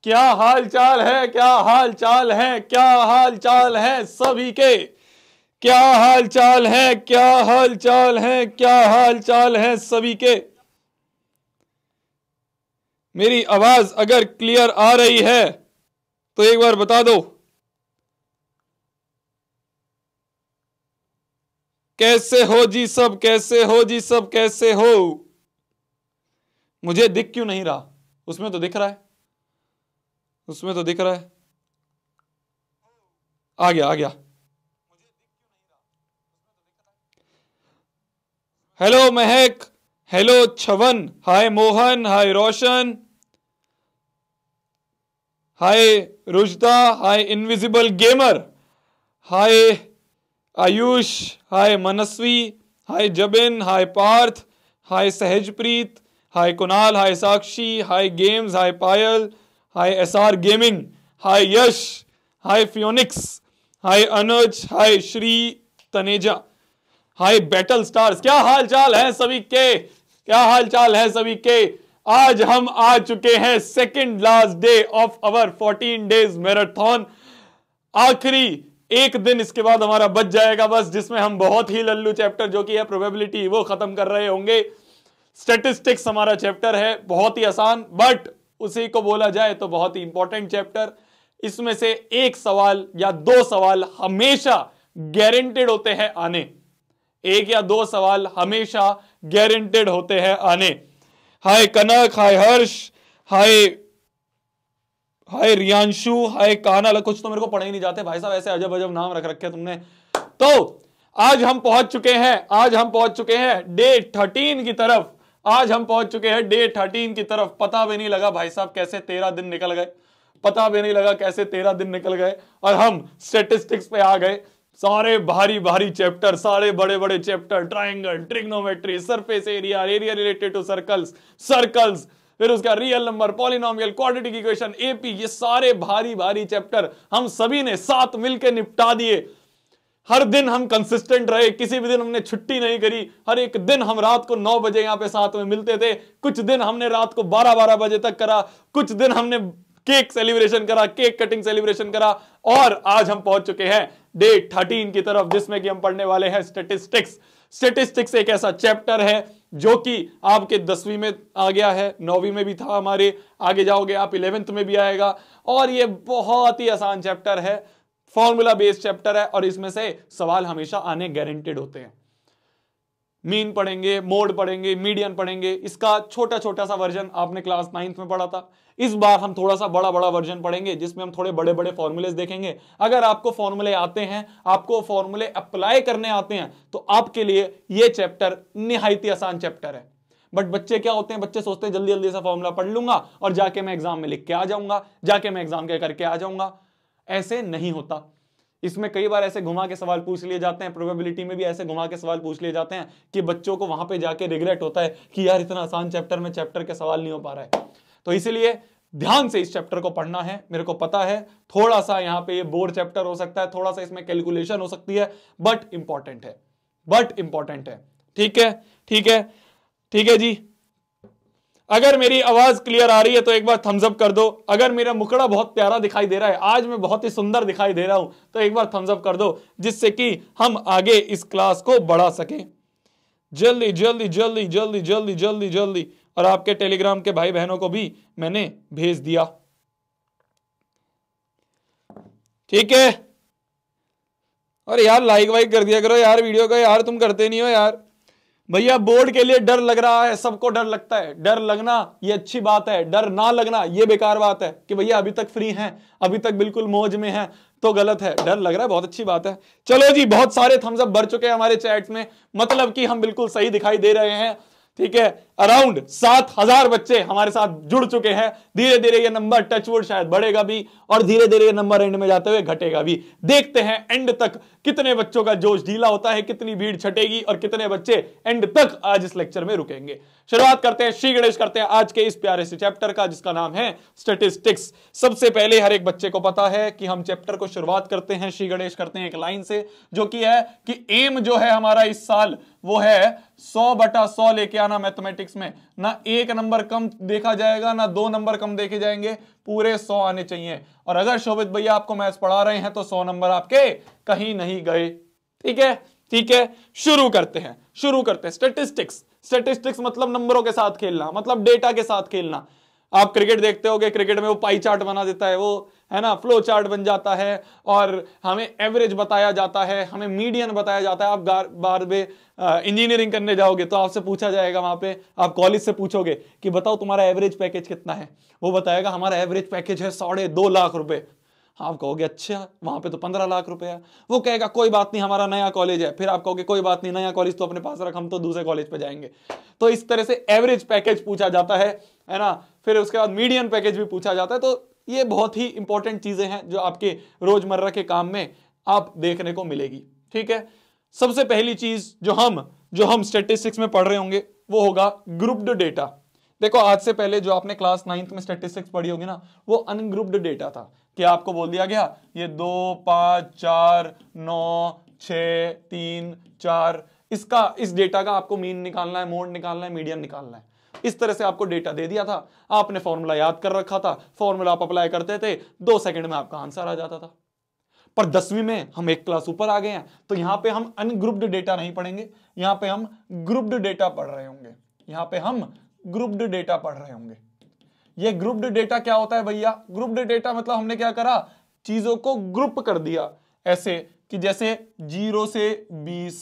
क्या हाल चाल है, क्या हाल चाल है, क्या हाल चाल है सभी के, क्या हाल चाल है, क्या हाल चाल है, क्या हाल चाल है सभी के। मेरी आवाज अगर क्लियर आ रही है तो एक बार बता दो। कैसे हो जी सब, कैसे हो जी सब, कैसे हो? मुझे दिख क्यों नहीं रहा? उसमें तो दिख रहा है, उसमें तो दिख रहा है। आ गया आ गया। हेलो महक, हेलो छवन, हाय मोहन, हाय रोशन, हाय रुजदा, हाय इनविजिबल गेमर, हाय आयुष, हाय मनस्वी, हाय जबिन, हाय पार्थ, हाय सहजप्रीत, हाय कुणाल, हाय साक्षी, हाय गेम्स, हाय पायल, हाय एसआर गेमिंग, हाय यश, हाय फियोनिक्स, हाय अनुज, हाय श्री तनेजा, हाय बैटल स्टार्स। क्या हाल चाल है सभी के, क्या हाल चाल है सभी के। आज हम आ चुके हैं second last day of our 14 days marathon. आखिरी एक दिन इसके बाद हमारा बच जाएगा बस, जिसमें हम बहुत ही लल्लू चैप्टर जो कि है प्रोबेबिलिटी वो खत्म कर रहे होंगे। स्टैटिस्टिक्स हमारा चैप्टर है, बहुत ही आसान, बट उसी को बोला जाए तो बहुत ही इंपॉर्टेंट चैप्टर। इसमें से एक सवाल या दो सवाल हमेशा गारंटेड होते हैं आने, एक या दो सवाल हमेशा गारंटेड होते हैं आने। हाय कनक, हाय हर्ष, हाय हाय रियांशु, हाय काना। कुछ तो मेरे को पढ़े ही नहीं जाते भाई साहब, ऐसे अजब अजब नाम रख रखे तुमने। तो आज हम पहुंच चुके हैं, आज हम पहुंच चुके हैं डे 13 की तरफ। आज हम पहुंच चुके हैं डे 13 की तरफ। पता भी नहीं लगा भाई साहब कैसे 13 दिन निकल गए, पता भी नहीं लगा कैसे 13 दिन निकल गए और हम स्टेटिस्टिक्स पे आ गए। सारे भारी भारी चैप्टर, सारे बड़े बड़े chapter, triangle, trigonometry, surface area, area related to circles, circles, फिर उसका real number, polynomial, quadratic equation, AP, ये सारे भारी भारी चैप्टर हम सभी ने साथ मिलकर निपटा दिए। हर दिन हम कंसिस्टेंट रहे, किसी भी दिन हमने छुट्टी नहीं करी। हर एक दिन हम रात को 9 बजे यहां पे साथ में मिलते थे। कुछ दिन हमने रात को 12-12 बजे तक करा, कुछ दिन हमने केक सेलिब्रेशन करा, केक कटिंग सेलिब्रेशन करा। और आज हम पहुंच चुके हैं डे 13 की तरफ, जिसमें कि हम पढ़ने वाले हैं स्टैटिस्टिक्स। स्टैटिस्टिक्स एक ऐसा चैप्टर है जो कि आपके 10वीं में आ गया है, 9वीं में भी था हमारे, आगे जाओगे आप 11th में भी आएगा। और ये बहुत ही आसान चैप्टर है, फॉर्मूला बेस्ड चैप्टर है, और इसमें से सवाल हमेशा आने गारंटेड होते हैं। मीन पढ़ेंगे, मोड पढ़ेंगे, मीडियन पढ़ेंगे। इसका छोटा छोटा सा वर्जन आपने क्लास 9th में पढ़ा था। इस बार हम थोड़ा सा बड़ा बड़ा वर्जन पढ़ेंगे, जिसमें हम थोड़े बड़े बड़े फॉर्मूलेस देखेंगे। अगर आपको फॉर्मूले आते हैं, आपको फॉर्मूले अप्लाई करने आते हैं, तो आपके लिए यह चैप्टर निहायती आसान चैप्टर है। बट बच्चे क्या होते हैं, बच्चे सोचते हैं जल्दी जल्दी सा फॉर्मूला पढ़ लूंगा और जाके मैं एग्जाम में लिख के आ जाऊंगा, जाके मैं एग्जाम के करके आ जाऊंगा। ऐसे नहीं होता। इसमें कई बार ऐसे घुमा के सवाल पूछ लिए जाते हैं, प्रोबेबिलिटी में भी ऐसे घुमा के सवाल पूछ लिए जाते हैं कि बच्चों को वहां पे जाके रिग्रेट होता है कि यार इतना आसान चैप्टर में चैप्टर के सवाल नहीं हो पा रहा है। तो इसीलिए ध्यान से इस चैप्टर को पढ़ना है। मेरे को पता है थोड़ा सा यहाँ पे ये बोर चैप्टर हो सकता है, थोड़ा सा इसमें कैलकुलेशन हो सकती है, बट इंपॉर्टेंट है, बट इंपॉर्टेंट है। ठीक है, ठीक है, ठीक है जी। अगर मेरी आवाज क्लियर आ रही है तो एक बार थम्स अप कर दो। अगर मेरा मुखड़ा बहुत प्यारा दिखाई दे रहा है, आज मैं बहुत ही सुंदर दिखाई दे रहा हूं, तो एक बार थम्स अप कर दो, जिससे कि हम आगे इस क्लास को बढ़ा सकें। जल्दी जल्दी जल्दी जल्दी जल्दी जल्दी जल्दी। और आपके टेलीग्राम के भाई बहनों को भी मैंने भेज दिया। ठीक है। और यार लाइक वाइक कर दिया करो यार वीडियो को, यार तुम करते नहीं हो यार। भैया बोर्ड के लिए डर लग रहा है, सबको डर लगता है। डर लगना ये अच्छी बात है, डर ना लगना ये बेकार बात है कि भैया अभी तक फ्री हैं, अभी तक बिल्कुल मौज में हैं, तो गलत है। डर लग रहा है बहुत अच्छी बात है। चलो जी, बहुत सारे थम्स अप भर चुके हैं हमारे चैट्स में, मतलब कि हम बिल्कुल सही दिखाई दे रहे हैं। ठीक है, अराउंड 7000 बच्चे हमारे साथ जुड़ चुके हैं। धीरे धीरे ये नंबर टचवुड शायद बढ़ेगा भी, और धीरे धीरे ये नंबर एंड में जाते हुए घटेगा भी। देखते हैं एंड तक कितने बच्चों का जोश ढीला होता है, कितनी भीड़ छटेगी और कितने बच्चे एंड तक आज इस लेक्चर में रुकेंगे। शुरुआत करते हैं, श्री गणेश करते हैं आज के इस प्यारे से चैप्टर का, जिसका नाम है स्टैटिस्टिक्स। सबसे पहले हर एक बच्चे को पता है कि हम चैप्टर को शुरुआत करते हैं, श्री गणेश करते हैं एक लाइन से, जो कि है कि एम जो है हमारा इस साल वो है 100/100 लेके आना मैथमेटिक्स में। ना एक नंबर कम देखा जाएगा, ना 2 नंबर कम देखे जाएंगे, पूरे 100 आने चाहिए। और अगर शोभित भैया आपको मैथ्स पढ़ा रहे हैं तो 100 नंबर आपके कहीं नहीं गए। ठीक है, ठीक है, शुरू करते हैं, शुरू करते हैं। स्टैटिस्टिक्स, स्टैटिस्टिक्स मतलब नंबरों के साथ खेलना, मतलब डेटा के साथ खेलना। आप क्रिकेट देखते होगे, क्रिकेट में वो पाई चार्ट बना देता है, वो है ना, फ्लो चार्ट बन जाता है, और हमें एवरेज बताया जाता है, हमें मीडियन बताया जाता है। आप बार में इंजीनियरिंग करने जाओगे तो आपसे पूछा जाएगा, वहां पे आप कॉलेज से पूछोगे कि बताओ तुम्हारा एवरेज पैकेज कितना है, वो बताएगा हमारा एवरेज पैकेज है 2.5 लाख रुपए। आप कहोगे अच्छा, वहां पे तो 15 लाख रुपए है। वो कहेगा कोई बात नहीं, हमारा नया कॉलेज है। फिर आप कहोगे कोई बात नहीं, नया कॉलेज तो अपने पास रख, हम तो दूसरे कॉलेज पे जाएंगे। तो इस तरह से एवरेज पैकेज पूछा जाता है ना। फिर उसके बाद मीडियन पैकेज भी पूछा जाता है। तो ये बहुत ही इंपॉर्टेंट चीजें हैं जो आपके रोजमर्रा के काम में आप देखने को मिलेगी। ठीक है, सबसे पहली चीज जो हम स्टैटिस्टिक्स में पढ़ रहे होंगे वो होगा ग्रुप्ड डेटा। देखो, आज से पहले जो आपने क्लास 9th में स्टैटिस्टिक्स पढ़ी होगी ना, वो अनग्रुप्ड डेटा था। कि आपको बोल दिया गया ये 2 5 4 9 6 3 4, इस डेटा का आपको मीन निकालना है, मोड निकालना है, मीडियन निकालना है। इस तरह से आपको डेटा दे दिया था, आपने फॉर्मूला याद कर रखा था, फॉर्मूला आप अप्लाई करते थे, 2 सेकंड में आपका आंसर आ जाता था। पर 10वीं में हम एक क्लास ऊपर आ गए हैं, तो यहां पे हम अनग्रुप्ड डेटा नहीं पढ़ेंगे, यहां पे हम ग्रुप्ड डेटा पढ़ रहे होंगे। यहां पे हम ग्रुप्ड डेटा पढ़ रहे होंगे। ये ग्रुप्ड डेटा क्या होता है भैया? ग्रुप्ड डेटा मतलब हमने क्या करा, चीजों को ग्रुप कर दिया ऐसे कि जैसे 0 से 20,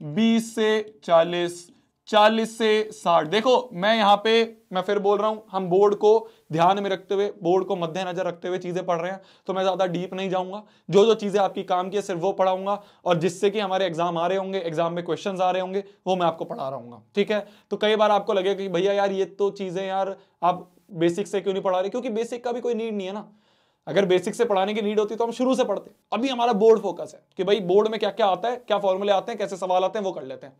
20 से 40, 40 से 60। देखो मैं यहां पे मैं फिर बोल रहा हूं, हम बोर्ड को ध्यान में रखते हुए, बोर्ड को मद्देनजर रखते हुए चीजें पढ़ रहे हैं, तो मैं ज्यादा डीप नहीं जाऊंगा। जो जो चीजें आपकी काम की है सिर्फ वो पढ़ाऊंगा, और जिससे कि हमारे एग्जाम आ रहे होंगे, एग्जाम में क्वेश्चंस आ रहे होंगे, वो मैं आपको पढ़ा रहा हूँ। ठीक है, तो कई बार आपको लगेगा कि भैया यार ये तो चीजें यार आप बेसिक से क्यों नहीं पढ़ा रहे, क्योंकि बेसिक का भी कोई नीड नहीं है ना। अगर बेसिक से पढ़ाने की नीड होती तो हम शुरू से पढ़ते। अभी हमारा बोर्ड फोकस है कि भाई बोर्ड में क्या क्या आता है, क्या फॉर्मूले आते हैं, कैसे सवाल आते हैं, वो कर लेते हैं।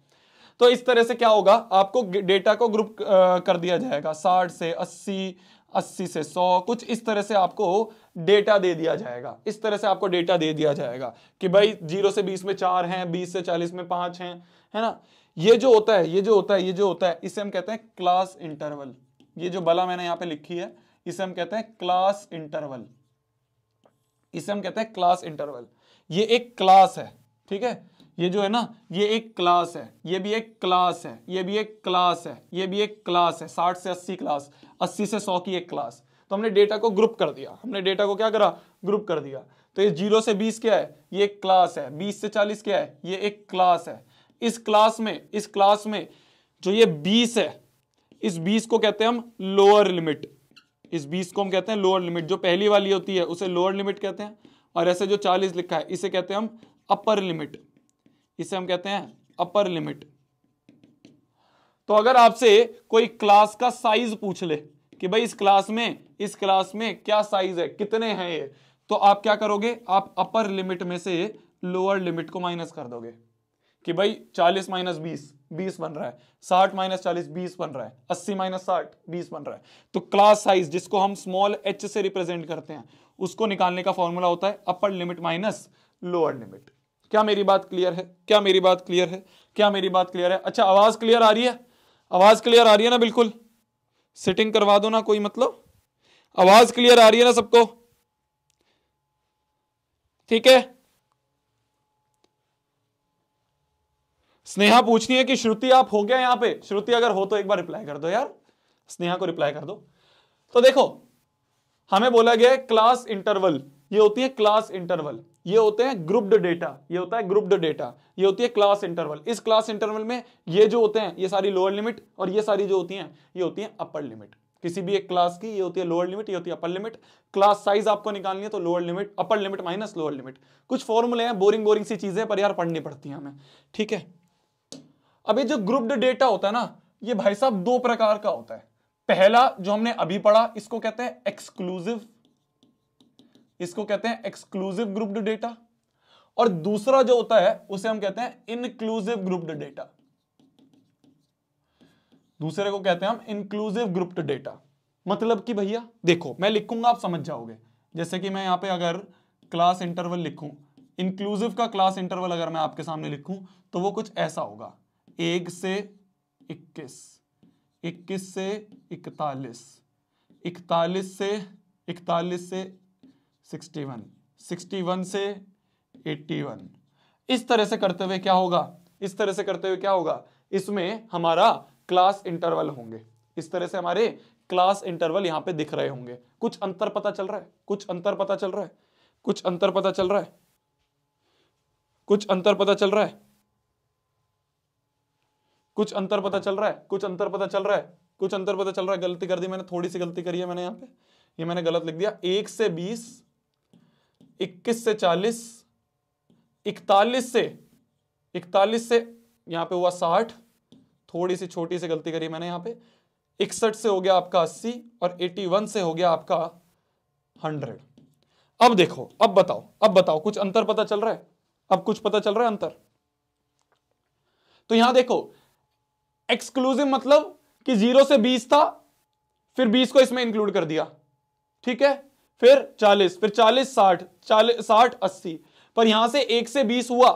तो इस तरह से क्या होगा, आपको डेटा को ग्रुप कर दिया जाएगा, 60 से 80, 80 से 100, कुछ इस तरह से आपको डेटा दे दिया जाएगा। इस तरह से आपको डेटा दे दिया जाएगा कि भाई 0 से 20 में 4 हैं, 20 से 40 में 5 हैं, है ना। ये जो होता है इसे हम कहते हैं क्लास इंटरवल। ये जो बला मैंने यहां पे लिखी है, इसे हम कहते हैं क्लास इंटरवल, इसे हम कहते हैं क्लास इंटरवल। ये एक क्लास है, ठीक है, ये जो है ना, ये एक क्लास है, ये भी एक क्लास है, ये भी एक क्लास है, ये भी एक क्लास है। 60 से 80 क्लास, 80 से 100 की एक क्लास। तो हमने डेटा को ग्रुप कर दिया, हमने डेटा को क्या करा, ग्रुप कर दिया। तो ये 0 से 20 क्या है, ये एक क्लास है। 20 से 40 क्या है, ये एक क्लास है। इस क्लास में जो ये 20 है, इस 20 को कहते हैं हम लोअर लिमिट। इस 20 को हम कहते हैं लोअर लिमिट। जो पहली वाली होती है उसे लोअर लिमिट कहते हैं, और ऐसे जो 40 लिखा है इसे कहते हैं हम अपर लिमिट, इसे हम कहते हैं अपर लिमिट। तो अगर आपसे कोई क्लास का साइज पूछ ले कि भाई इस क्लास में क्या साइज है, कितने हैं ये, तो आप क्या करोगे, आप अपर लिमिट में से लोअर लिमिट को माइनस कर दोगे कि भाई 40 माइनस 20, 20 बन रहा है। 60 माइनस 40, 20 बन रहा है। 80 माइनस 60, 20 बन रहा है। तो क्लास साइज, जिसको हम स्मॉल h से रिप्रेजेंट करते हैं, उसको निकालने का फॉर्मूला होता है upper limit minus lower limit. क्या मेरी बात क्लियर है? क्या मेरी बात क्लियर है? क्या मेरी बात क्लियर है? अच्छा, आवाज क्लियर आ रही है? आवाज क्लियर आ रही है ना? बिल्कुल सेटिंग करवा दो ना कोई, मतलब आवाज क्लियर आ रही है ना सबको? ठीक है। स्नेहा पूछ रही है कि श्रुति आप हो गया यहां पे। श्रुति अगर हो तो एक बार रिप्लाई कर दो यार, स्नेहा को रिप्लाई कर दो। तो देखो, हमें बोला गया है क्लास इंटरवल, ये होती है क्लास इंटरवल, ये होते हैं ग्रुप्ड डेटा, ये होता है ग्रुप्ड डेटा, ये होती है क्लास इंटरवल। इस क्लास इंटरवल में ये जो होते हैं, ये सारी लोअर लिमिट, और ये सारी जो होती हैं, ये होती हैं अपर लिमिट। किसी भी एक क्लास की ये होती है लोअर लिमिट, ये होती है अपर लिमिट। क्लास साइज आपको निकालनी है तो लोअर लिमिट, अपर लिमिट माइनस लोअर लिमिट। कुछ फॉर्मूले हैं, बोरिंग सी चीजें, पर यार पढ़नी पड़ती हैं हमें। ठीक है, अभी जो ग्रुप्ड डेटा होता है ना, ये भाई साहब 2 प्रकार का होता है। पहला जो हमने अभी पढ़ा, इसको कहते हैं एक्सक्लूसिव, इसको कहते हैं एक्सक्लूसिव ग्रुप्ड डेटा। और दूसरा जो होता है उसे हम कहते हैं इनक्लूसिव ग्रुप्ड डेटा। दूसरे को कहते हैं हम इनक्लूसिव ग्रुप्ड डेटा। मतलब कि भैया देखो, मैं लिखूंगा आप समझ जाओगे। जैसे कि मैं यहां पे अगर क्लास इंटरवल लिखूं, इंक्लूसिव का क्लास इंटरवल अगर मैं आपके सामने लिखूं तो वो कुछ ऐसा होगा। 1 से 21, 21 से 41, 41 से 61, 61 से 81। इस तरह से करते हुए क्या होगा, इस तरह से करते हुए क्या होगा, इसमें हमारा क्लास इंटरवल होंगे, इस तरह से हमारे क्लास इंटरवल यहां पे दिख रहे होंगे। कुछ अंतर पता चल रहा है, कुछ अंतर पता चल रहा है, कुछ अंतर पता चल रहा है, कुछ अंतर पता चल रहा है, कुछ अंतर पता चल रहा है, कुछ अंतर पता चल रहा है, कुछ अंतर पता चल रहा है। गलती कर दी मैंने, थोड़ी सी गलती करी है मैंने, यहां पे ये मैंने गलत लिख दिया। 1 से 20, 21 से 40, 41 से यहां पे हुआ 60, थोड़ी सी छोटी सी गलती करी मैंने यहां पे। 61 से हो गया आपका 80 और 81 से हो गया आपका 100। अब देखो, अब बताओ कुछ अंतर पता चल रहा है, अब कुछ पता चल रहा है अंतर। तो यहां देखो, एक्सक्लूसिव मतलब कि 0 से 20 था, फिर 20 को इसमें इंक्लूड कर दिया, ठीक है, फिर 40, फिर 40 60, 60 80, पर यहां से 1 से 20 हुआ,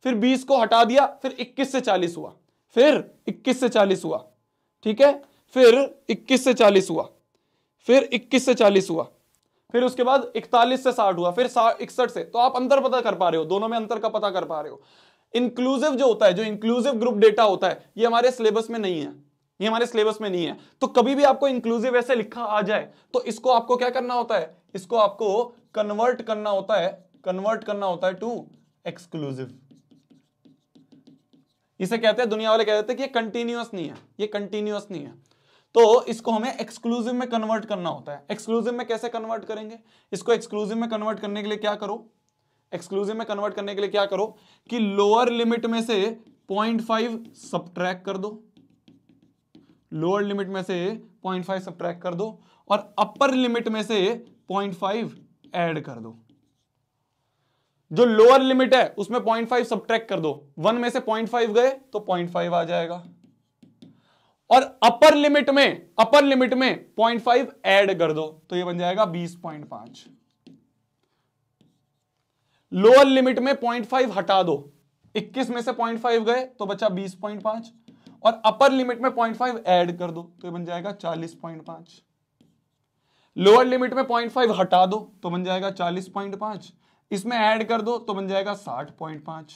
फिर 20 को हटा दिया, फिर 21 से 40 हुआ, फिर 21 से 40 हुआ, ठीक है, फिर 21 से 40 हुआ, फिर 21 से 40 हुआ, फिर उसके बाद 41 से 60 हुआ, फिर 61 से। तो आप अंतर पता कर पा रहे हो, दोनों में अंतर का पता कर पा रहे हो। इंक्लूसिव जो होता है, जो इंक्लूसिव ग्रुप डेटा होता है, ये हमारे सिलेबस में नहीं है, ये हमारे सिलेबस में नहीं है। तो कभी भी आपको इंक्लूसिव ऐसे लिखा आ जाए तो इसको आपको क्या करना होता है, इसको आपको कन्वर्ट करना होता है, कन्वर्ट करना होता है टू एक्सक्लूसिव। इसे कहते हैं, दुनिया वाले कहते हैं कि ये कंटीन्यूअस नहीं है, ये कंटीन्यूअस नहीं है, तो इसको हमें एक्सक्लूसिव में कन्वर्ट करना होता है। एक्सक्लूसिव में कैसे कन्वर्ट करेंगे, इसको एक्सक्लूसिव में कन्वर्ट करने के लिए क्या करो, एक्सक्लूसिव में कन्वर्ट करने के लिए क्या करो कि लोअर लिमिट में से 0.5 सब्ट्रैक्ट कर दो, लोअर लिमिट में से 0.5 सब्ट्रैक्ट कर दो और अपर लिमिट में से 0.5 ऐड कर दो। जो लोअर लिमिट है उसमें 0.5 सब्ट्रैक्ट कर दो, 1 में से 0.5 गए तो 0.5 आ जाएगा, और अपर लिमिट में 0.5 ऐड कर दो तो ये बन जाएगा 20.5। लोअर लिमिट में 0.5 हटा दो, 21 में से 0.5 गए तो बचा 20.5, और अपर लिमिट में 0.5 ऐड कर दो तो ये बन जाएगा 40.5। लोअर लिमिट में 0.5 हटा दो तो बन जाएगा 40.5, इसमें ऐड कर दो तो बन जाएगा 60.5,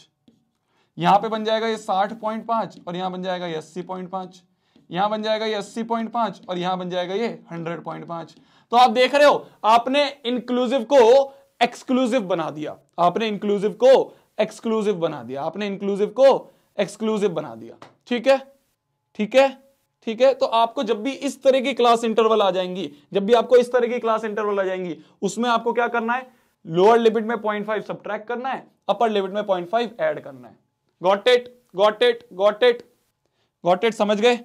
यहां पे बन जाएगा ये 60.5 और यहां बन जाएगा ये 80.5, यहां बन जाएगा ये 80.5 और यहां बन जाएगा ये 100.5। तो आप देख रहे हो, आपने इंक्लूसिव को एक्सक्लूसिव बना दिया, आपने इंक्लूसिव को एक्सक्लूसिव बना दिया, आपने इंक्लूसिव को एक्सक्लूसिव बना दिया, ठीक है, ठीक है, ठीक है। तो आपको जब भी इस तरह की क्लास इंटरवल आ जाएंगी, जब भी आपको इस तरह की क्लास इंटरवल आ जाएंगी, उसमें आपको क्या करना है, लोअर लिमिट में 0.5 सब्ट्रैक्ट करना है, अपर लिमिट में 0.5 ऐड करना है। Got it, got it, got it, got it, समझ गए,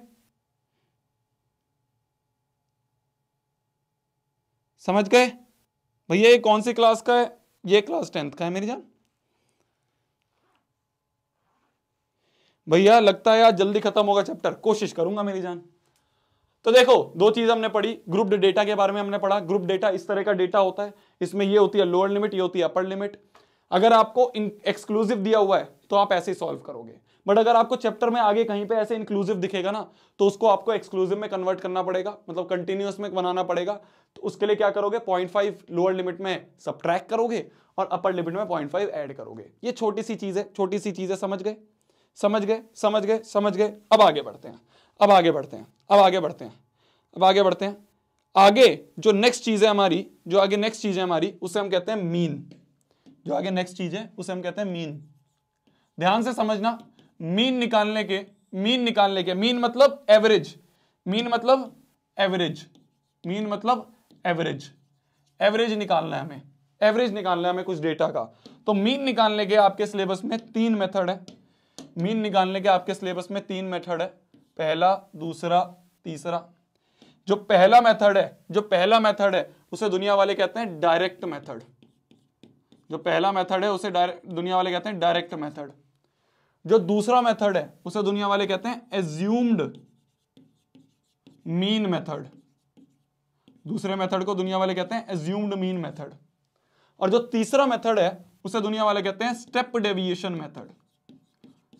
समझ गए भैया। ये कौन सी क्लास का है, ये क्लास 10th का है मेरी जान। भैया लगता है आज जल्दी खत्म होगा चैप्टर, कोशिश करूंगा मेरी जान। तो देखो, दो चीज हमने पढ़ी, ग्रुप डेटा के बारे में हमने पढ़ा। ग्रुप डेटा इस तरह का डेटा होता है, इसमें ये होती है लोअर लिमिट, ये होती है अपर लिमिट। अगर आपको एक्सक्लूसिव दिया हुआ है तो आप ऐसे ही सॉल्व करोगे, बट अगर आपको चैप्टर में आगे कहीं पे ऐसे इंक्लूसिव दिखेगा ना, तो उसको आपको एक्सक्लूसिव में कन्वर्ट करना पड़ेगा, मतलब कंटिन्यूअस में बनाना पड़ेगा। तो उसके लिए क्या करोगे, 0.5 लोअर लिमिट में सब्ट्रैक्ट करोगे और अपर लिमिट में 0.5 ऐड करोगे। ये छोटी सी चीज है, छोटी सी चीज है, समझ गए, समझ गए, समझ गए, समझ गए। अब आगे बढ़ते हैं, अब आगे बढ़ते हैं, अब आगे बढ़ते हैं, अब आगे बढ़ते हैं। आगे जो नेक्स्ट चीज है हमारी, जो आगे नेक्स्ट चीज है हमारी, उसे हम कहते हैं मीन। जो आगे नेक्स्ट चीज है उसे हम कहते हैं मीन। ध्यान से समझना, मीन निकालने के, मीन निकालने के, मीन मतलब एवरेज, मीन मतलब एवरेज, मीन मतलब एवरेज, एवरेज निकालना है हमें, एवरेज निकालना है हमें कुछ डेटा का। तो मीन निकालने के आपके सिलेबस में 3 मेथड है, मीन निकालने के आपके सिलेबस में 3 मेथड है, पहला, दूसरा, तीसरा। जो पहला मेथड है, जो पहला मेथड है उसे दुनिया वाले कहते हैं डायरेक्ट मेथड। जो पहला मेथड है उसे दुनिया वाले कहते हैं डायरेक्ट मेथड। जो दूसरा मेथड है उसे दुनिया वाले कहते हैं एज्यूम्ड मीन मेथड। दूसरे मेथड को दुनिया वाले कहते हैं एज्यूम्ड मीन मेथड। और जो तीसरा मेथड है उसे दुनिया वाले कहते हैं step deviation method,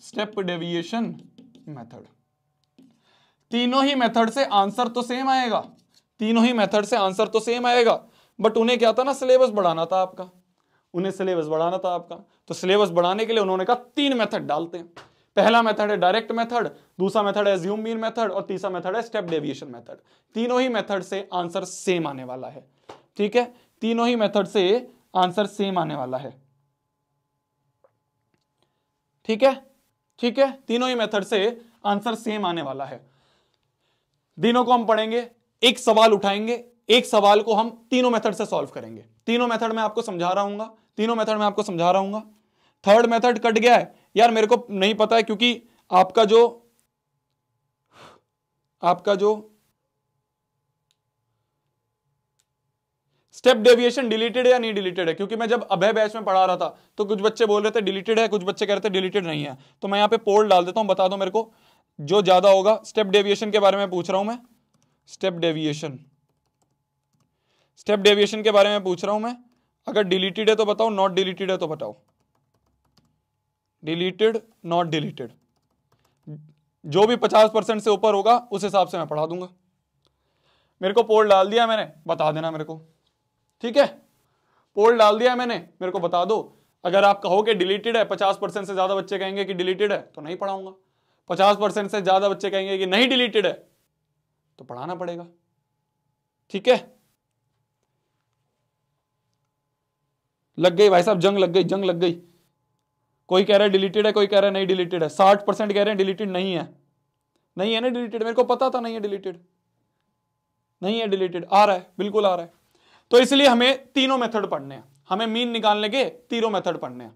step deviation method. तीनों ही मेथड से आंसर तो सेम आएगा, तीनों ही मेथड से आंसर तो सेम आएगा, बट उन्हें क्या था ना, सिलेबस बढ़ाना था आपका, उन्हें सिलेबस बढ़ाना था आपका। तो सिलेबस बढ़ाने के लिए उन्होंने कहा 3 मेथड डालते हैं। पहला मेथड है डायरेक्ट मेथड, दूसरा मेथड है अज्यूम मीन मेथड, और तीसरा मेथड है स्टेप डेविएशन मेथड। तीनों ही मेथड से आंसर सेम आने वाला है, ठीक है, तीनों ही मेथड से आंसर सेम आने वाला है, ठीक है, ठीक है, तीनों ही मेथड से आंसर सेम आने वाला है। तीनों को हम पढ़ेंगे, एक सवाल उठाएंगे, एक सवाल को हम तीनों मेथड से सॉल्व करेंगे। तीनों मेथड में आपको समझा रहा हूंगा, तीनों मेथड में आपको समझा रहा हूंगा। थर्ड मेथड कट गया है यार, मेरे को नहीं पता है, क्योंकि आपका जो स्टेप डेविएशन डिलीटेड है या नहीं डिलीटेड है, क्योंकि मैं जब अभय बैच में पढ़ा रहा था तो कुछ बच्चे बोल रहे थे डिलीटेड है, कुछ बच्चे कह रहे थे डिलीटेड नहीं है। तो मैं यहां पे पोल डाल देता हूं, बता दो मेरे को जो ज्यादा होगा। स्टेप डेविएशन के बारे में पूछ रहा हूं मैं, स्टेप डेविएशन के बारे में पूछ रहा हूं मैं। अगर डिलीटेड है तो बताओ, नॉट डिलीटेड है तो बताओ। डिलीटेड, नॉट डिलीटेड, जो भी 50% से ऊपर होगा उस हिसाब से मैं पढ़ा दूंगा। मेरे को पोल डाल दिया मैंने, बता देना मेरे को, ठीक है, पोल डाल दिया मैंने, मेरे को बता दो। अगर आप कहोगे डिलीटेड है, 50% से ज्यादा बच्चे कहेंगे कि डिलीटेड है तो नहीं पढ़ाऊंगा, 50% से ज्यादा बच्चे कहेंगे कि नहीं डिलीटेड है तो पढ़ाना पड़ेगा, ठीक है। लग गई भाई साहब, जंग लग गई, जंग लग गई। कोई कह रहा है डिलीटेड है, कोई कह रहा है नहीं डिलीटेड है, 60% कह रहे हैं डिलीटेड नहीं है, नहीं है ना डिलीटेड, मेरे को पता था नहीं है डिलीटेड, नहीं है डिलीटेड, आ रहा है, बिल्कुल आ रहा है। तो इसलिए हमें तीनों मेथड पढ़ने हैं, हमें मीन निकालने के तीनों मेथड पढ़ने हैं।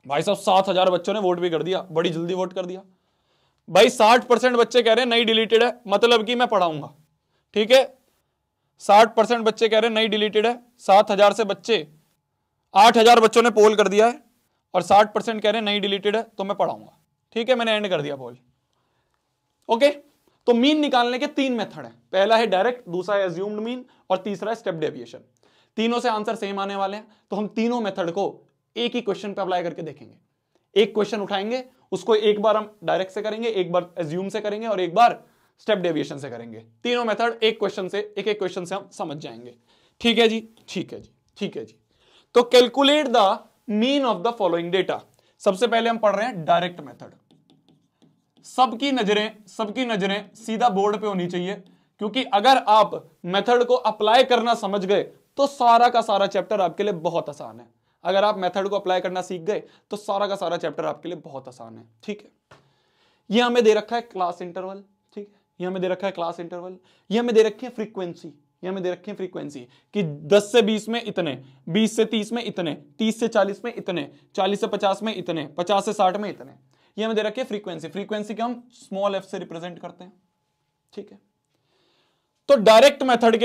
भाई साहब 7,000 बच्चों ने वोट भी कर दिया, बड़ी जल्दी वोट कर दिया भाई। 60% बच्चे कह रहे हैं नहीं डिलीटेड है, मतलब कि मैं पढ़ाऊंगा, ठीक है। 60% बच्चे कह रहे हैं नहीं डिलीटेड है, 7,000 से बच्चे 8,000 बच्चों ने पोल कर दिया है, और 60% कह रहे हैं नहीं डिलीटेड है तो मैं पढ़ाऊंगा, ठीक है, मैंने एंड कर दिया पोल, ओके। तो मीन निकालने के 3 मेथड हैं, पहला है डायरेक्ट, दूसरा है अज्यूम्ड मीन, और तीसरा है स्टेप डेविएशन। तीनों से आंसर सेम आने वाले हैं, तो हम तीनों मेथड को एक ही क्वेश्चन पे अप्लाई करके देखेंगे। एक क्वेश्चन उठाएंगे, उसको एक बार हम डायरेक्ट से करेंगे, एक बार अज्यूम से करेंगे, और एक बार स्टेप डेविएशन से करेंगे। तीनों मेथड एक क्वेश्चन से, एक एक क्वेश्चन से हम समझ जाएंगे, ठीक है जी, ठीक है जी, ठीक है जी। तो calculate the mean of the following data. सबसे पहले हम पढ़ रहे हैं डायरेक्ट मेथड। सबकी नजरें सीधा बोर्ड पे होनी चाहिए, क्योंकि अगर आप मेथड को अप्लाई करना समझ गए तो सारा का सारा चैप्टर आपके लिए बहुत आसान है। अगर आप मेथड को अप्लाई करना सीख गए तो सारा का सारा चैप्टर आपके लिए बहुत आसान है, ठीक है। ये हमें दे रखा है क्लास इंटरवल, ठीक है, ये हमें दे रखा है क्लास इंटरवल, ये हमें दे रखी है फ्रीक्वेंसी, ये हमें दे रखी है फ्रीक्वेंसी कि 10 से 20 में इतने, 20 से 30 में इतने, 30 से 40 में इतने, 40 से 50 में इतने, 50 से 60 में इतने। ये हमें दे रखी है फ्रीक्वेंसी, फ्रीक्वेंसी को हम स्मॉल एफ से रिप्रेजेंट करते हैं, ठीक है। तो डायरेक्ट मेथड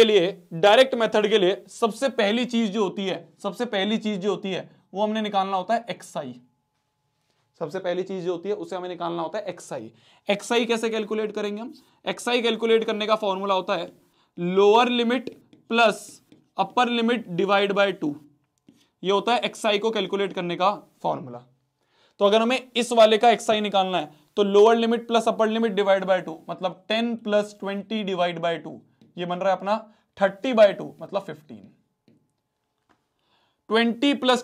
के लिए सबसे पहली चीज जो होती है वो हमने निकालना होता है एक्सआई। सबसे पहली चीज जो होती है उसे हमें निकालना होता है एक्सआई। एक्सआई कैसे कैलकुलेट करेंगे हम? एक्सआई कैलकुलेट करने का फॉर्मूला होता है lower limit plus upper limit divide by 2। ये होता है एक्सआई को कैलकुलेट करने का फॉर्मूला। तो अगर हमें इस वाले का एक्सआई निकालना है तो lower limit plus upper limit divide by 2, मतलब 10 प्लस 20 डिवाइड बाय 2, ये बन रहा है अपना 30 बाय 2, मतलब 15। 20 प्लस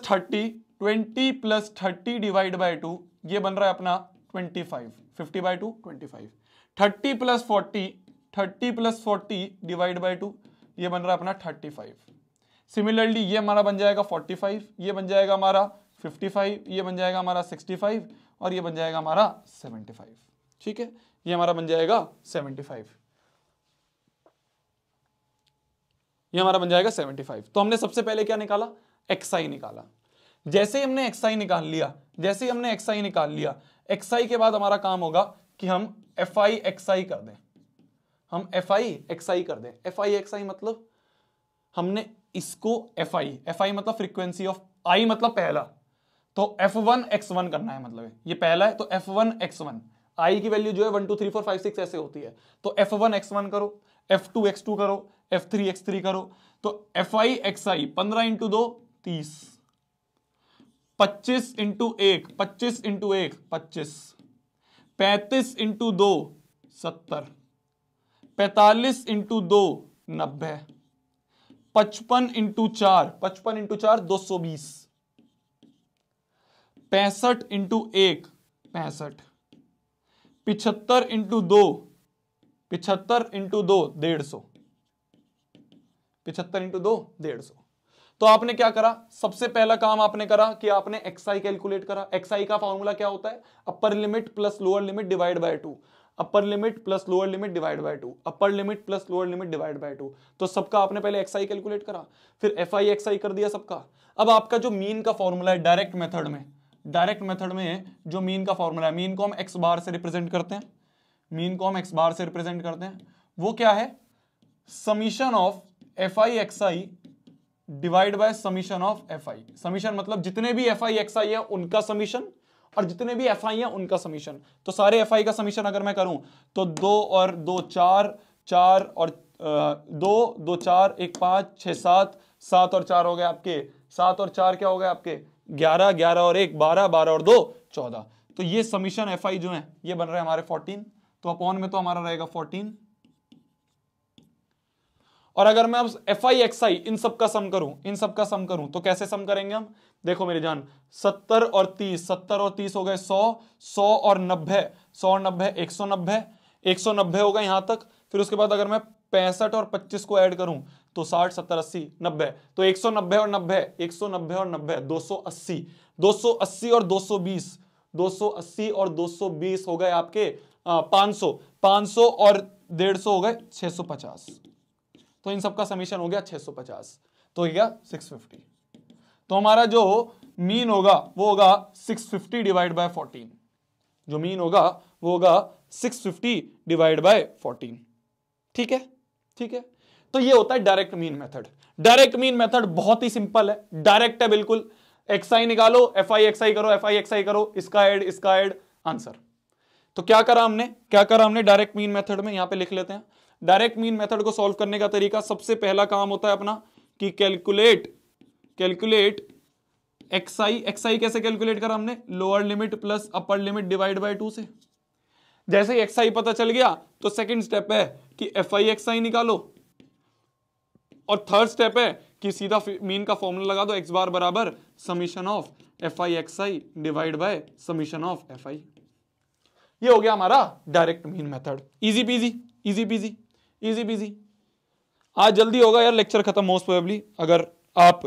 30 डिवाइड बाय 2, ये बन रहा है अपना 25। 50 बाय 2 25। 30 प्लस 40 डिवाइड बाय 2, ये बन रहा है अपना 35। सिमिलरली ये हमारा बन जाएगा 45, ये बन जाएगा हमारा 55, ये बन जाएगा हमारा 65, और ये बन जाएगा हमारा 75, ठीक है। ये हमारा बन जाएगा 75, ये हमारा बन जाएगा 75। तो हमने सबसे पहले क्या निकाला? एक्सआई निकाला। जैसे ही हमने एक्सआई निकाल लिया, एक्सआई के बाद हमारा काम होगा कि हम एफआई एक्सआई कर दें। एफआई एक्सआई मतलब हमने इसको एफआई मतलब फ्रीक्वेंसी ऑफ आई, मतलब पहला, तो F1 X1 करना है, मतलब ये पहला है तो F1 X1। आई की वैल्यू जो है 1 2 3 4 5 6 ऐसे होती है, तो F1 X1 करो, F2 X2 करो, F3 X3 करो। तो FI XI 15 × 2 30, 25 into 1, 25 into 1 25, 35 into 2 70, 45 into 2 90, 55 into 4, 55 into 4 220, 65 into 1 65, 75 into 2 75 into 2 150, 75 into 2 150। तो आपने क्या करा, सबसे पहला काम आपने करा कि आपने एक्सआई कैलकुलेट करा। एक्सआई का फॉर्मूला क्या होता है, upper limit plus lower limit divide by 2, upper limit plus lower limit divide by 2, upper limit plus lower limit divide by 2। तो सबका आपने पहले एक्सआई कैलकुलेट करा, फिर एफआई एक्सआई कर दिया सबका। अब आपका जो मीन का फॉर्मूला है डायरेक्ट मेथड में, डायरेक्ट मेथड में जो मीन का फॉर्मूला है, मीन को हम एक्स बार से रिप्रेजेंट करते हैं, मीन को हम एक्स बार से रिप्रेजेंट करते हैं, वो क्या है, summation of f i x I divide by summation of f I. Summation मतलब जितने भी एफ आई एक्स आई है उनका समीशन, और जितने भी एफ आई है उनका समीशन। तो सारे एफ आई का समीशन अगर मैं करूं तो 2 और 2 4, 4 और 2 2 4 1 5 6 7, 7 और 4 हो गए आपके, 7 और 4 क्या हो गए आपके 11, 11 और 1 12, 12 और 2 14। तो ये समीशन एफ आई जो है ये बन रहे हैं हमारे 14। तो अपॉन में तो हमारा रहेगा 14। और अगर मैं अब एफ आई एक्स आई इन सब का सम करूं, इन सब का सम करूं तो कैसे सम करेंगे हम, देखो मेरी जान, 70 और 30, 70 और 30 हो गए 100, 100 और 90, 100 और 90 190, 190 हो गए यहां तक। फिर उसके बाद अगर मैं 65 और 25 को ऐड करूं तो 60 70 80 90, तो 190 और 90, 190 और 90 280, 280 और 220, 280 और 220 हो गए आपके 500, 500 और 150 हो गए 650। तो इन सबका समीशन हो गया 650, तो हो गया 650। तो हमारा जो मीन होगा वो होगा 650 डिवाइड बाय 14, जो मीन होगा वो होगा 650 डिवाइड बाय 14। ठीक है, ठीक है। तो ये होता है direct mean method. Direct mean method बहुत ही सिंपल है, डायरेक्ट है बिल्कुल। एक्सआई निकालो, एफआई एक्सआई करो, एफआई एक्सआई करो, इसका ऐड आंसर। तो क्या करा हमने, क्या करा हमने डायरेक्ट मीन मेथड में, यहां पे लिख लेते हैं। डायरेक्ट मीन मेथड को सॉल्व करने का तरीका, सबसे पहला काम होता है अपना कि कैलकुलेट एक्सआई। एक्सआई कैसे कैलकुलेट करा हमने, lower limit plus upper limit divide by 2 से। जैसे ही एक्सआई पता चल गया तो सेकंड स्टेप है कि एफआई एक्सआई निकालो, और थर्ड स्टेप है कि सीधा मीन का फॉर्मूला लगा दो, एक्स बार बराबर summation of FI XI divide by summation of FI. ये हो गया हमारा direct mean method. Easy PG, easy PG, easy PG. आज जल्दी होगा यार लेक्चर खत्म मोस्ट प्रोबेबली, अगर आप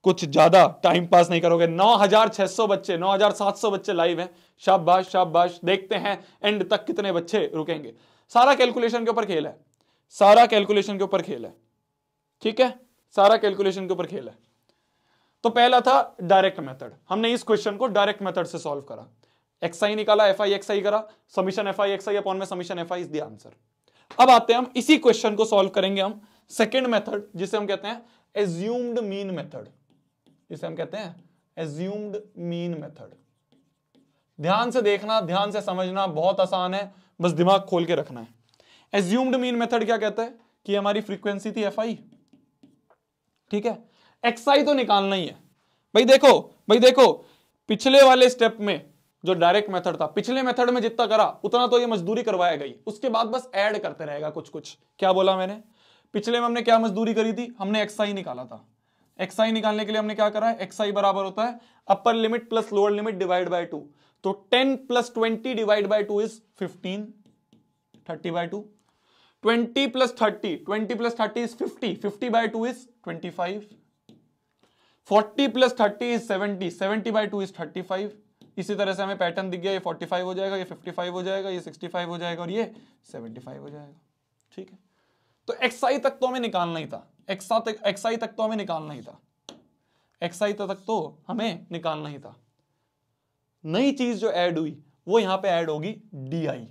कुछ ज्यादा टाइम पास नहीं करोगे। 9600 बच्चे, 9700 बच्चे लाइव हैं, शाबाश शाबाश। देखते हैं एंड तक कितने बच्चे रुकेंगे। सारा कैलकुलेशन के ऊपर खेल है, सारा कैलकुलेशन के ऊपर खेल है, ठीक है, सारा कैलकुलेशन के ऊपर खेल है। तो पहला था डायरेक्ट मेथड, हमने इस क्वेश्चन को डायरेक्ट मेथड से सॉल्व करा, एक्सआई निकाला, एफआई एक्सआई करा, समीशन एफआई एक्सआई अपॉन में summation FI is the answer. अब आते हैं हम इसी क्वेश्चन को सॉल्व करेंगे हम सेकंड मेथड, जिसे हम कहते हैं एज्यूम्ड मीन मेथड, जिसे हम कहते हैं एज्यूम्ड मीन मेथड। ध्यान से देखना, ध्यान से समझना, बहुत आसान है, बस दिमाग खोल के रखना है। एज्यूम्ड मीन मेथड क्या कहता है कि हमारी फ्रीक्वेंसी थी एफआई, ठीक है, एक्सआई तो निकालना ही है। भाई देखो पिछले वाले स्टेप में जो डायरेक्ट मेथड था, पिछले मेथड में जितना करा उतना तो ये मजदूरी करवाया गई, उसके बाद बस ऐड करते रहेगा कुछ कुछ। क्या बोला मैंने, पिछले में हमने क्या मजदूरी करी थी, हमने एक्सआई निकाला था। एक्सआई निकालने के लिए हमने क्या करा है, एक्सआई बराबर होता है upper limit plus lower limit divide by 2। तो 10 plus 20 divide by 2 is 15, 30 by 2। 20 plus 30, 20 plus 30 is 50, 50 by 2 is 25। 40 plus 30 is 70, 70 by 2 is 35। इसी तरह से हमें पैटर्न दिख गया, ये 45 हो जाएगा, ये 55 हो जाएगा, ये 65 हो जाएगा और ये 75 हो जाएगा। ठीक है, तो एक्सआई तक तो हमें निकालना ही था, एक्सआई तक तो हमें निकालना ही था, एक्सआई तक तो हमें निकालना ही था। नई चीज जो ऐड हुई वो यहां पे ऐड होगी डीआई।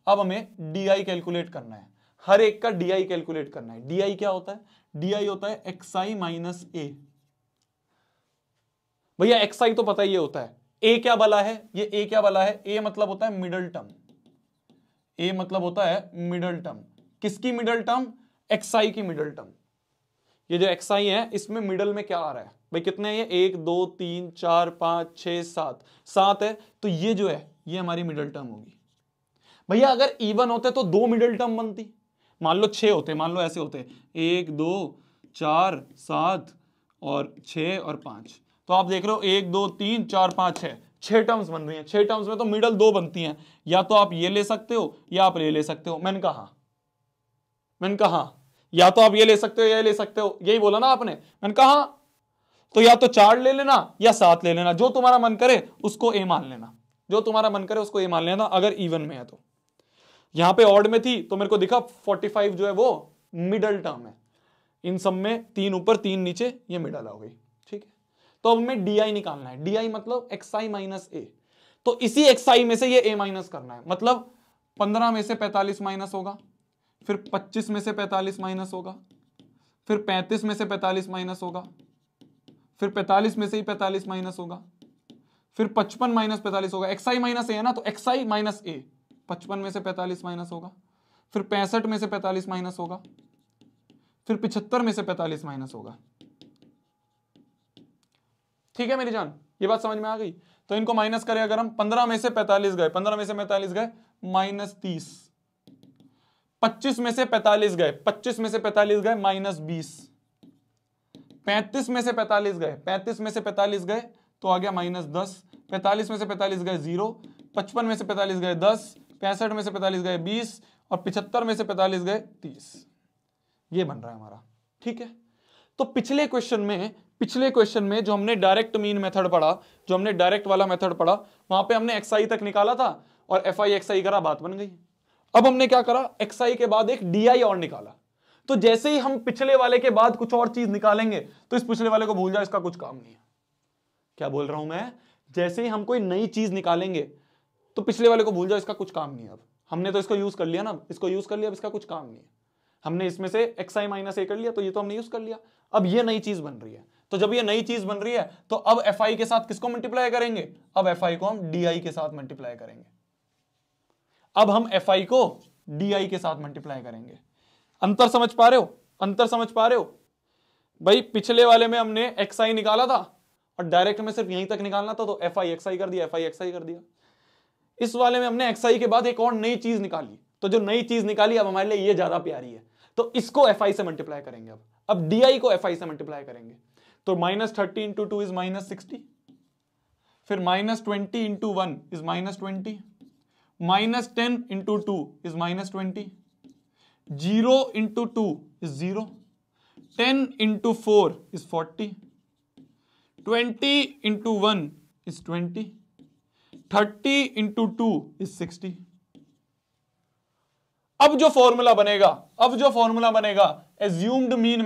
अब हमें डीआई कैलकुलेट करना है, हर एक का डीआई कैलकुलेट करना है। डीआई क्या होता है, डीआई होता है एक्सआई माइनस ए। भैया एक्सआई तो पता ही होता है, ए क्या बला है, ये ए क्या बला है, ए मतलब होता है मिडल टर्म, ए मतलब होता है मिडल टर्म। किसकी मिडल टर्म, एक्सआई की मिडल टर्म। ये जो xi है इसमें मिडल में क्या आ रहा है भाई, कितने हैं ये, 1 2 3 4 5 6 7, 7 है, तो ये जो है ये हमारी मिडल टर्म होगी। भैया अगर इवन होते तो 2 मिडल टर्म बनती, मान लो 6 होते, मान लो ऐसे होते 1 2 4 7 और 6 और 5, तो आप देख रहे हो 1 2 3 4 5 6, 6 टर्म्स बन रही हैं। 6 टर्म्स में तो मिडल 2 बनती हैं, या तो आप ये ले सकते हो या आप ये ले सकते हो। मैंने कहा या तो आप ये ले सकते हो या ये ले सकते हो, यही बोला ना आपने। मैंने कहा तो या तो 4 ले लेना या 7 ले लेना, जो तुम्हारा मन करे उसको ए मान लेना, जो तुम्हारा मन करे उसको ए मान लेना अगर इवन में है तो। यहां पे ऑड में थी तो मेरे को दिखा 45 जो है वो मिडल टर्म है, इन सब में 3 ऊपर 3 नीचे, ये मिडल हो गई, ठीक है। तो अब हमें डी निकालना है, डी मतलब xi माइनस ए, तो इसी xi में से ये a माइनस करना है, मतलब 15 में से 45 माइनस होगा, फिर 25 में से 45 माइनस होगा, फिर 35 में से 45 माइनस होगा, फिर 45 में से ही 45 माइनस होगा, फिर 55 माइनस 45 होगा। xi माइनस ए है ना, तो xi माइनस ए 55 में से 45 माइनस होगा, फिर 65 में से 45 माइनस होगा, फिर 75 में से 45 माइनस होगा। ठीक है मेरी जान, ये बात समझ में आ गई। तो इनको माइनस करें अगर हम, 15 में से 45 गए, 15 में से 45 गए माइनस 30, 25 में से 45 गए, 25 में से 45 गए माइनस 20, 35 में से 45 गए, 35 में से 45 गए तो आ गया माइनस 10, 45 में से 45 गए 0, 55 में से 45 गए 10, 65 में से 45 गए 20 और 75 में से 45 गए 30। ये बन रहा है हमारा, ठीक है। तो पिछले क्वेश्चन में जो हमने डायरेक्ट मीन मेथड पढ़ा, जो हमने डायरेक्ट वाला मेथड पढ़ा, वहां पे हमने xi तक निकाला था और fi xi करा, बात बन गई। अब हमने क्या करा, xi के बाद एक di और निकाला। तो जैसे ही हम पिछले वाले के बाद कुछ और चीज निकालेंगे तो इस पिछले वाले को भूल जाओ, इसका कुछ काम नहीं है। क्या बोल रहा हूं मैं, जैसे ही हम कोई नई चीज निकालेंगे तो पिछले वाले को भूल जाओ, इसका कुछ काम नहीं है। अब हमने तो इसको यूज कर लिया ना, इसको यूज कर लिया, अब इसका कुछ काम नहीं है। हमने इसमें से xi माइनस ए कर लिया, तो ये तो हमने यूज कर लिया। अब ये नई चीज बन रही है, तो जब ये नई चीज बन रही है तो अब fi के साथ किसको मल्टीप्लाई करेंगे, अब fi को हम di के साथ मल्टीप्लाई करेंगे। अब हम fi को di के साथ मल्टीप्लाई करेंगे। अंतर समझ पा रहे हो, अंतर समझ पा रहे हो भाई। पिछले वाले में हमने xi निकाला था और डायरेक्ट में सिर्फ यहीं तक निकालना था, तो fi xi कर दिया, fi xi कर दिया। इस वाले में हमने xi के बाद एक और नई चीज निकाली, तो जो नई चीज निकाली अब हमारे लिए ये ज्यादा प्यारी है, तो इसको fi से मल्टीप्लाई करेंगे। अब di को fi से मल्टीप्लाई करेंगे, तो -30 इंटू 2 इज -60, फिर -20 into 1 is -20, -10 into 2 is -20, 0 into 2 is 0, 10 into 4 is 40, 20 into 1 is 20, 30 into 2 is 60। अब जो फॉर्मूला बनेगा एज्यूम्ड मीन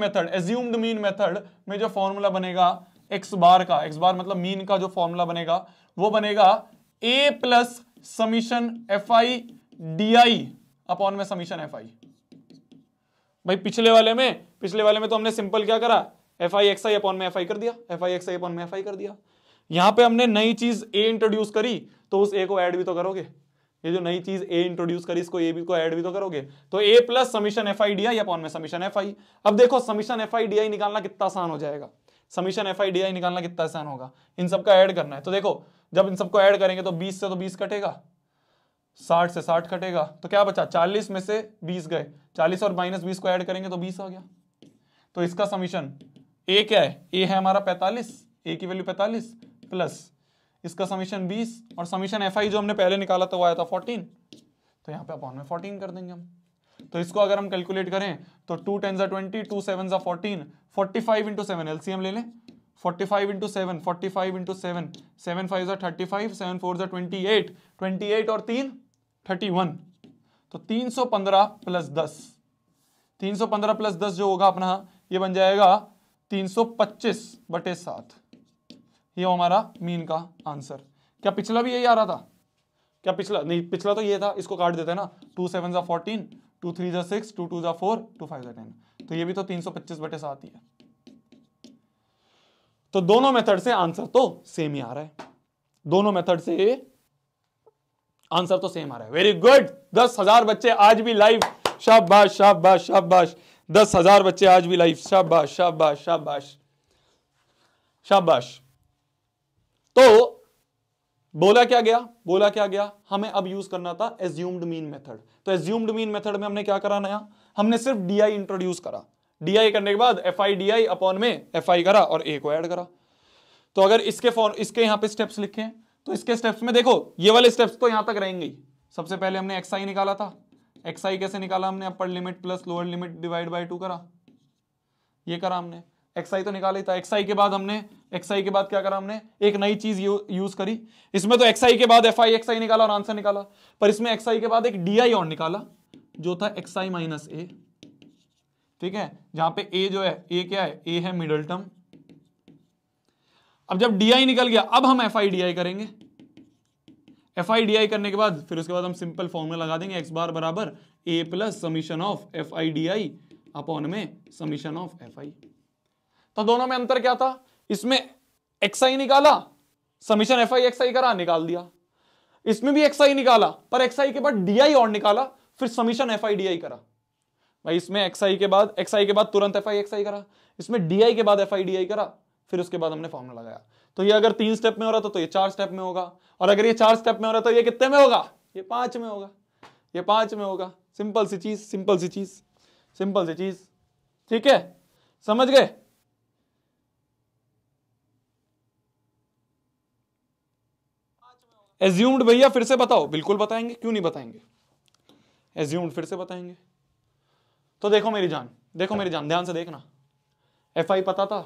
मेथड में जो फॉर्मूला बनेगा x बार का, x बार मतलब मीन का जो फॉर्मूला बनेगा वो बनेगा a plus summation fi di upon में समीशन fi। भाई पिछले वाले में तो हमने सिंपल क्या करा, fi xi अपॉन में fi कर दिया, fi xi अपॉन में fi कर दिया। यहां पे हमने नई चीज a इंट्रोड्यूस करी, तो उस a को ऐड भी तो करोगे। ये जो नई चीज a इंट्रोड्यूस करी, इसको a भी को ऐड भी तो करोगे, तो a plus summation fi di upon में समीशन fi। अब देखो समीशन fi di निकालना कितना आसान हो जाएगा, समीशन fi di निकालना कितना आसान होगा। इन सबका ऐड करना है, तो देखो जब इन सबको ऐड करेंगे तो 20 से तो 20 कटेगा, 60 से 60 कटेगा, तो क्या बचा, 40 में से 20 गए, 40 और -20 को ऐड करेंगे तो 20 आ गया। तो इसका समीशन a क्या है, a है हमारा 45, a की वैल्यू 45 प्लस इसका समीशन 20 और समीशन fi जो हमने पहले निकाला था वो आया था 14, तो यहाँ पे अपॉन में 14 कर देंगे हम। तो इसको अगर हम कैलकुलेट करें तो 2 10 20, 2 7 14, 45 इंटू 7 एलसीएम ले लें, 45 इंटू 7, 45 इंटू 7, 7 5 35, 7 4 28, 28 और 3 31, तो 315 प्लस 10, 315 प्लस 10 जो होगा अपना ये बन जाएगा 325/7। ये हमारा मीन का आंसर। क्या पिछला भी यही आ रहा था, क्या पिछला नहीं, पिछला तो ये था, इसको काट देते हैं ना, 2 7 14, 2 3 6, 2 2 4, 2 5 10, तो ये भी तो 325/7 ही है। तो दोनों मेथड से आंसर तो सेम ही आ रहा है, दोनों मेथड से आंसर तो सेम आ रहा है। वेरी गुड, 10,000 बच्चे आज भी लाइव, शाबाश शाबाश शाबाश। 10,000 बच्चे आज भी लाइव, शाबाश शाबाश शाबाश शाबाश। तो बोला क्या गया, हमें अब यूज करना था एज्यूम्ड मीन मेथड। तो एज्यूम्ड मीन मेथड में हमने क्या करा नया, हमने सिर्फ डी इंट्रोड्यूस करा। डी करने के बाद F i d i upon में एफ आई करा और ए को ऐड करा। तो अगर इसके यहां पे स्टेप्स लिखे हैं, तो इसके स्टेप्स में देखो ये वाले स्टेप्स तो यहां तक रहेंगे ही। सबसे पहले हमने एक्स आई निकाला था, एक्स आई कैसे निकाला हमने, अपर limit plus lower limit divide by 2 करा, ये करा हमने। एक्स आई तो निकाला ही था। एक्स आई के बाद क्या करा हमने, एक नई चीज यूज करी। इसमें तो एक्स आई के बाद एफ आई एक्स आई निकाला और आंसर निकाला, पर इसमें एक्स आई के बाद एक डी आई और निकाला जो था एक्स आई माइनस ए। ठीक है, जहां पे ए जो है, ए क्या है, ए है मिडल टर्म। अब जब डी आई निकल गया, अब हम एफ आई डी आई करेंगे। एफ आई डी आई करने के बाद फिर उसके बाद हम सिंपल फॉर्मूला लगा देंगे, एक्स बार बराबर A plus summation of f i d i upon में समीशन ऑफ एफ आई। तो दोनों में अंतर क्या था, इसमें एक्स आई निकाला, समीशन एफ आई एक्स आई करा, निकाल दिया। इसमें भी एक्स आई निकाला, पर एक्स आई के बाद डी आई और निकाला, फिर summation f i d i करा। भाई इसमें एक्स आई के बाद तुरंत एफ आई एक्स आई करा, इसमें डी आई के बाद एफ आई डी आई करा, फिर उसके बाद हमने फॉर्मूला लगाया। तो ये अगर 3 स्टेप में हो रहा था तो ये 4 स्टेप में होगा, और अगर ये 4 स्टेप में हो रहा तो ये कितने में होगा, ये 5 में होगा, ये 5 में होगा। सिंपल सी चीज, सिंपल सी चीज, सिंपल सी चीज। ठीक है, समझ गए। एज्यूम्ड भैया फिर से बताओ, बिल्कुल बताएंगे, क्यों नहीं बताएंगे, एज्यूम्ड फिर से बताएंगे। तो देखो मेरी जान, ध्यान से देखना। एफ आई पता था,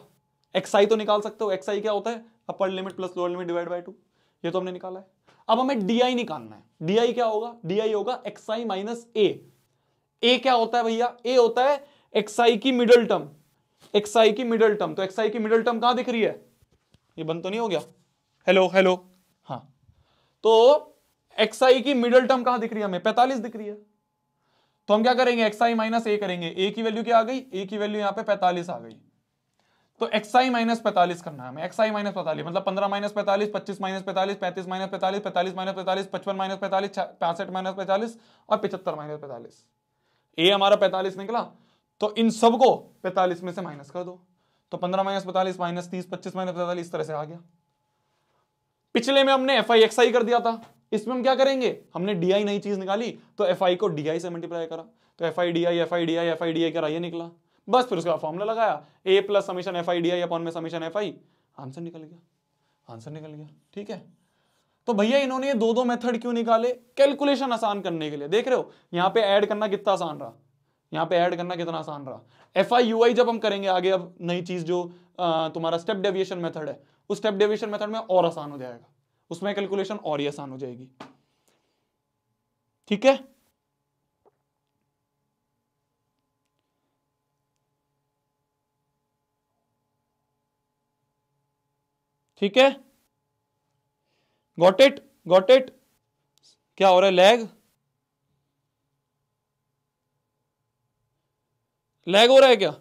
एक्स आई तो निकाल सकते हो। एक्स आई क्या होता है, upper limit plus lower limit divide by 2, ये तो हमने निकाला है। अब हमें डी आई निकालना है। डी आई क्या होगा, डी आई होगा एक्स आई माइनस ए। ए क्या होता है भैया, ए होता है एक्स आई की मिडल टर्म, एक्स आई की मिडल टर्म। तो एक्स आई की मिडल टर्म कहां दिख रही है, ये बंद तो नहीं हो गया, हेलो हेलो, हाँ। तो एक्स आई की मिडल टर्म कहां दिख रही है हमें, 45 दिख रही है। तो हम क्या करेंगे, एक्स आई माइनस ए करेंगे। ए की वैल्यू क्या आ गई, ए की वैल्यू यहां पे 45 आ गई। तो एक्स आई माइनस 45 करना है हमें। एक्स आई माइनस 45 मतलब 15 minus 45, 25 minus 45, 35 minus 45, 45 minus 45, 55 minus 45, 65 minus 45 और 75 माइनस 45। ए हमारा 45 निकला, तो इन सबको 45 में से माइनस कर दो। तो 15 माइनस 45 माइनस 30, 25 माइनस 45 इस तरह से आ गया। पिछले में हमने एफ आई एक्स आई कर दिया था, इसमें हम क्या करेंगे, हमने डी आई नई चीज निकाली, तो एफ आई को डी आई से मल्टीप्लाई करा। तो f i d i f i d i f i d i करा, ये निकला। बस फिर उसका फॉर्मूला लगाया, A plus summation f i d i upon में समीशन एफ आई, आंसर निकल गया, आंसर निकल गया। ठीक है, तो भैया इन्होंने ये दो मेथड क्यों निकाले, कैलकुलेशन आसान करने के लिए। देख रहे हो यहां पे ऐड करना कितना आसान रहा, यहां पे ऐड करना कितना आसान रहा। एफ आई यू आई जब हम करेंगे आगे, अब नई चीज जो तुम्हारा स्टेप डेविएशन मेथड है, उस स्टेप डेविएशन मेथड में और आसान हो जाएगा, उसमें कैलकुलेशन और ही आसान हो जाएगी। ठीक है, ठीक है, गॉट इट, गॉट इट। क्या हो रहा है, लैग, लैग हो रहा है क्या,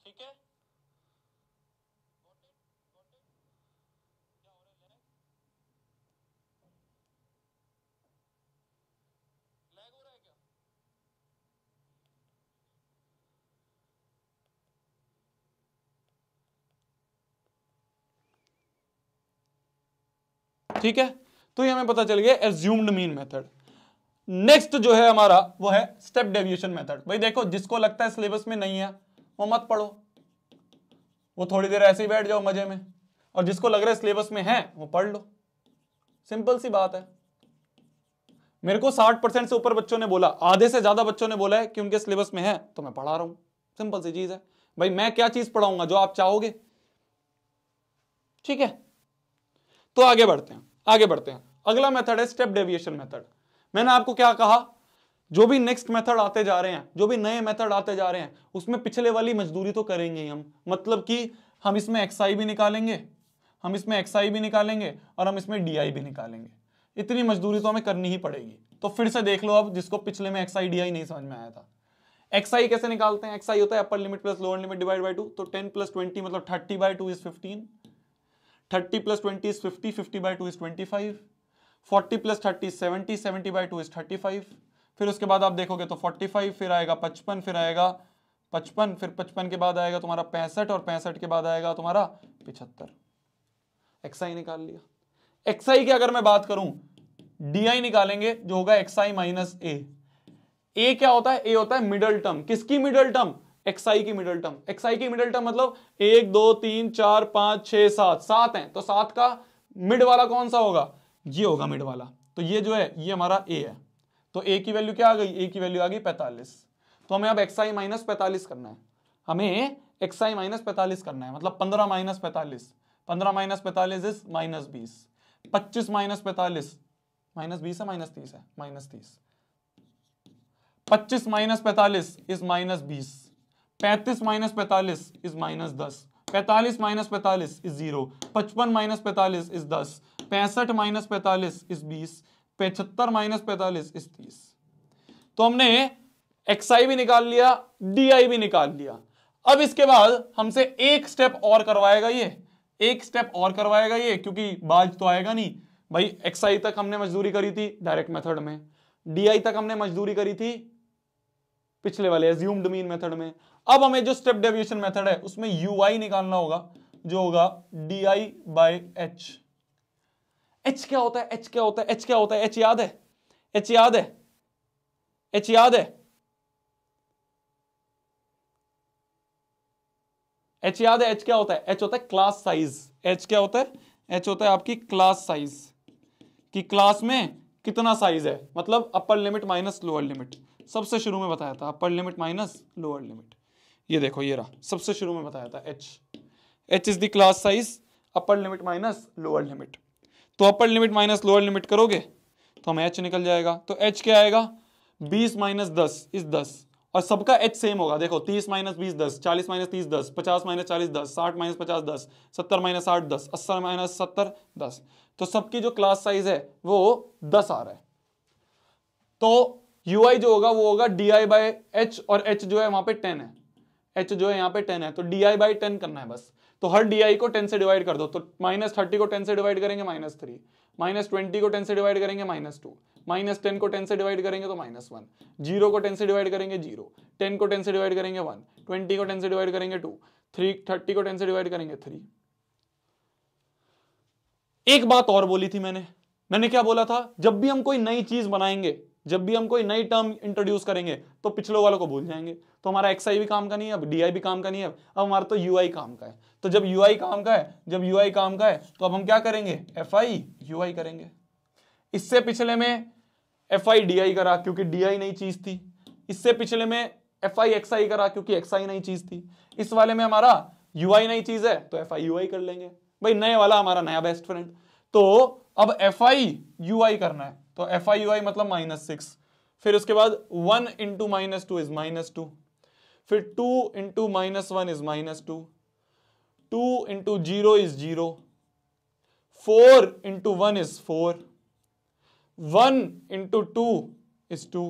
ठीक है, लैग हो रहा है क्या, ठीक है। तो ये हमें पता चल गया एज्यूम्ड मीन मेथड। नेक्स्ट जो है हमारा वो है स्टेप डेविएशन मेथड। भाई देखो, जिसको लगता है सिलेबस में नहीं है वो मत पढ़ो, वो थोड़ी देर ऐसे ही बैठ जाओ मजे में, और जिसको लग रहा है सिलेबस में है वो पढ़ लो। सिंपल सी बात है। मेरे को 60% से ऊपर बच्चों ने बोला, आधे से ज्यादा बच्चों ने बोला है कि उनके सिलेबस में है, तो मैं पढ़ा रहा हूं। सिंपल सी चीज है भाई, मैं क्या चीज पढ़ाऊंगा जो आप चाहोगे। ठीक है, तो आगे बढ़ते हैं, आगे बढ़ते हैं। अगला मेथड है स्टेप डेविएशन मेथड। मैंने आपको क्या कहा, जो भी नेक्स्ट मेथड आते जा रहे हैं, जो भी नए मेथड आते जा रहे हैं, उसमें पिछले वाली मजदूरी तो करेंगे ही हम। मतलब कि हम इसमें एक्स आई भी निकालेंगे, हम इसमें एक्स आई भी निकालेंगे, और हम इसमें डी आई भी निकालेंगे। इतनी मजदूरी तो हमें करनी ही पड़ेगी। तो फिर से देख लो अब, जिसको पिछले में एक्स आई डी आई नहीं समझ में आया था। एक्स आई कैसे निकालते हैं, एक्स आई होता है upper limit plus lower limit divide by 2। तो 10 प्लस 20 मतलब 30 by 2 is 15, 30 plus 20 is 50, 50 by 2 is 25, 40 plus 30 is 70, 70 by 2 is 35, फिर उसके बाद आप देखोगे तो 45, फिर आएगा 55, फिर आएगा 55, फिर 55 के बाद आएगा तुम्हारा 65, और 65 के बाद आएगा तुम्हारा 75। एक्सआई निकाल लिया। एक्सआई की अगर मैं बात करूं, डीआई निकालेंगे जो होगा एक्सआई माइनस ए क्या होता है? ए होता है मिडल टर्म। किसकी मिडल टर्म? एक्सआई की मिडल टर्म। एक्सआई की मिडल टर्म मतलब 1 2 3 4 5 6 7, 7 है तो 7 का मिड वाला कौन सा होगा? ये होगा मिड वाला। तो ये जो है ये हमारा ए है। तो ए की वैल्यू क्या आ गई? ए की वैल्यू आ गई 45। तो हमें अब एक्सआई माइनस 45 करना है। हमें एक्सआई माइनस 45 करना है, मतलब 15 minus 45, 15 minus 45 is minus 20, 25 minus 45 minus 20 है, माइनस 30 है, minus 30, 25 minus 45 is minus 20, 35 minus 45 is minus 10, 45 minus 45 is 0, 55 minus 45 is 10, 65 minus 45 is 20, 75 minus 45 is 30। तो हमने एक्सआई भी निकाल लिया, डीआई भी निकाल लिया। अब इसके बाद हमसे एक स्टेप और करवाएगा ये, एक स्टेप और करवाएगा ये, क्योंकि बाज तो आएगा नहीं भाई। एक्सआई तक हमने मजदूरी करी थी डायरेक्ट मेथड में, डीआई तक हमने मजदूरी करी थी पिछले वाले एज्यूम्ड मीन मेथड में। अब हमें जो स्टेप डेविएशन मेथड है उसमें यूआई निकालना होगा, जो होगा डीआई बाय एच। एच क्या होता है? एच क्या होता है? एच क्या होता है? एच याद है? एच याद है? एच याद है? एच याद है? एच क्या होता है? एच होता है क्लास साइज। एच क्या होता है? एच होता है आपकी क्लास साइज, कि क्लास में कितना साइज है, मतलब upper limit minus lower limit. सबसे शुरू में बताया था upper limit minus lower limit. ये देखो ये रहा, सबसे शुरू में बताया था h. H is the class size, upper limit minus lower limit. तो upper limit minus lower limit करोगे तो हमें एच निकल जाएगा। तो एच क्या आएगा? 20 माइनस 10 इज 10, और सबका एच सेम होगा। देखो 30 minus 20 10, 40 minus 30 10, 50 minus 40 10, 60 minus 50 10, 70 minus 60 10, 80 minus 70 10। तो सबकी जो क्लास साइज है वो 10 आ रहा है। तो यूआई जो होगा वो होगा डीआई बाय एच, और एच जो है वहां पे 10 है, एच जो है यहाँ पे 10 है, तो डीआई बाय 10 करना है बस। तो हर डीआई को 10 से डिवाइड कर दो। तो माइनस 30 को 10 से डिवाइड करेंगे माइनस 3, माइनस 20 को 10 से डिवाइड करेंगे माइनस 2, माइनस 10 को 10 से डिवाइड करेंगे तो माइनस 1, 0 को 10 से डिवाइड करेंगे 0, 10 को 10 से डिवाइड करेंगे 1, 20 को 10 से डिवाइड करेंगे 2, 30 को 10 से डिवाइड करेंगे 3। एक बात और बोली थी मैंने क्या बोला था? जब भी हम कोई नई चीज बनाएंगे, जब भी हम कोई नई टर्म इंट्रोड्यूस करेंगे तो पिछले वालों को भूल जाएंगे। तो हमारा एक्सआई भी काम का नहीं है, अब डीआई भी काम का नहीं है, अब हमारा तो यूआई काम का है। तो जब यूआई काम का है, जब यूआई काम का है तो अब हम क्या करेंगे? एफआई यूआई करेंगे। इससे पिछले में एफआई डीआई करा क्योंकि डीआई नई चीज थी। इससे पिछले में एफआई एक्सआई करा क्योंकि एक्सआई नई चीज थी। इस वाले में हमारा यूआई नई चीज है तो एफआई यूआई कर लेंगे। भाई नए वाला हमारा नया बेस्ट फ्रेंड। तो अब एफआई यूआई करना है, तो एफआई यूआई मतलब -6। फिर उसके बाद 1 इंटू -2 इज -2, फिर 2 into -1 is -2, 2 into 0 is 0, 4 into 1 is 4, 1 into 2 is 2,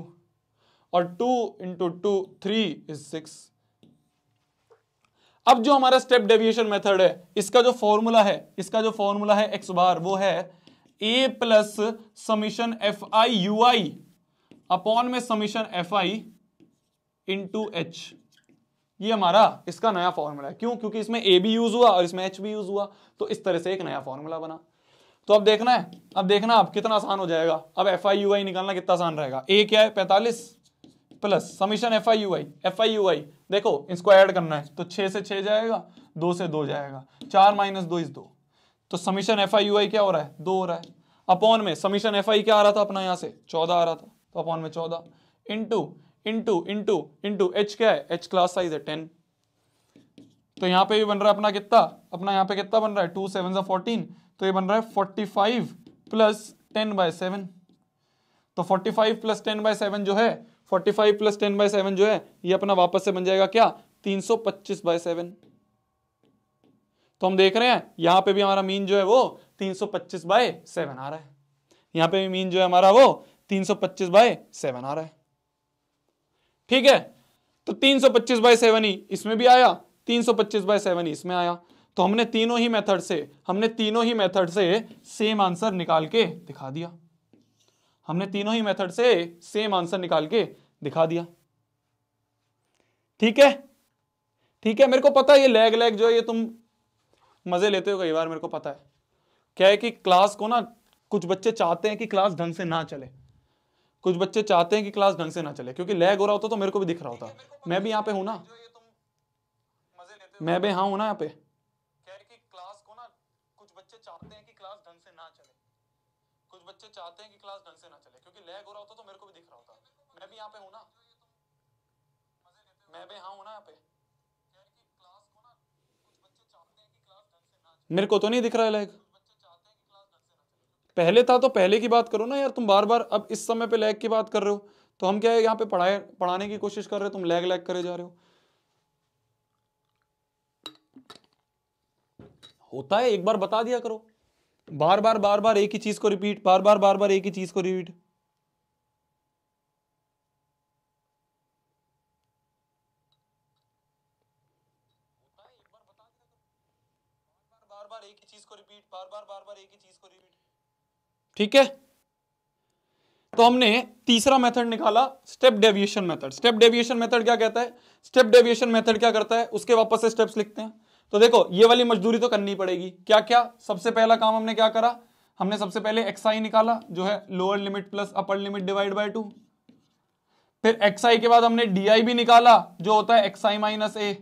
और 2 इंटू 2 3 इज 6। अब जो हमारा स्टेप डेविएशन मेथड है, इसका जो फॉर्मूला है एक्स बार, वो है a plus summation f i u i upon में summation f i into H. ये हमारा इसका नया फॉर्मूला है। क्यों? क्योंकि इसमें a भी यूज हुआ और इसमें h भी यूज हुआ, तो इस तरह से एक नया फॉर्मूला बना। तो अब देखना है, अब देखना अब कितना आसान हो जाएगा। अब एफ आई यू आई निकालना कितना आसान रहेगा। a क्या है? 45 plus summation f i u i देखो इसको ऐड करना है तो 6 से 6 जाएगा, 2 से 2 जाएगा, 4 माइनस 2 इज 2। तो समीशन एफ आई यू आई क्या हो रहा है? 2 हो रहा है। अपॉन में समीशन एफ आई क्या आ रहा था अपना यहाँ से? 14 आ रहा था, तो अपॉन में 14 into into into into H क्या है? एच क्लास साइज है 10। तो यहाँ पे भी बन रहा है अपना कितना? अपना यहाँ पे कितना बन रहा है? 2 7 14, तो ये बन रहा है 45 प्लस 10/7। तो 45 प्लस 10/7 जो है, 45 प्लस 10/7 जो है ये अपना वापस से बन जाएगा क्या? 325/7। तो हम देख रहे हैं यहां पे भी हमारा मीन जो है वो 325/7 आ रहा है। यहां पे भी मीन जो है हमारा वो 325/7 आ रहा है। ठीक है, तो 325/7 ही इसमें भी आया, 325/7 ही इसमें आया। तो हमने तीनों ही मेथड से सेम आंसर निकाल के दिखा दिया। हमने तीनों ही मेथड से सेम आंसर निकाल के दिखा दिया। ठीक है, ठीक है, मेरे को पता है ये लैग जो है ये तुम मजे लेते हो कई बार, मेरे को पता है। क्या है कि क्लास को ना कुछ बच्चे चाहते हैं कि क्लास ढंग से ना चले, कुछ बच्चे चाहते हैं कि क्लास ढंग से ना चले, क्योंकि लैग हो रहा होता तो मेरे को भी दिख रहा होता। मैं भी यहाँ पे हूं ना, मैं भी हाँ हूं ना यहाँ पे। क्या है कि क्लास को ना कुछ बच्चे चाहते हैं कि क्लास ढंग से ना चले, कुछ बच्चे चाहते हैं कि क्लास ढंग से ना चले, क्योंकि लैग हो रहा होता तो मेरे को भी दिख रहा होता। मैं भी यहाँ पे हूं ना, मैं भी हाँ हूं ना यहाँ पे। क्या है कि क्लास को ना कुछ बच्चे चाहते हैं कि क्लास ढंग से ना चले, मेरे को तो नहीं दिख रहा है लैग। पहले था तो पहले की बात करो ना यार, तुम बार बार अब इस समय पे लैग की बात कर रहे हो। तो हम क्या है यहाँ पे पढ़ाने की कोशिश कर रहे हो, तुम लैग लैग करे जा रहे हो। होता है, एक बार बता दिया करो, बार बार एक ही चीज को रिपीट, बार बार एक ही चीज को रिपीट। बार एक ही चीज को रिपीट, बार एक ही चीज को रिपीट। ठीक है, तो हमने तीसरा मेथड निकाला step deviation method. Step deviation method क्या कहता है, स्टेप डेविएशन मेथड क्या करता है, उसके वापस से स्टेप्स लिखते हैं। तो देखो ये वाली मजदूरी तो करनी पड़ेगी। क्या क्या, सबसे पहला काम हमने क्या करा, हमने सबसे पहले xi निकाला जो है lower limit plus upper limit divide by 2। फिर xi के बाद हमने di भी निकाला जो होता है xi माइनस ए।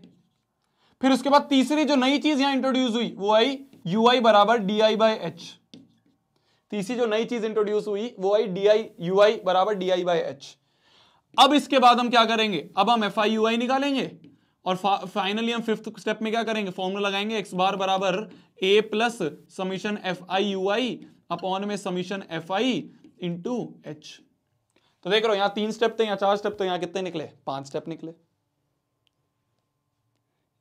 फिर उसके बाद तीसरी जो नई चीज यहां इंट्रोड्यूस हुई वो आई ui बराबर di बाय एच। तीसरी जो नई चीज इंट्रोड्यूस हुई वो आई ui बराबर di बाय एच। अब इसके बाद हम क्या करेंगे, अब हम fi ui निकालेंगे और फाइनली हम फिफ्थ स्टेप में क्या करेंगे, फॉर्मूला लगाएंगे x बार बराबर a plus summation fi ui upon में समीशन fi इंटू h। तो देख रहे हो यहां 3 स्टेप थे, यहां 4 स्टेप, तो यहां कितने निकले, 5 स्टेप निकले।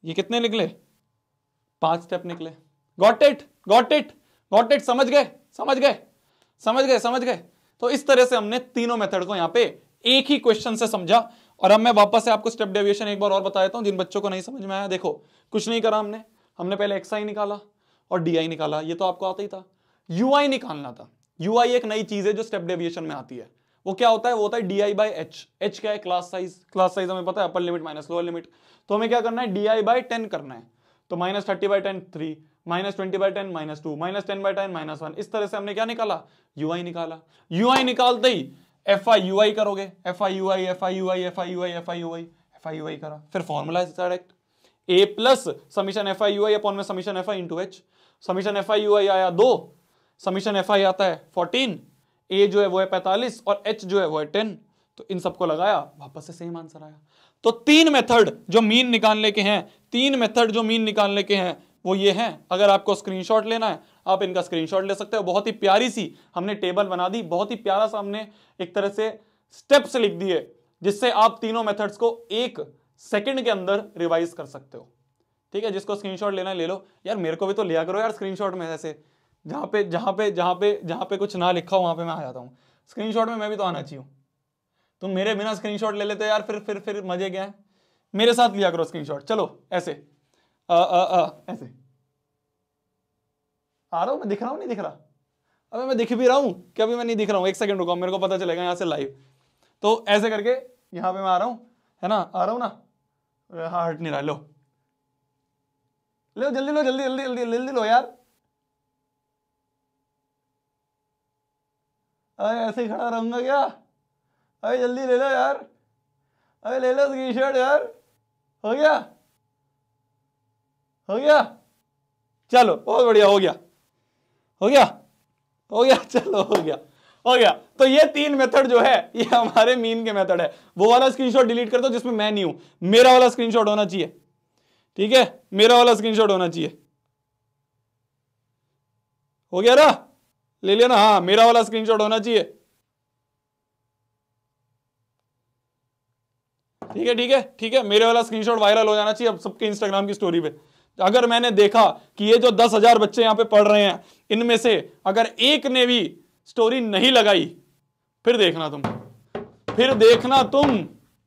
ये कितने निकले, 5 स्टेप निकले। Got it, got it, got it, समझ गए, समझ गए, समझ गए, समझ गए। तो इस तरह से हमने तीनों मेथड को यहां पे एक ही क्वेश्चन से समझा। और अब मैं वापस से आपको स्टेप डेविएशन एक बार और बता देता हूं जिन बच्चों को नहीं समझ में आया। देखो कुछ नहीं करा हमने, हमने पहले xi निकाला और di निकाला, ये तो आपको आता ही था। ui निकालना था। ui एक नई चीज है जो स्टेप डेविएशन में आती है। वो क्या होता है, वो होता है di बाई एच। एच क्या है, क्लास साइज। क्लास साइज हमें पता है, upper limit minus lower limit. तो हमें क्या करना है, di बाई 10 करना है। तो minus 30 by 10 3, minus 20 by 10 minus 2, minus 10 by 10 minus 1। इस तरह से हमने क्या निकाला, ui निकाला। ui निकालते ही fi ui करोगे, fi ui fi ui fi ui fi ui fi ui करा, फिर फॉर्मूला है direct a plus summation fi ui upon में summation fi into h. Summation fi ui आया 2, समीशन fi आता है 14, a जो है वो है 45 और h जो है वो है 10। तो इन सबको लगाया, वापस से सेम आंसर आया। तो 3 मेथड जो मीन निकालने के हैं, 3 मेथड जो मीन निकालने के हैं वो ये हैं। अगर आपको स्क्रीनशॉट लेना है आप इनका स्क्रीनशॉट ले सकते हो। बहुत ही प्यारी सी हमने टेबल बना दी, बहुत ही प्यारा सा हमने एक तरह से स्टेप्स लिख दिए जिससे आप तीनों मेथड्स को 1 सेकंड के अंदर रिवाइज कर सकते हो। ठीक है, जिसको स्क्रीनशॉट लेना है ले लो। यार मेरे को भी तो लिया करो यार स्क्रीनशॉट में, ऐसे जहां पे कुछ ना लिखा हो वहां पे मैं आ जाता हूँ। स्क्रीनशॉट में मैं भी तो आना चाहिए। तुम मेरे बिना स्क्रीनशॉट ले लेते यार, फिर मजे क्या है। मेरे साथ लिया करो स्क्रीनशॉट। चलो ऐसे ऐसे आ रहा हूं मैं, दिख रहा हूं नहीं दिख रहा, अबे मैं दिख भी रहा हूं क्या, अभी मैं नहीं दिख रहा हूं, 1 सेकंड रुको, मेरे को पता चलेगा यहां से लाइव। तो ऐसे करके यहां पे मैं आ रहा हूं, है ना, आ रहा हूं ना, हाँ हट नहीं रहा। लो लो जल्दी लो, जल्दी जल्दी जल्दी जल्दी लो यार। अरे ऐसे ही खड़ा रहूंगा क्या, अरे जल्दी ले लो यार, अरे ले लो स्क्रीनशॉट यार। हो गया, हो गया, चलो बहुत बढ़िया, हो गया, हो गया, हो गया, चलो हो गया, हो गया। तो ये 3 मेथड जो है ये हमारे मीन के मेथड है। वो वाला स्क्रीनशॉट डिलीट कर दो जिसमें मैं नहीं हूं, मेरा वाला स्क्रीनशॉट होना चाहिए। ठीक है, मेरा वाला स्क्रीनशॉट होना चाहिए। हो गया ना, ले लिया ना, हाँ मेरा वाला स्क्रीनशॉट होना चाहिए। ठीक है, ठीक है, ठीक है, मेरे वाला स्क्रीनशॉट वायरल हो जाना चाहिए अब सबके इंस्टाग्राम की स्टोरी पे। अगर मैंने देखा कि ये जो 10,000 बच्चे यहां पे पढ़ रहे हैं इनमें से अगर एक ने भी स्टोरी नहीं लगाई, फिर देखना तुम, फिर देखना तुम,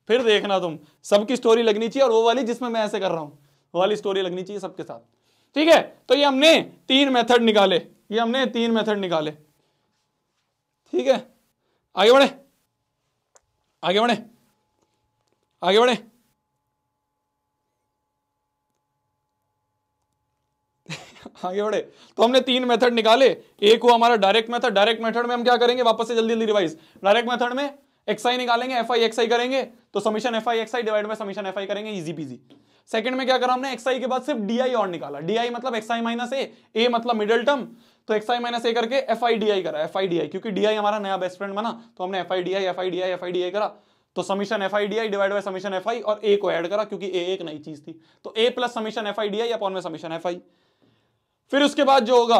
फिर देखना तुम। सबकी स्टोरी लगनी चाहिए, और वो वाली जिसमें मैं ऐसे कर रहा हूं वो वाली स्टोरी लगनी चाहिए सबके साथ। ठीक है, तो ये हमने 3 मेथड निकाले, ये हमने 3 मेथड निकाले। ठीक है, आगे बढ़े, आगे बढ़े, आगे बढ़े। आगे बढ़े। तो हमने 3 मेथड निकाले। एक हुआ हमारा डायरेक्ट मेथड। डायरेक्ट मेथड में हम क्या करेंगे, वापस से जल्दी जल्दी रिवाइज। डायरेक्ट मेथड में एक्सआई निकालेंगे, एफ आई एक्सआई करेंगे, तो summation f I XI divide by summation f आई करेंगे, इजी पीजी। सेकंड में क्या करा हमने, एक्सआई के बाद सिर्फ डीआई और निकाला। डीआई मतलब एक्सआई माइनस ए मतलब मिडिल टर्म, तो एक्सआई माइनस ए करके एफ आई डी आई करा। एफ आई डी आई क्योंकि डीआई हमारा नया बेस्ट फ्रेंड बना, तो हमने F i d i f i d i f i d i करा। तो summation f i d I divide by summation f आई, और ए को ऐड करा क्योंकि ए एक नई चीज थी, तो A plus summation f i d i upon में समीशन एफ आई। फिर उसके बाद जो होगा,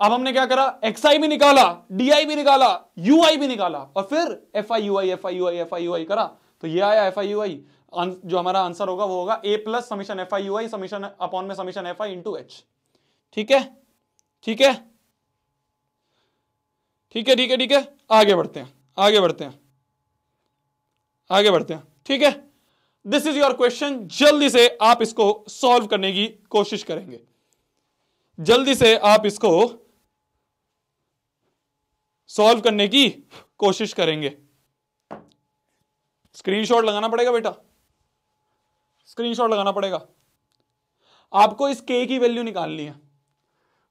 अब हमने क्या करा, एक्सआई भी निकाला, डीआई भी निकाला, यूआई भी निकाला, और फिर f i u i f i u i f i u i करा, तो ये आया एफ आई यू आई। जो हमारा आंसर होगा वो होगा A plus summation f i u i summation upon में summation f i into h. ठीक है, ठीक है, ठीक है, ठीक है, ठीक है। आगे बढ़ते हैं, आगे बढ़ते हैं, आगे बढ़ते हैं। ठीक है, दिस इज योर क्वेश्चन। जल्दी से आप इसको सॉल्व करने की कोशिश करेंगे, जल्दी से आप इसको सॉल्व करने की कोशिश करेंगे। स्क्रीनशॉट लगाना पड़ेगा बेटा, स्क्रीनशॉट लगाना पड़ेगा। आपको इस के की वैल्यू निकालनी है।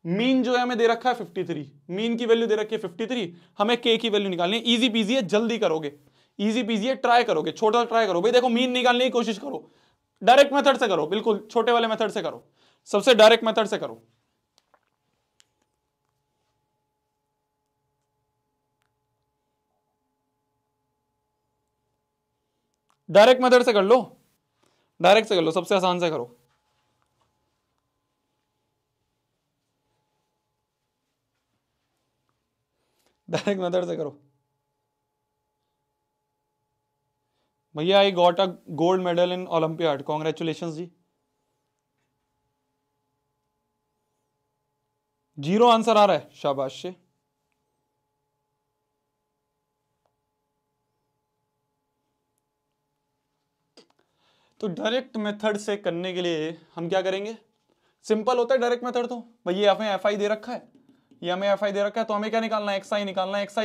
मीन जो है हमें दे रखा है 53, मीन की वैल्यू दे रखी है 53, हमें के की वैल्यू निकालनी है। इजी पीजी है, जल्दी करोगे, इजी पीजी है, ट्राई करोगे, छोटा ट्राई करो भाई। देखो मीन निकालने की कोशिश करो, डायरेक्ट मेथड से करो, बिल्कुल छोटे वाले मेथड से करो, सबसे डायरेक्ट मेथड से करो। डायरेक्ट मेथड से कर लो, डायरेक्ट से कर लो, सबसे आसान से करो। डायरेक्ट मेथड से करो। भैया I got a gold medal in olympiad, congratulation ji. 0 answer आ रहा है, शाबाश से। तो डायरेक्ट मेथड से करने के लिए हम क्या करेंगे, सिंपल होता है डायरेक्ट मेथड। तो भैया हमें एफ आई दे रखा है, ये हमें एफ आई दे रखा है, तो हमें क्या निकालना है, एक्स आई निकालना है। एक्स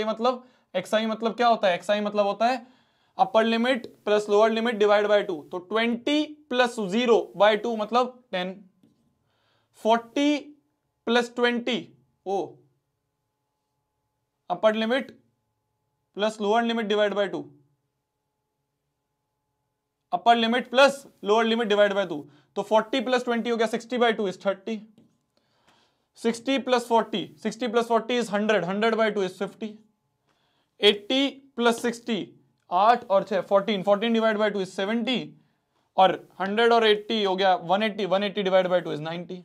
आई मतलब क्या होता है, एक्स आई मतलब होता है upper limit plus lower limit divide by 2। तो 20 प्लस 0 बाय 2 मतलब 10, 40 प्लस 20 ओ upper limit plus lower limit divide by 2, upper limit plus lower limit divide by 2। तो 40 प्लस 20 हो गया 60 by 2 is 30, 60 plus 40, 60 plus 40 is 100, 100 by 2 is 50, 80 plus 60 8 और 6 14, 14 divide by 2 is 70, और 100 और 80 हो गया 180, 180 डिवाइड बाय 2 इज 90।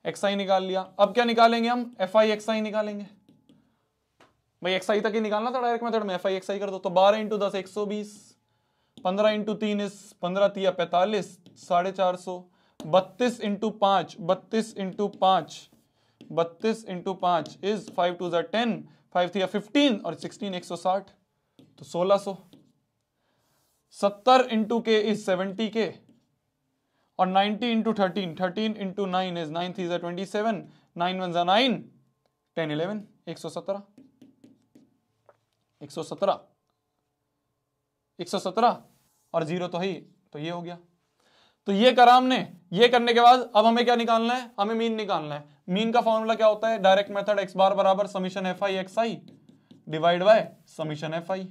एक्सआई निकाल लिया। अब क्या निकालेंगे हम, एफ आई एक्सआई निकालेंगे। भाई एक्सआई तक ही निकालना था डायरेक्ट मेथड में, एफ आई एक्सआई कर दो। तो 12 इंटू 10 120, 15 इंटू 3 इज 15 तिया 45, 450, 32 इंटू 5, 32 इंटू 5, 32 इंटू 5 इज 5 2 10, 5 तिया 15 और 16 160, तो 1600। 70 इंटू के इज 70 के, और 90 इंटू 13, 13 इंटू 9 इज 9 3 27, 9 1 9, 10 11, 117, 117, 117 और 0 तो है ही, तो ये हो गया। तो ये करा हमने। ये करने के बाद अब हमें क्या निकालना है, हमें मीन निकालना है। मीन का फॉर्मूला क्या होता है, डायरेक्ट मेथड एक्स बार बराबर summation f i x I divide by summation f आई।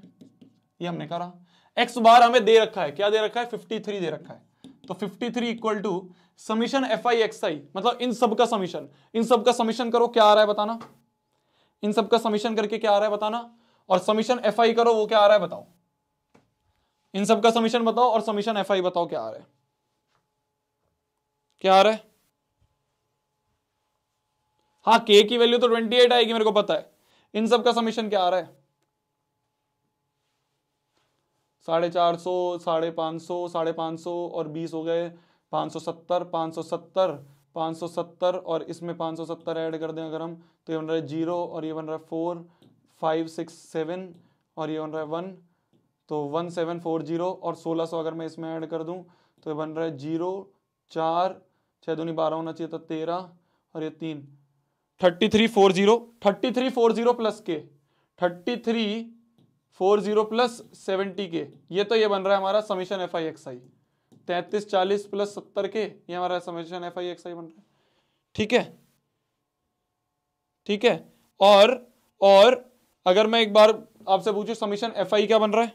ये हमने करा। एक्स बार हमें दे रखा है, क्या दे रखा है, 53 दे रखा है। तो 53 equal to summation f i x i, मतलब इन सब का समीशन, इन सब का समीशन करो, क्या आ रहा है बताना, इन सब का समीशन करके क्या आ रहा है बताना, और समीशन एफ आई करो, वो क्या आ रहा है बताओ। इन सब का समीशन बताओ और समीशन एफ आई बताओ क्या आ रहा है, क्या आ रहा है। हाँ, के की वैल्यू तो 28 आएगी, मेरे को पता है। इन सब का समीशन क्या आ रहा है, 450, 550, 550 और 20 हो गए 570, 570, 570 और इसमें 570 ऐड कर दें अगर हम, तो ये बन रहा है 0 और ये बन रहा है 4, 5 6 7 और ये बन रहा है 1, तो 1740 और 1600 अगर मैं इसमें ऐड कर दूं तो ये बन रहा है 0 4 6 दूनी 12 होना चाहिए था 13 और ये 3, 3340, 3340 प्लस के, 3340 40 प्लस 70 के, ये तो ये बन रहा है हमारा summation f i x I. 33 40 plus 70 के, ये हमारा समीशन एफ आई एक्स आई बन रहा है। ठीक है, ठीक है। और अगर मैं एक बार आपसे पूछूं समीशन एफ आई क्या बन रहा है,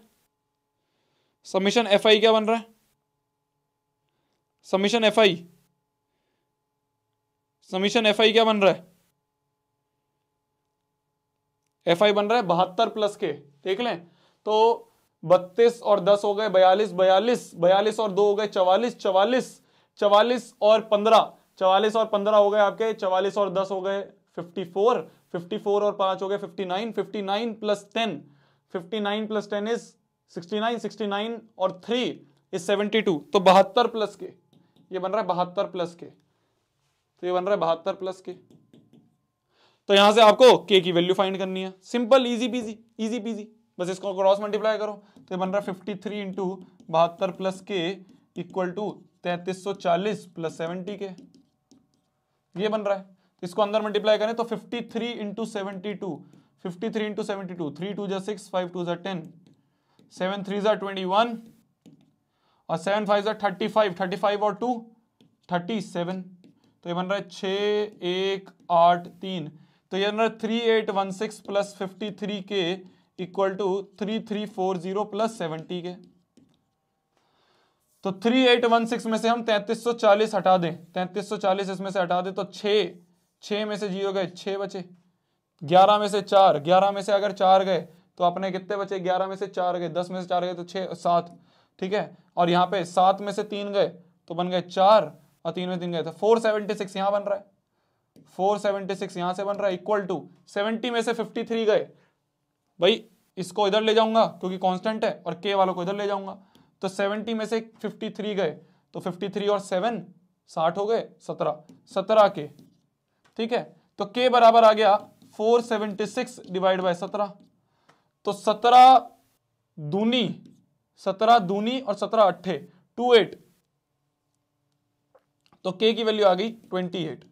समीशन एफ आई क्या बन रहा है, समीशन एफ आई, समीशन एफ आई क्या बन रहा है, एफ आई बन रहा है 72 प्लस के। देख लें तो 32 और 10 हो गए 42, 42, 42 और 2 हो गए 44, 44, 44 और 15, 44 और 15 हो गए आपके, 44 और 10 हो गए 54, 54 और 5 हो गए 59, 59 प्लस 10, 59 प्लस 10 इज 69, 69 और 3 इज 72, तो 72 प्लस के, ये बन रहा है 72 प्लस के, तो ये बन रहा है 72 प्लस के। तो यहां से आपको k की वैल्यू फाइंड करनी है, simple, easy PG, easy PG, बस इसको क्रॉस मल्टीप्लाई करो, तो ये बन रहा है 53 इंटू 72 प्लस के इक्वल टू 3340 प्लस 70 के, ये बन रहा है। इसको अंदर मल्टीप्लाई करें तो 53 इंटू 72, 53 इंटू 72, 3 2 जा 6, 5 2 जा 10, 7 3 जा 21 और 7 5 जा 35, 35 और 2 37, तो ये बन रहा है 6 1 8 3, तो ये बन रहा है 3816 प्लस 53 के इक्वल टू 3340 प्लस 70 के। तो 3816 में से हम 3340 हटा दें, 3340 इसमें से हटा दें तो 6 में से 0 गए, 6 बचे, 11 में से 4, 11 में से अगर 4 गए तो अपने कितने बचे, 11 में से 4 गए, 10 में से 4 गए तो 6 7, ठीक है। और यहाँ पे 7 में से 3 गए तो बन गए 4 और 3 में 3 गए तो 476 यहाँ बन रहा है, 476 यहां से बन रहा है इक्वल टू 70 में से 53 गए, भाई इसको इधर ले जाऊंगा क्योंकि कांस्टेंट है और के वालों को इधर ले जाऊंगा, तो 70 में से 53 गए तो 53 और 7 60 हो गए, 17 के, ठीक है। तो के बराबर आ गया 476 डिवाइड बाय 17, तो 17 दूनी और 17 अट्ठे 28, तो के की वैल्यू आ गई 28,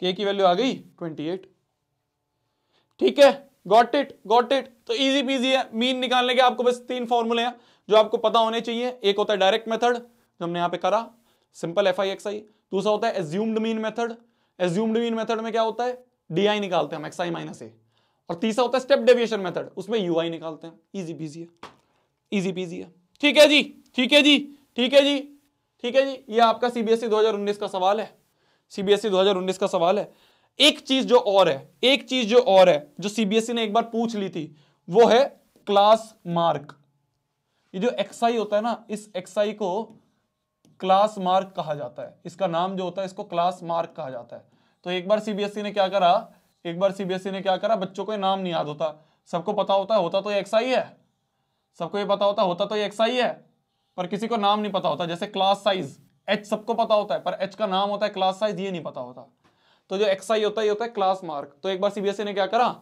के की वैल्यू आ गई 28, ठीक है। Got it, got it. तो इजी पीजी है, मीन निकालने के आपको बस 3 फॉर्मूले हैं जो आपको पता होने चाहिए। एक होता है डायरेक्ट मेथड जो हमने यहां पे करा, सिंपल एफ आई एक्स आई। दूसरा होता है assumed mean method, assumed mean method में क्या होता है, डी आई निकालते हैं हम, एक्स आई माइनस ए। और तीसरा होता है स्टेप डेविएशन मेथड, उसमें यू आई निकालते हैं। इजी पीजी है, इजी पीजी है, ठीक है जी, ठीक है जी, ठीक है जी, ठीक है जी। ये आपका सीबीएसई 2019 का सवाल है, सीबीएसई 2019 का सवाल है। एक चीज जो और है, एक चीज जो और है जो सीबीएसई ने एक बार पूछ ली थी, वो है क्लास मार्क। ये जो एक्सआई होता है ना, इस एक्सआई को क्लास मार्क कहा जाता है, इसका नाम जो होता है इसको क्लास मार्क कहा जाता है। तो एक बार सीबीएसई ने क्या करा, एक बार सीबीएसई ने क्या करा, बच्चों को नाम नहीं याद होता, सबको पता होता तो ये एक्सआई है, सबको ये पता होता तो ये एक्सआई है, पर किसी को नाम नहीं पता होता। जैसे क्लास साइज, एच सबको पता होता है, पर एच का नाम होता है क्लास साइज, ये नहीं पता होता। तो जो एक्सआई होता है ये होता है क्लास मार्क। तो एक बार सीबीएसई ने क्या करा,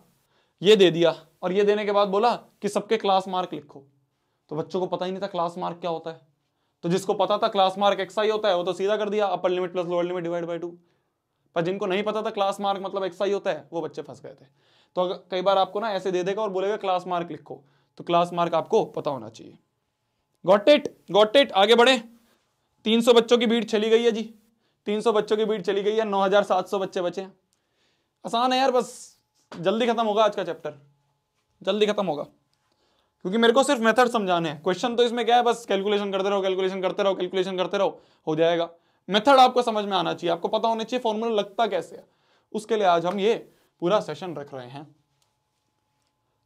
ये दे दिया, और ये देने के बाद बोला कि सबके क्लास मार्क लिखो। तो बच्चों को पता ही नहीं था क्लास मार्क क्या होता है। तो जिसको पता था क्लास मार्क एक्सआई होता है, वो तो सीधा कर दिया अपर limit plus lower limit divide by 2। पर जिनको नहीं पता था क्लास मार्क मतलब एक्सआई होता है, वो बच्चे फंस गए थे। तो कई बार आपको ना ऐसे दे देगा और बोलेगा क्लास मार्क लिखो, तो क्लास मार्क आपको पता होना चाहिए। Got it, got it. आगे बढ़े। 300 बच्चों की भीड़ चली गई है जी, 300 बच्चों की भीड़ चली गई है, 9700 बच्चे बचे हैं। आसान है यार, बस जल्दी खत्म होगा आज का चैप्टर, जल्दी खत्म होगा, क्योंकि मेरे को सिर्फ मेथड समझाने हैं। क्वेश्चन तो इसमें क्या है, बस कैलकुलेशन करते रहो, कैलकुलेशन करते रहो, कैलकुलेशन करते रहो, हो जाएगा। मेथड आपको समझ में आना चाहिए, आपको पता होना चाहिए फॉर्मूला लगता कैसे है। उसके लिए आज हम ये पूरा सेशन रख रहे हैं।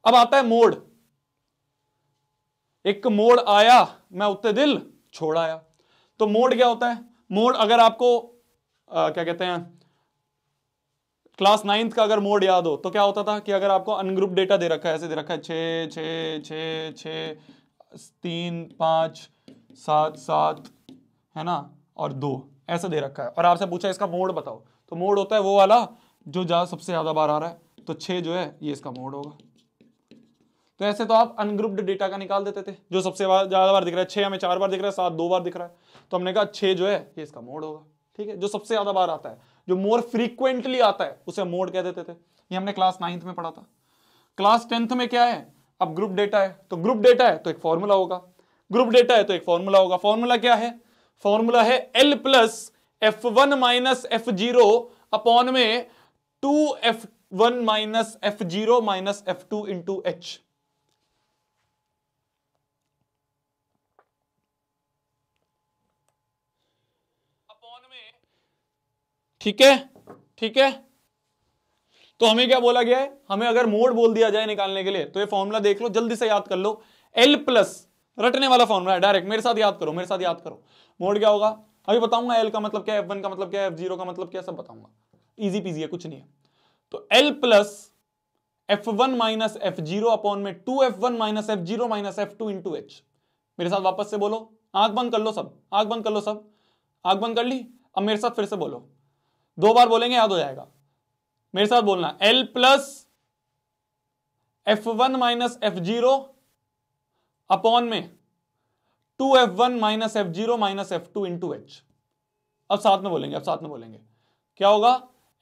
अब आता है मोड। एक मोड आया, मैं उत्ते दिल छोड़ आया। तो मोड क्या होता है, मोड अगर आपको क्या कहते हैं, क्लास 9th का अगर मोड याद हो तो क्या होता था कि अगर आपको अनग्रुप डेटा दे रखा है, ऐसे दे रखा है 6 6 6 6 3 5 7 7 है ना, और 2 ऐसा दे रखा है, और आपसे पूछा इसका मोड बताओ, तो मोड होता है वो वाला जो सबसे ज्यादा बार आ रहा है, तो 6 जो है ये इसका मोड होगा। तो ऐसे तो आप अनग्रुप्ड डेटा का निकाल देते थे, जो सबसे ज्यादा बार दिख रहा है 6 हमें 4 बार दिख रहा है, 7 2 बार दिख रहा है, तो हमने कहा 6 जो है ये इसका मोड होगा। ठीक है, जो सबसे ज्यादा बार आता है, जो मोर फ्रीक्वेंटली आता है, उसे मोड कह देते थे। ये हमने क्लास 9th में पढ़ा था। क्लास 10th में क्या है, अब ग्रुप डेटा है तो ग्रुप डेटा है तो एक फॉर्मूला होगा, ग्रुप डेटा है तो एक फॉर्मूला होगा। फॉर्मूला क्या है? फॉर्मूला है L plus F1 minus F0 upon में 2F1 minus F0 minus F2 into H। ठीक है, ठीक है। तो हमें क्या बोला गया है? हमें अगर मोड बोल दिया जाए निकालने के लिए तो ये फॉर्मूला देख लो, जल्दी से याद कर लो। L प्लस रटने वाला फॉर्मूला है, डायरेक्ट मेरे साथ याद करो, मेरे साथ याद करो। मोड क्या होगा अभी बताऊंगा, L का मतलब क्या है, F1 का मतलब क्या है, F0 का मतलब क्या है, सब बताऊंगा। इजी पीजी है, कुछ नहीं है। तो L plus F1 minus F0 upon में 2F1 minus F0 minus F2 into H। मेरे साथ वापस से बोलो, आंख बंद कर लो सब, आंख बंद कर लो सब, आंख बंद कर ली। अब मेरे साथ फिर से बोलो, 2 बार बोलेंगे याद हो जाएगा। मेरे साथ बोलना, L plus F1 minus F0 upon में 2F1 minus F0 minus F2 into H। अब साथ में बोलेंगे, अब साथ में बोलेंगे, क्या होगा?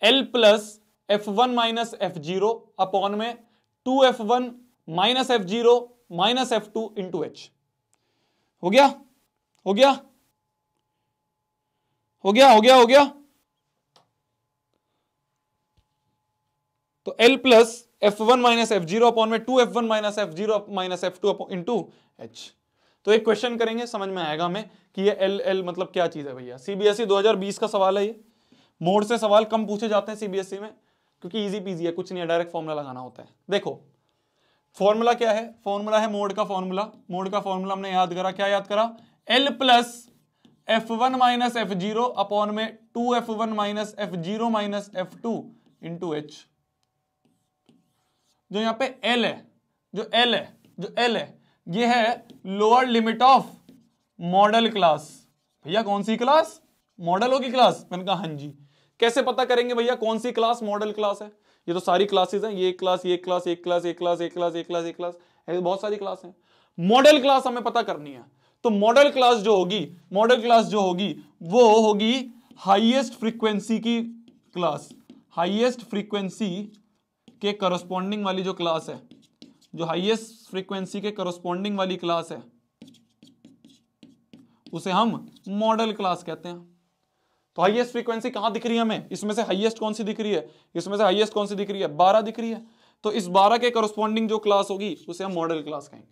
L plus F1 minus F0 upon में 2F1 minus F0 minus F2 into H। हो गया, हो गया, हो गया, हो गया, हो गया। तो L plus F1 minus F0 upon में 2F1 minus F0 minus F2 into H। तो एक क्वेश्चन करेंगे, समझ में आएगा हमें कि ये L मतलब क्या चीज है भैया। सीबीएसई 2020 का सवाल है ये। मोड से सवाल कम पूछे जाते हैं सीबीएसई में क्योंकि इजी पीजी है, कुछ नहीं है, डायरेक्ट फॉर्मूला लगाना होता है। देखो फॉर्मूला क्या है? फॉर्मूला है मोड का फॉर्मूला। मोड का फॉर्मूला हमने याद करा, क्या याद करा? L plus F1 minus F0 upon में 2F1 minus F0 minus F2 into H। जो यहां पे L है, जो L है, जो L है, ये है lower limit of model class. भैया कौन सी क्लास? मॉडलों की क्लास। मैंने कहा हाँ जी। कैसे पता करेंगे भैया कौन सी क्लास मॉडल क्लास है? ये तो सारी क्लासेस हैं, ये क्लास, ये क्लास, एक क्लास, एक क्लास, एक क्लास, एक क्लास, एक क्लास, ऐसे बहुत सारी क्लास हैं। मॉडल क्लास हमें पता करनी है। तो मॉडल क्लास जो होगी, मॉडल क्लास जो होगी वो होगी हाईएस्ट फ्रीक्वेंसी की क्लास। हाईएस्ट फ्रीक्वेंसी के करस्पॉन्डिंग वाली जो क्लास है, जो हाईएस्ट फ्रीक्वेंसी के करस्पॉन्डिंग वाली क्लास है, उसे हम मॉडल क्लास कहते हैं। तो हाईएस्ट फ्रीक्वेंसी कहां दिख रही है हमें? इसमें से हाईएस्ट कौन सी दिख रही है? इसमें से हाईएस्ट कौन सी दिख रही है? 12 दिख रही है। तो इस 12 के करस्पॉन्डिंग जो क्लास होगी उसे हम मॉडल क्लास कहेंगे।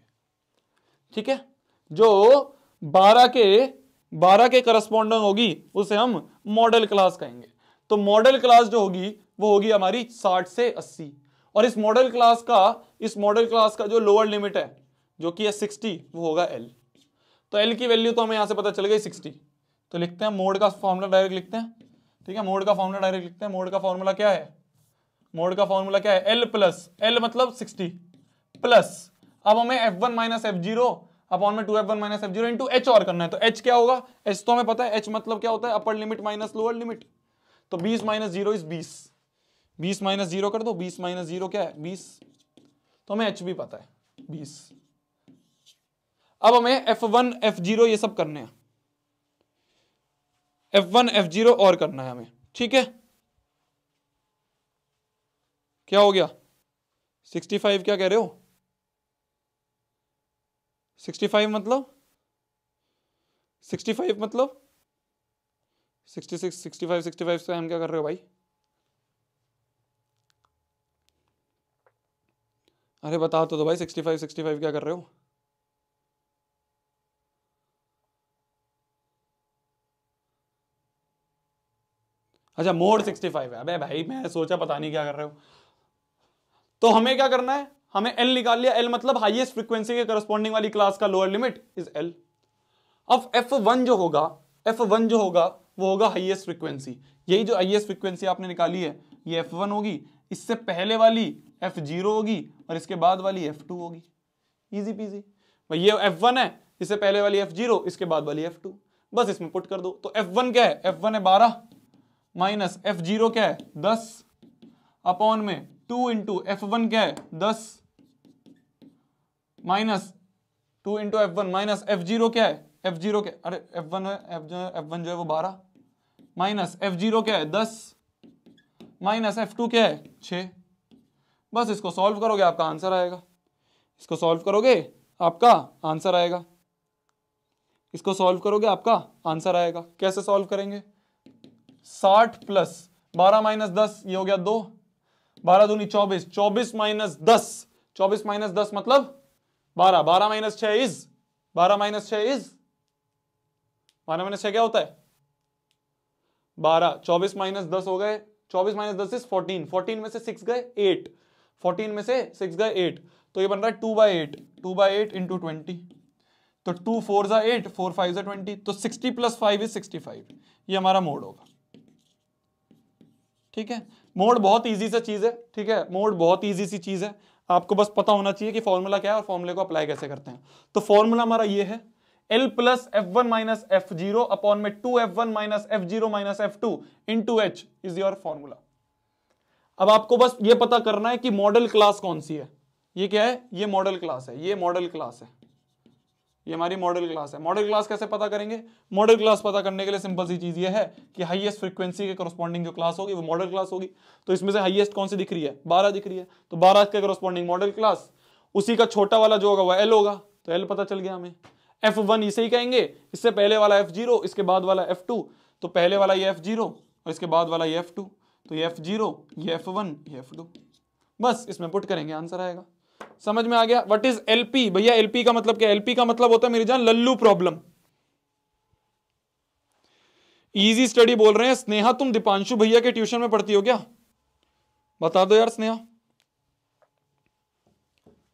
ठीक है, जो 12 के करस्पॉन्डिंग होगी उसे हम मॉडल क्लास कहेंगे। तो मॉडल क्लास जो होगी वो होगी हमारी 60 से 80। और इस मॉडल क्लास का जो लोअर लिमिट है जो कि है 60, वो होगा L। तो L की वैल्यू तो हमें यहां से पता चल गई 60। तो लिखते हैं मोड का फॉर्मूला डायरेक्ट लिखते हैं। ठीक है, मोड का फॉर्मूला डायरेक्ट लिखते हैं। मोड का फॉर्मूला क्या है? मोड का फॉर्मूला क्या है? L प्लस, L मतलब 60 प्लस, अब हमें F1 माइनस F0 अपॉन में 2F1 minus F0 into H और करना है। तो H क्या होगा? H तो हमें पता है, H मतलब क्या होता है? Upper limit minus lower limit. तो 20 माइनस 0 इज 20, 20 माइनस 0 कर दो, 20 माइनस 0 क्या है? 20। तो हमें H भी पता है 20। अब हमें F1 F0 ये सब करने हैं, F1 F0 और करना है हमें। ठीक है, क्या हो गया? 65 क्या कह रहे हो? 65 मतलब 65 मतलब 66, 65, 65 से हम क्या कर रहे हो भाई? अरे बता तो दो भाई, 65 65 क्या कर रहे हो? अच्छा मोड 65 है। अबे भाई मैं सोचा पता नहीं क्या कर रहे हो। तो हमें क्या करना है? हमें L निकाल लिया। L मतलब हाईएस्ट फ्रीक्वेंसी के करस्पॉन्डिंग वाली क्लास का लोअर लिमिट इज L। अब F1 जो होगा, F1 जो होगा वो होगा हाईएस्ट फ्रीक्वेंसी। यही जो हाईएस्ट फ्रीक्वेंसी आपने निकाली है ये F1 होगी, इससे पहले वाली F0 होगी और इसके बाद वाली F2 होगी। इजी पीजी भाई, ये F1 है, इससे पहले वाली F0, इसके बाद वाली F2, बस इसमें पुट कर दो। तो F1 क्या है? F1 है 12 माइनस F0 क्या है? 10 अपॉन में 2 इंटू F1 क्या है? 10 minus 2 into F1 minus F0 क्या है? F0 क्या? अरे F1 है, F1 जो है वो 12 माइनस F0 क्या है? 10 माइनस F2 क्या है? 6। बस इसको सॉल्व करोगे आपका आंसर आएगा। इसको सॉल्व करोगे आपका आंसर आएगा, इसको सॉल्व करोगे आपका आंसर आएगा। कैसे सॉल्व करेंगे? 60 प्लस 12 माइनस 10, ये हो गया 2, 12 दूनी 24, 24 माइनस 10, 24 माइनस 10 मतलब 12, 12 minus 6 is 12 minus 6 is 12 minus 6 क्या होता है? 12, 24 माइनस 10 हो गए, 24 माइनस 10 इज 14, 14 में से 6 गए 8, 14 में से 6 गए 8, तो ये बन रहा है 2/8, 2/8 इंटू 20, तो 2 4 जा 8, 4 5 जा 20, तो 60 प्लस 5 इज 65, ये हमारा मोड होगा। ठीक है, मोड बहुत इजी सा चीज है। ठीक है, मोड बहुत इजी सी चीज है, आपको बस पता होना चाहिए कि फॉर्मूला क्या है और फॉर्मूले को अप्लाई कैसे करते हैं। तो फॉर्मूला हमारा ये है, L plus F1 minus F0 upon में 2F1 minus F0 minus F2 into H is your formula. अब आपको बस ये पता करना है कि मॉडल क्लास कौन सी है। ये क्या है? ये मॉडल क्लास है, ये मॉडल क्लास है, ये हमारी मॉडल क्लास है। मॉडल क्लास कैसे पता करेंगे? मॉडल क्लास पता करने के लिए सिंपल सी चीज ये है कि हाईएस्ट फ्रीक्वेंसी के करस्पॉन्डिंग जो क्लास होगी वो मॉडल क्लास होगी। तो इसमें से हाईएस्ट कौन सी दिख रही है? 12 दिख रही है, तो 12 के करस्पॉन्डिंग मॉडल क्लास, उसी का छोटा वाला जो होगा वो L होगा, तो L पता चल गया हमें। F1 इसे ही कहेंगे, इससे पहले वाला F0, इसके बाद वाला F2, तो पहले वाला ये F0 और इसके बाद वाला ये F2, तो ये F0, ये F1, ये F2, बस इसमें पुट करेंगे आंसर आएगा। समझ में आ गया? What is LP? भैया एलपी का मतलब क्या? एलपी का मतलब होता है मेरी जान लल्लू प्रॉब्लम। इजी स्टडी बोल रहे हैं। स्नेहा, तुम दीपांशु भैया के ट्यूशन में पढ़ती हो क्या? बता दो यार स्नेहा,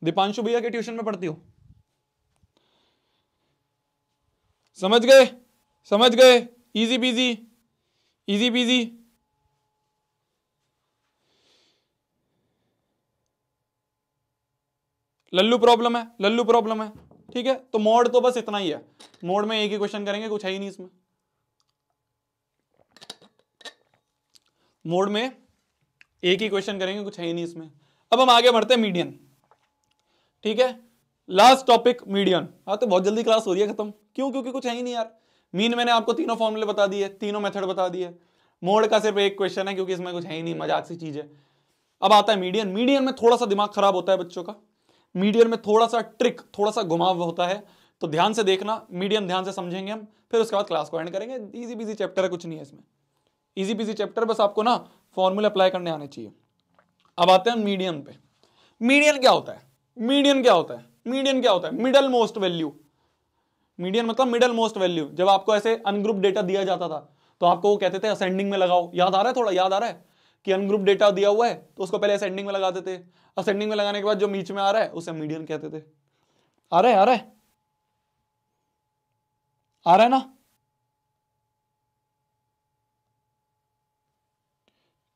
दीपांशु भैया के ट्यूशन में पढ़ती हो? समझ गए? समझ गए? Easy PG, easy PG. Lallu problem है, लल्लू प्रॉब्लम है। ठीक है, तो मोड तो बस इतना ही है, मोड में एक ही क्वेश्चन करेंगे, कुछ है ही नहीं इसमें। मोड में एक ही क्वेश्चन करेंगे, कुछ है ही नहीं इसमें। अब हम आगे बढ़ते हैं मीडियन। ठीक है, लास्ट टॉपिक मीडियन। हाँ, तो बहुत जल्दी क्लास हो रही है खत्म, क्यों? क्योंकि कुछ है ही नहीं यार। मीन मैंने आपको तीनों फॉर्मूले बता दिए, तीनों मेथड बता दिए। मोड का सिर्फ एक क्वेश्चन है क्योंकि इसमें कुछ है ही नहीं, मजाक सी चीज है। अब आता है मीडियन। मीडियन में थोड़ा सा दिमाग खराब होता है बच्चों का, मीडियन में थोड़ा सा ट्रिक, थोड़ा सा घुमाव होता है, तो ध्यान से देखना, मीडियन ध्यान से समझेंगे हम, फिर उसके बाद क्लास को एंड करेंगे। इजी पीजी चैप्टर है, कुछ नहीं है इसमें, इजी पीजी चैप्टर, बस आपको ना फॉर्मूले अप्लाई करने आने चाहिए। अब आते हैं मीडियन पे। मीडियन क्या होता है? मीडियन क्या होता है? मीडियन क्या होता है? Middle most value. मीडियन मतलब मिडल मोस्ट वैल्यू। जब आपको ऐसे अनग्रुप डेटा दिया जाता था तो आपको वो कहते थे असेंडिंग में लगाओ, याद आ रहा है? थोड़ा याद आ रहा है कि अनग्रुप डेटा दिया हुआ है तो उसको पहले असेंडिंग में लगाते थे, असेंडिंग में लगाने के बाद जो बीच में आ रहा है उसे मीडियन कहते थे। आ रहा है? आ रहा है? आ रहा है ना?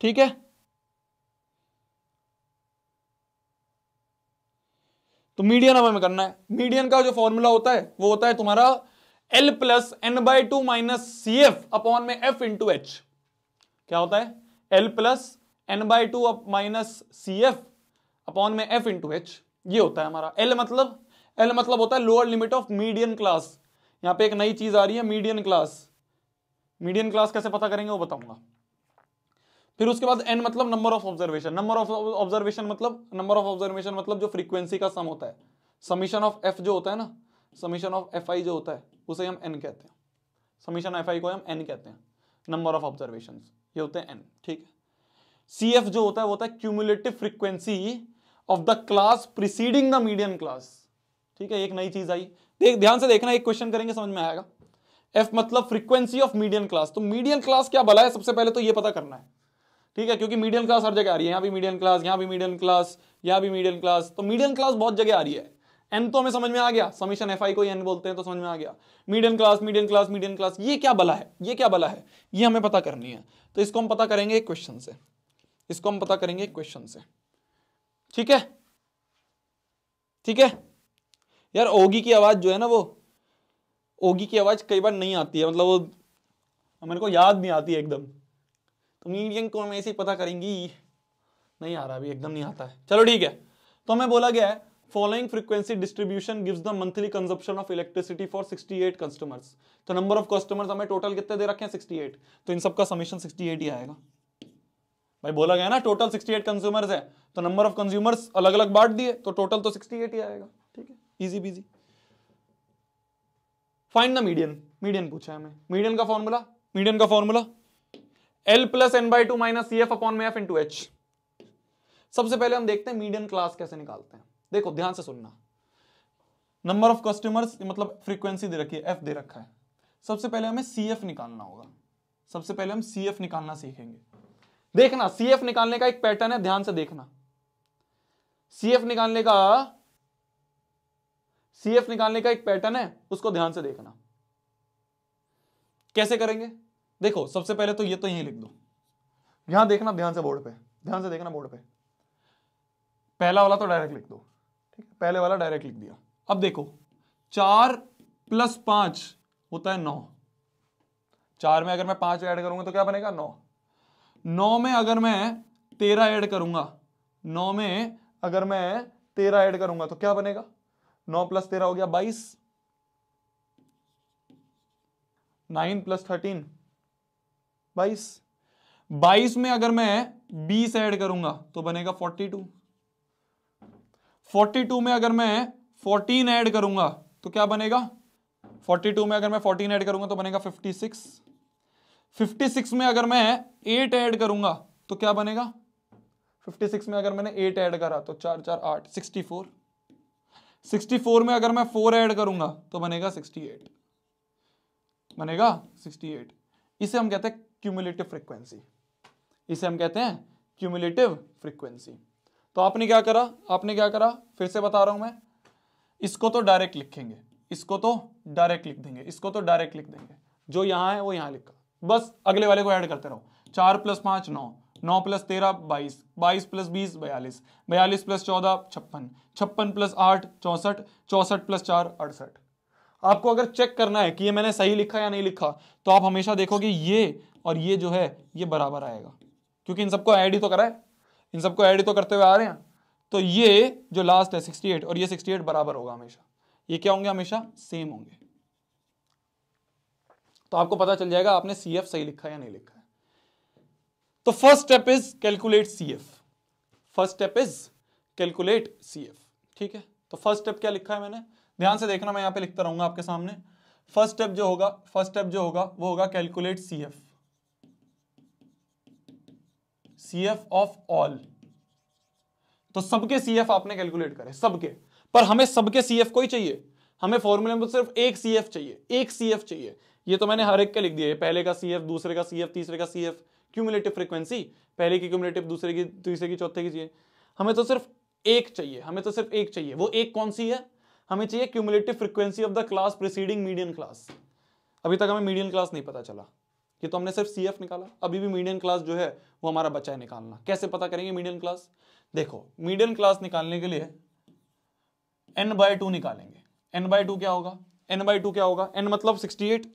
ठीक है, तो मीडियन अब हमें करना है। मीडियन का जो फॉर्मूला होता है वो होता है तुम्हारा L plus n/2 minus C F upon में F इंटू एच। क्या होता है? L plus n/2 minus C F upon में F इंटू एच, ये होता है हमारा L मतलब होता है lower limit of median class. यहां पे एक नई चीज आ रही है, मीडियन क्लास। मीडियन क्लास कैसे पता करेंगे वो बताऊंगा। फिर उसके बाद n मतलब number of observation. Number of observation मतलब जो फ्रीक्वेंसी का सम होता है, समीशन ऑफ f जो होता है ना, समीशन ऑफ fi जो होता है उसे हम n कहते हैं, समीशन fi को हम n कहते हैं। नंबर ऑफ ऑब्जर्वेशन ये होते हैं n। ठीक है, cf जो होता है cumulative frequency of the class preceding the median class. ठीक है, एक नई चीज आई, ध्यान से देखना, एक क्वेश्चन करेंगे समझ में आएगा। f मतलब फ्रीक्वेंसी ऑफ मीडियन क्लास। तो मीडियन क्लास क्या भला है, सबसे पहले तो ये पता करना है। ठीक है, क्योंकि मीडियन क्लास हर जगह आ रही है, यहाँ भी मीडियन क्लास, यहाँ भी मीडियन क्लास, यहाँ भी मीडियन क्लास, तो मीडियन क्लास बहुत जगह आ रही है। एन तो हमें समझ में आ गया, समीशन एफ आई को एन बोलते हैं तो समझ में आ गया। Median class, median class, median class, ये क्या बला है, ये क्या बला है, ये हमें पता करनी है। तो इसको हम पता करेंगे एक क्वेश्चन से, इसको हम पता करेंगे एक क्वेश्चन से। ठीक है, ठीक है यार। ओगी की आवाज जो है ना, वो ओगी की आवाज कई बार नहीं आती है, मतलब वो मेरे को याद नहीं आती है एकदम, तो मीडियन को हम ऐसे ही पता करेंगी। नहीं आ रहा अभी, एकदम नहीं आता है। चलो ठीक है, तो हमें बोला गया है following frequency distribution gives the monthly consumption of electricity for 68 customers. तो नंबर ऑफ कस्टमर्स हमें टोटल कितने दे रखे हैं? 68, तो इन सबका समीशन 68 ही आएगा। भाई बोला गया ना टोटल 68 कंज्यूमर्स है, तो नंबर ऑफ कंज्यूमर्स अलग अलग बांट दिए तो टोटल तो 68 ही आएगा। ठीक है, easy peasy. Find the median, median पूछा है हमें। मीडियन का formula L plus N by two minus C F upon में एफ इंटू एच। सबसे पहले हम देखते हैं मीडियन क्लास कैसे निकालते हैं। देखो ध्यान से सुनना, नंबर ऑफ कस्टमर्स मतलब फ्रीक्वेंसी दे रखी है, एफ दे रखा है। सबसे पहले हमें सी एफ निकालना होगा, सबसे पहले हम सी एफ निकालना सीखेंगे। देखना सी एफ निकालने का एक पैटर्न है, ध्यान से देखना। सी एफ निकालने का एक पैटर्न है, उसको ध्यान से देखना। कैसे करेंगे? देखो सबसे पहले तो ये तो यहीं लिख दो, यहां देखना ध्यान से बोर्ड पे, ध्यान से देखना बोर्ड पे। पहला वाला तो डायरेक्ट लिख दो, ठीक है, पहले वाला डायरेक्ट लिख दिया। अब देखो 4 + 5 होता है 9। 4 में अगर मैं 5 ऐड करूंगा तो क्या बनेगा? 9। 9 में अगर मैं 13 ऐड करूंगा, 9 में अगर मैं 13 ऐड करूंगा तो क्या बनेगा? 9 + 13 हो गया 22। 9 + 13 22। 22 में अगर मैं 20 ऐड करूंगा तो बनेगा 42। 42 में अगर मैं 14 ऐड करूंगा तो क्या बनेगा? 42 में अगर मैं 14 ऐड करूंगा तो बनेगा 56। 56 में अगर मैं 8 ऐड करूंगा तो क्या बनेगा? 56 में अगर मैंने 8 ऐड करा तो 4 4 8 64। 64 में अगर मैं 4 ऐड करूंगा तो बनेगा 68, बनेगा 68। इसे हम कहते हैं क्यूमुलेटिव फ्रीक्वेंसी, इसे हम कहते हैं क्यूमुलेटिव फ्रीक्वेंसी। तो आपने क्या करा, फिर से बता रहा हूं मैं, इसको तो डायरेक्ट लिखेंगे, इसको तो डायरेक्ट लिख देंगे, इसको तो डायरेक्ट लिख देंगे, जो यहां है वो यहां लिखा, बस अगले वाले को ऐड करते रहो। 4 + 5 9, 9 + 13 22, 22 + 20 42, 42 + 14 56, 56 + 8 64, 64 + 4 68। आपको अगर चेक करना है कि ये मैंने सही लिखा या नहीं लिखा, तो आप हमेशा देखोगे ये और ये जो है ये बराबर आएगा, क्योंकि इन सबको ऐड ही तो करा है, इन सबको ऐड ही तो करते हुए आ रहे हैं। तो ये जो लास्ट है 68 और ये 68 बराबर होगा हमेशा, ये क्या होंगे? हमेशा सेम होंगे। तो आपको पता चल जाएगा आपने सी एफ सही लिखा या नहीं लिखा है। तो first step is calculate C F, first step is calculate C F. ठीक है, तो फर्स्ट स्टेप क्या लिखा है मैंने, ध्यान से देखना, मैं यहां पे लिखता रहूंगा आपके सामने। फर्स्ट स्टेप जो होगा वो होगा calculate C F, C F of all. तो सबके सी एफ आपने कैलकुलेट करे, सबके, पर हमें सबके सी एफ को ही चाहिए, हमें फॉर्मूले में सिर्फ एक सी एफ चाहिए, एक सी एफ चाहिए। ये तो मैंने हर एक के लिख दिया है, पहले का सी एफ, दूसरे का सी एफ, तीसरे का सी एफ, क्यूमुलेटिव फ्रीक्वेंसी, पहले की क्यूमुलेटिव, दूसरे की, तीसरे की, चौथे की चाहिए। हमें तो सिर्फ एक चाहिए, हमें तो सिर्फ एक चाहिए। वो एक कौन सी है? हमें चाहिए cumulative frequency of the class preceding median class. अभी तक हमें मीडियन क्लास नहीं पता चला, ये तो हमने सिर्फ सी एफ निकाला, अभी भी मीडियन क्लास जो है वो हमारा बचा है निकालना। कैसे पता करेंगे मीडियन क्लास? देखो मीडियन क्लास निकालने के लिए n/2 निकालेंगे। n/2 क्या होगा? n/2 क्या होगा? n मतलब 68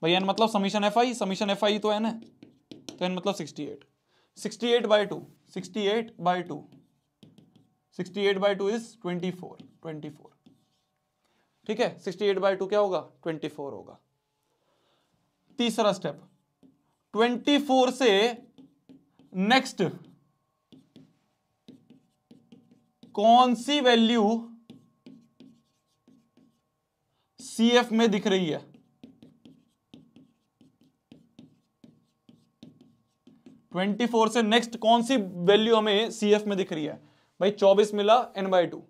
भाई, n मतलब summation f I, summation f i तो n है, तो n मतलब 68। 68/2, 68/2, 68/2 इज 24। ठीक है, 68/2 क्या होगा? 24 होगा। तीसरा स्टेप, 24 से नेक्स्ट कौन सी वैल्यू सीएफ में दिख रही है? 24 से नेक्स्ट कौन सी वैल्यू हमें सीएफ में दिख रही है? भाई 24 मिला n/2,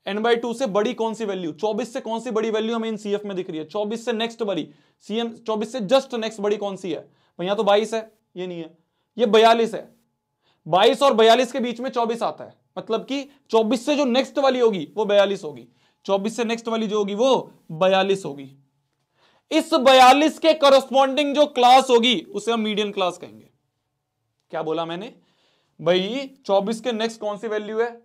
n/2 से बड़ी कौन सी वैल्यू, 24 से कौन सी बड़ी वैल्यू हमें इन सीएफ में दिख रही है? 24 से नेक्स्ट बड़ी, सीएम 24 से जस्ट नेक्स्ट बड़ी कौन सी है? भाई यहां तो 22 है, ये नहीं है, ये 42 है। 22 और 42 के बीच में 24 आता है, मतलब कि 24 से जो नेक्स्ट वाली होगी वो 42 होगी, 24 से नेक्स्ट वाली जो होगी वो 42 होगी। इस 42 के करस्पॉन्डिंग जो क्लास होगी उसे हम मीडियन क्लास कहेंगे। क्या बोला मैंने? भाई 24 के नेक्स्ट कौन सी वैल्यू है?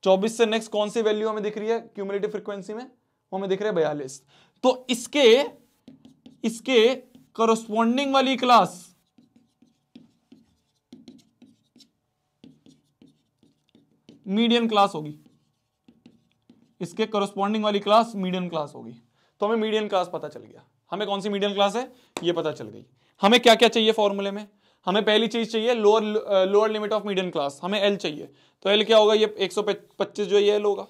24 से नेक्स्ट कौन सी वैल्यू हमें दिख रही है क्यूमुलेटिव फ्रीक्वेंसी में? वो हमें दिख रहा है 42। तो इसके करस्पॉन्डिंग वाली क्लास मीडियन क्लास होगी, इसके करस्पॉन्डिंग वाली क्लास मीडियन क्लास होगी। तो हमें मीडियन क्लास पता चल गया, हमें कौन सी मीडियन क्लास है ये पता चल गई। हमें क्या क्या चाहिए फॉर्मूले में? हमें पहली चीज चाहिए lower limit of median class, हमें एल चाहिए। तो एल क्या होगा, ये 125 जो ये एल होगा,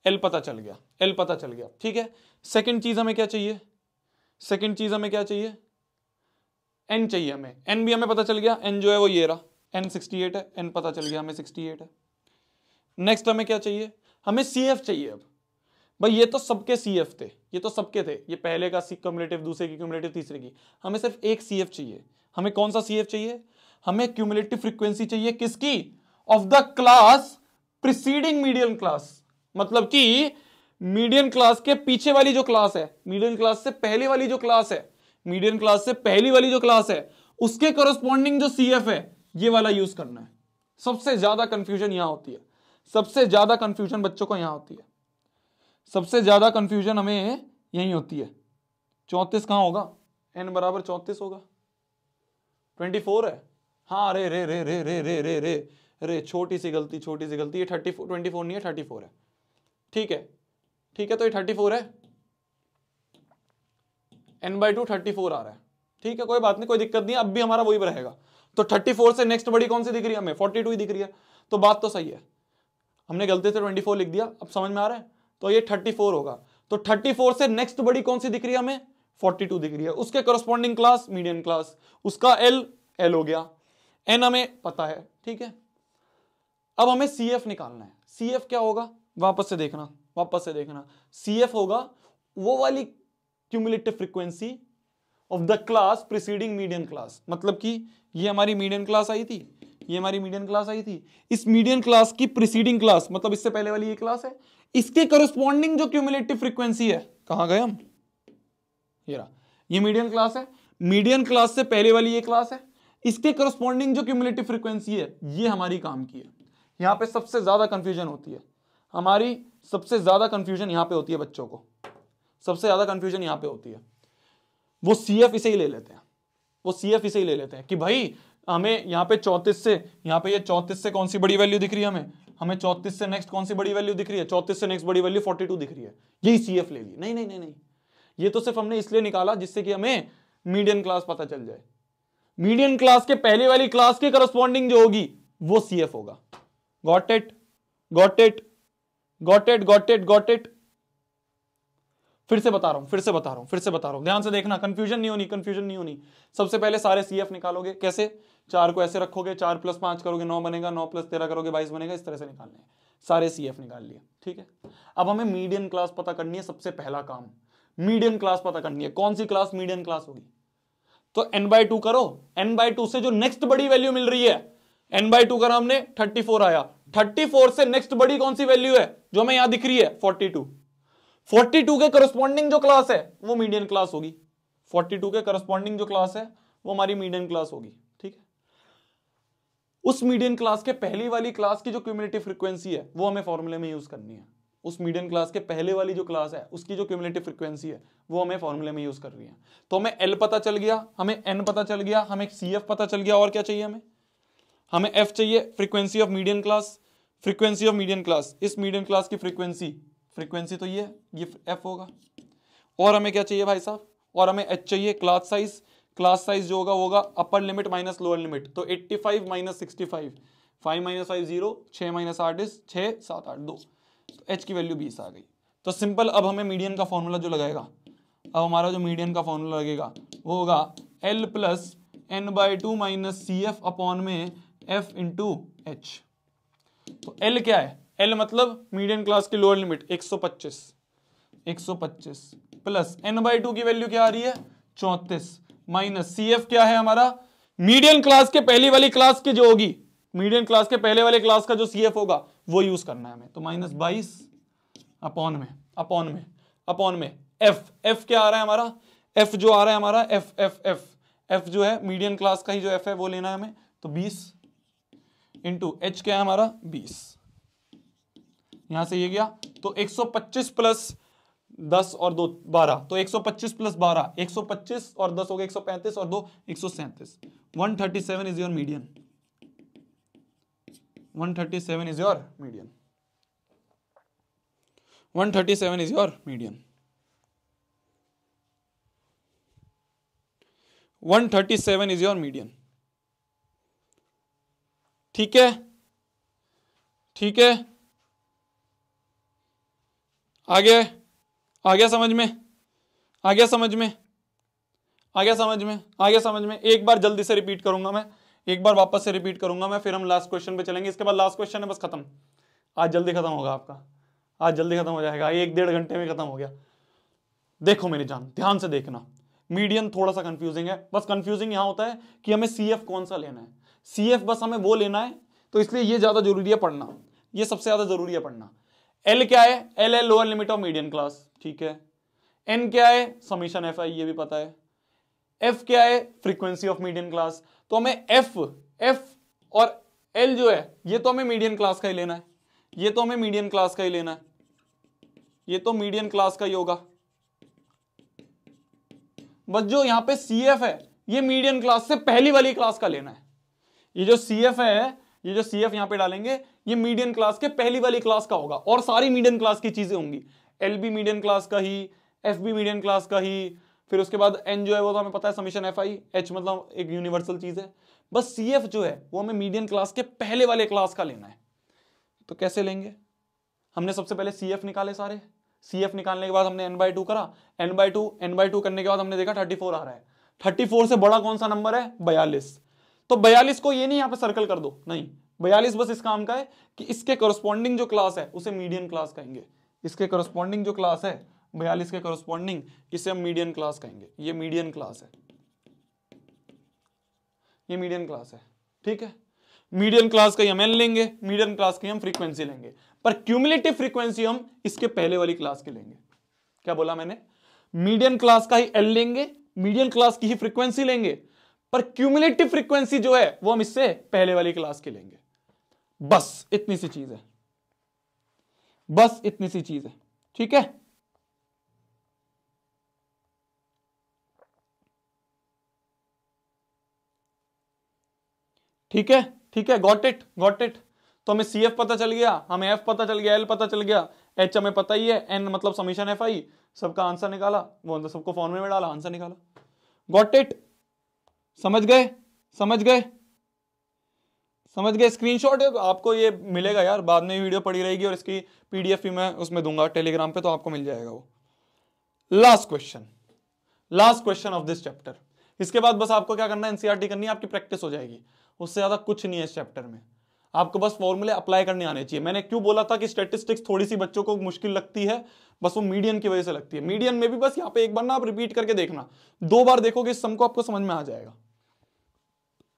एल पता चल गया, एल पता चल गया, ठीक है। सेकंड चीज हमें क्या चाहिए, सेकंड चीज हमें क्या चाहिए, एन चाहिए हमें, एन भी हमें पता चल गया, एन जो है वो ये रहा, एन 68 है, एन पता चल गया हमें 68 है। नेक्स्ट हमें क्या चाहिए, हमें सी एफ चाहिए। अब भाई ये तो सबके सी एफ थे, ये तो सबके थे, ये पहले का क्यूमुलेटिव, दूसरे की क्यूमुलेटिव, तीसरे की, हमें सिर्फ एक सी एफ चाहिए। हमें कौन सा सी एफ चाहिए, हमें क्यूमुलेटिव फ्रीक्वेंसी चाहिए, किसकी, of the class preceding median class. मतलब कि मीडियन क्लास के पीछे वाली जो क्लास है, मीडियन क्लास से पहले वाली जो क्लास है, मीडियन क्लास से पहली वाली जो क्लास है, उसके करस्पॉन्डिंग जो सी एफ है, ये वाला यूज करना है। सबसे ज्यादा कंफ्यूजन यहां होती है, सबसे ज्यादा कंफ्यूजन बच्चों को यहां होती है, सबसे ज्यादा कंफ्यूजन हमें यही होती है। 34 कहां होगा, n बराबर 34 होगा, 24 है, हाँ रे रे रे रे रे रे रे रे रे छोटी सी गलती, छोटी सी गलती, ये 24 नहीं है, 34 है, ठीक है, ठीक है, तो ये 34 है, n/2 34 आ रहा है, ठीक है, कोई बात नहीं, कोई दिक्कत नहीं, अब भी हमारा वही रहेगा। तो 34 से नेक्स्ट बड़ी कौन सी दिख रही है हमें, 42 ही दिख रही है, तो बात तो सही है, हमने गलती से 24 लिख दिया, अब समझ में आ रहा है, तो ये 34 होगा। तो 34 से नेक्स्ट बड़ी कौन सी दिख रही है हमें, 42 दिख रही है, उसके करस्पॉन्डिंग क्लास मीडियन क्लास, उसका एल एल हो गया, एन हमें पता है, ठीक है। अब हमें सी एफ निकालना है, सी एफ क्या होगा, वापस से देखना, वापस से देखना, सी एफ होगा वो वाली cumulative frequency of the class preceding median class. मतलब कि ये हमारी मीडियन क्लास आई थी, ये हमारी मीडियन क्लास आई थी, इस मीडियन क्लास की प्रीसीडिंग क्लास, मतलब इससे पहले वाली ये क्लास है, इसके करस्पॉन्डिंग जो क्यूमुलेटिव फ्रीक्वेंसी है, कहां गए हम, ये रहा, ये मीडियन क्लास है, मीडियन क्लास से पहले वाली ये क्लास है, इसके करस्पॉन्डिंग जो क्यूमुलेटिव फ्रीक्वेंसी है, ये हमारी काम की है। यहां पे सबसे ज्यादा कंफ्यूजन होती है हमारी, सबसे ज्यादा कंफ्यूजन यहां पे होती है बच्चों को, सबसे ज्यादा कंफ्यूजन यहां पे होती है। वो सी एफ इसे ही ले लेते हैं, वो सी एफ इसे ही ले लेते हैं कि भाई हमें यहाँ पे 34 से, यहाँ पे ये 34 से कौन सी बड़ी वैल्यू दिख रही है हमें, हमें 34 से नेक्स्ट कौन सी बड़ी वैल्यू दिख रही है, 34 से नेक्स्ट बड़ी वैल्यू 42 दिख रही है, यही सी एफ ले ली। नहीं नहीं नहीं नहीं, ये तो सिर्फ हमने इसलिए निकाला जिससे कि हमें मीडियन क्लास पता चल जाए, मीडियन क्लास के पहले वाली क्लास के करस्पॉन्डिंग जो होगी वो सी एफ होगा। Got it, got it, got it, got it, got it. फिर से बता रहा हूं, फिर से बता रहा हूं, फिर से बता रहा हूं, ध्यान से देखना, कंफ्यूजन नहीं होनी, कंफ्यूजन नहीं होनी। सबसे पहले सारे सीएफ निकालोगे, कैसे, 4 को ऐसे रखोगे, 4 + 5 करोगे 9 बनेगा, 9 + 13 करोगे 22 बनेगा, इस तरह से निकालने हैं। सारे सीएफ निकाल लिए, ठीक है। अब हमें मीडियन क्लास पता करनी है, सबसे पहला काम मीडियन क्लास पता करनी है। कौन सी क्लास मीडियन क्लास होगी, तो n/2 करो, n/2 से जो नेक्स्ट बड़ी वैल्यू मिल रही है, n/2 करा हमने, 34 आया, 34 से नेक्स्ट बड़ी कौन सी वैल्यू है जो हमें यहां दिख रही है, 42, 42 के करस्पॉन्डिंग जो क्लास है वो मीडियन क्लास होगी, 42 के करस्पॉन्डिंग जो क्लास है वो हमारी मीडियन क्लास होगी, ठीक है। उस मीडियन क्लास के पहली वाली क्लास की जो क्यूमुलेटिव फ्रीक्वेंसी है वो हमें फॉर्मूले में यूज करनी है। उस मीडियन क्लास के पहले वाली जो क्लास है उसकी जो क्यूमुलेटिव फ्रीक्वेंसी है वो हमें फॉर्मूले में यूज कर रही है। तो हमें एल पता चल गया, हमें एन पता चल गया, हमें सी एफ पता चल गया, और क्या चाहिए हमें एफ चाहिए, frequency of median class, frequency of median class, इस मीडियन क्लास की फ्रीक्वेंसी तो ये एफ होगा। और हमें क्या चाहिए भाई साहब, और हमें एच चाहिए, क्लास साइज, क्लास साइज जो होगा वो होगा अपर लिमिट माइनस लोअर लिमिट, तो 85 - 65, 5 - 5 0, 6 - 8 इज 6 7 8 2, तो एच की वैल्यू 20 आ गई। तो सिंपल, अब हमें मीडियन का फॉर्मूला जो लगाएगा, अब हमारा जो मीडियन का फॉर्मूला लगेगा वो होगा L + n/2 - CF अपॉन में F × H। तो L क्या है, L मतलब मीडियन क्लास की लोअर लिमिट 125 प्लस n/2 की वैल्यू क्या आ रही है 34 माइनस CF क्या है हमारा मीडियन क्लास के पहली वाली क्लास की जो होगी, मीडियन क्लास के पहले वाले क्लास का जो CF होगा वो यूज करना है हमें। तो -22 अपॉन में F क्या आ रहा है हमारा, F जो आ रहा है हमारा F जो है मीडियन क्लास का ही जो F है वो लेना है हमें, तो 20 इंटू H क्या है हमारा 20, यहां से ये गया तो 125 प्लस 10 और 2 12, तो 125 प्लस 12 125 और 10 हो गए 135 और 2 137, 137 is your median, 137 is your median, 137 is your median, 137 is your median. ठीक है, ठीक है, आ गया, आ गया समझ में, आ गया समझ में, आ गया समझ में, आ गया समझ में। एक बार जल्दी से रिपीट करूंगा मैं, एक बार वापस से रिपीट करूंगा मैं, फिर हम लास्ट क्वेश्चन पे चलेंगे। इसके बाद लास्ट क्वेश्चन है, बस खत्म। आज जल्दी खत्म होगा आपका, आज जल्दी खत्म हो जाएगा, 1-1.5 घंटे में खत्म हो गया। देखो मेरी जान, ध्यान से देखना, मीडियन थोड़ा सा कंफ्यूजिंग है। बस कंफ्यूजिंग यहां होता है कि हमें सीएफ कौन सा लेना है, सीएफ बस हमें वो लेना है, तो इसलिए ये ज्यादा जरूरी है पढ़ना, ये सबसे ज्यादा जरूरी है पढ़ना। एल क्या है? एल है lower limit of median class, ठीक है। एन क्या है? समीशन एफ आई, ये भी पता है। एफ क्या है? Frequency of median class. तो हमें एफ, एफ और एल जो है, ये तो हमें मीडियन क्लास का ही लेना है, ये तो हमें मीडियन क्लास का ही लेना है, ये तो मीडियन क्लास का ही होगा। बस जो यहां पे सी एफ है, ये मीडियन क्लास से पहली वाली क्लास का लेना है। ये जो सी एफ है, ये जो सी एफ यहां पे डालेंगे, ये मीडियन क्लास के पहली वाली क्लास का होगा, और सारी मीडियन क्लास की चीजें होंगी। एल भी मीडियन क्लास का ही, एफ भी मीडियन क्लास का ही, फिर उसके बाद एन जो है वो तो हमें पता है समीशन एफ आई, एच मतलब एक यूनिवर्सल चीज है। बस सी एफ जो है वो हमें मीडियन क्लास के पहले वाले क्लास का लेना है। तो कैसे लेंगे? हमने सबसे पहले सी एफ निकाले सारे, सी एफ निकालने के बाद हमने n/2 करा, n/2 करने के बाद हमने देखा 34 आ रहा है। 34 से बड़ा कौन सा नंबर है? 42। तो 42 को ये नहीं यहां पे सर्कल कर दो, नहीं, 42 बस इस काम का है कि इसके करस्पॉन्डिंग जो क्लास है उसे मीडियन क्लास कहेंगे। इसके करस्पॉन्डिंग जो क्लास है 42 के करस्पॉन्डिंग, इसे हम मीडियन क्लास कहेंगे। ये मीडियन क्लास है, ये मीडियन क्लास है, ठीक है। मीडियन क्लास का ही हम एन लेंगे, मीडियन क्लास की हम फ्रीक्वेंसी लेंगे, पर क्यूमुलेटिव फ्रीक्वेंसी हम इसके पहले वाली क्लास की लेंगे। क्या बोला मैंने? मीडियन क्लास का ही एल लेंगे, मीडियन क्लास की ही फ्रीक्वेंसी लेंगे, पर क्यूमुलेटिव फ्रीक्वेंसी जो है वो हम इससे पहले वाली क्लास की लेंगे। बस इतनी सी चीज है, बस इतनी सी चीज है, ठीक है। ठीक है, ठीक है, गॉट इट, गॉट इट। तो हमें सी एफ पता चल गया, हमें एफ पता चल गया, एल पता चल गया, एच हमें पता ही है, एन मतलब समीशन एफ आई, सबका आंसर निकाला, वो मतलब सबको फॉर्मूले में डाला, आंसर निकाला। Got it? समझ गए? समझ गए? समझ गए? स्क्रीनशॉट आपको ये मिलेगा यार, बाद में वीडियो पड़ी रहेगी और इसकी पीडीएफ भी मैं उसमें दूंगा टेलीग्राम पे, तो आपको मिल जाएगा वो। Last question, last question of this chapter. इसके बाद बस आपको क्या करना है, एनसीईआरटी करनी है, आपकी प्रैक्टिस हो जाएगी, उससे ज्यादा कुछ नहीं है इस चैप्टर में। आपको बस फॉर्मूले अप्लाई करने आने चाहिए। मैंने क्यों बोला था कि स्टैटिस्टिक्स थोड़ी सी बच्चों को मुश्किल लगती है, बस वो मीडियन की वजह से लगती है। मीडियन में भी बस यहाँ पे एक बार ना आप रिपीट करके देखना, 2 बार देखोगे इस सम को, आपको समझ में आ जाएगा,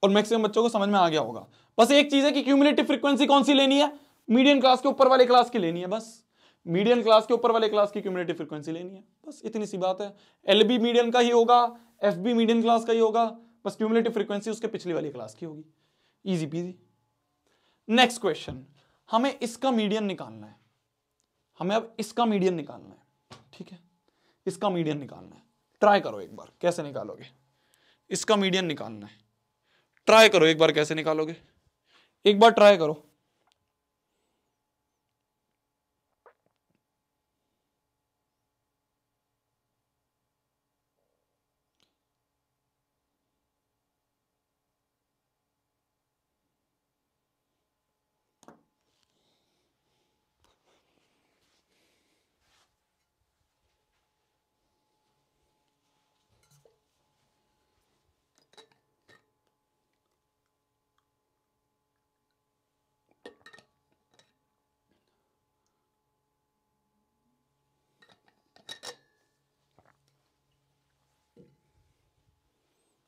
और मैक्सिमम बच्चों को समझ में आ गया होगा। बस एक चीज है कि क्यूमुलेटिव फ्रीक्वेंसी कौन सी लेनी है, मीडियन क्लास के ऊपर वाले क्लास की लेनी है, बस मीडियन क्लास के ऊपर वाले क्लास की क्यूमुलेटिव फ्रीक्वेंसी लेनी है, बस इतनी सी बात है। एल भी मीडियन का ही होगा, एफ भी मीडियन क्लास का ही होगा, बस क्यूमुलेटिव फ्रीक्वेंसी उसके पिछली वाली क्लास की होगी। Easy PG. नेक्स्ट क्वेश्चन, हमें इसका मीडियन निकालना है, हमें अब इसका मीडियन निकालना है, ठीक है, इसका मीडियन निकालना है। ट्राई करो एक बार, कैसे निकालोगे? इसका मीडियन निकालना है, ट्राई करो एक बार, कैसे निकालोगे? एक बार ट्राई करो।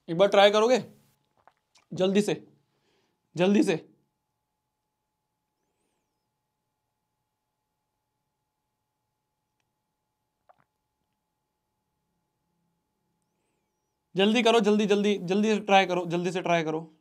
एक बार ट्राई करोगे? जल्दी से, जल्दी से। जल्दी करो, जल्दी जल्दी जल्दी से ट्राई करो, जल्दी से ट्राई करो।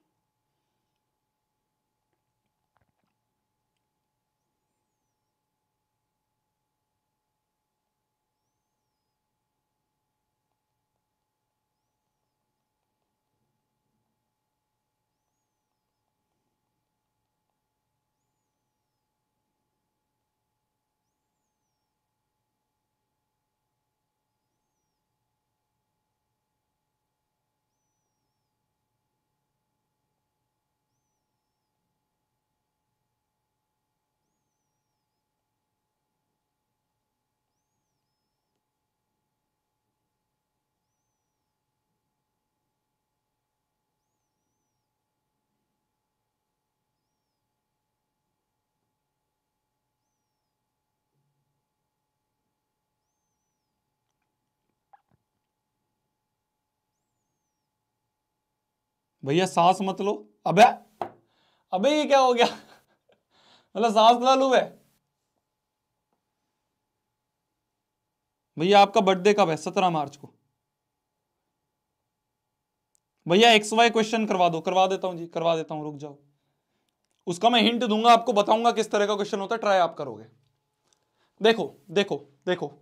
भैया सांस मत लो। अबे अबे ये क्या हो गया? मतलब सांस ना लो है। भैया आपका बर्थडे कब है? 17 मार्च को। भैया XY क्वेश्चन करवा देता हूं जी, करवा देता हूं, रुक जाओ। उसका मैं हिंट दूंगा आपको, बताऊंगा किस तरह का क्वेश्चन होता है, ट्राई आप करोगे। देखो देखो देखो,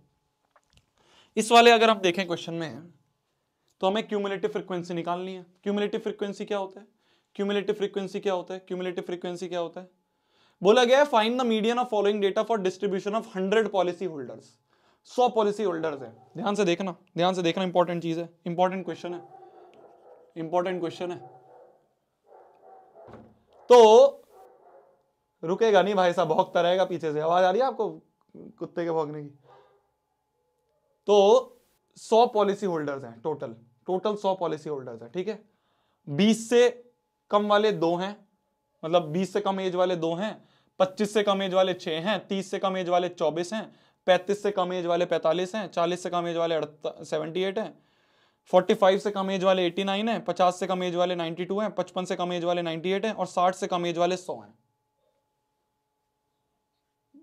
इस वाले अगर हम देखें क्वेश्चन में, तो हमें क्यूमुलेटिव फ्रीक्वेंसी निकालनी है। क्यूमुलेटिव फ्रीक्वेंसी क्या होता है? क्यूमुलेटिव फ्रीक्वेंसी क्या होता है? क्यूमुलेटिव फ्रीक्वेंसी क्या होता है? बोला गया है find the median of following data for distribution of 100 policy holders. 100 policy holders है। ध्यान से देखना, ध्यान से देखना, इंपॉर्टेंट चीज है, इंपॉर्टेंट क्वेश्चन है, इंपॉर्टेंट क्वेश्चन है। तो रुकेगा नहीं भाई साहब, भौंकता रहेगा पीछे से। आवाज आ रही है आपको कुत्ते के भौंकने की? तो 100 पॉलिसी होल्डर्स हैं टोटल, टोटल 100 पॉलिसी होल्डर्स हैं, ठीक है। 20 से कम वाले 2 हैं, मतलब 20 से कम एज वाले 2 हैं, 25 से कम एज वाले 6 हैं, 30 से कम एज वाले 24 हैं, 35 से कम एज वाले 45 हैं, 40 से कम एज वाले 78 हैं, 45 से कम एज वाले 89 हैं, 50 से कम एज वाले 92 हैं, 55 से कम एज वाले 98 हैं, और 60 से कम एज वाले 100 हैं।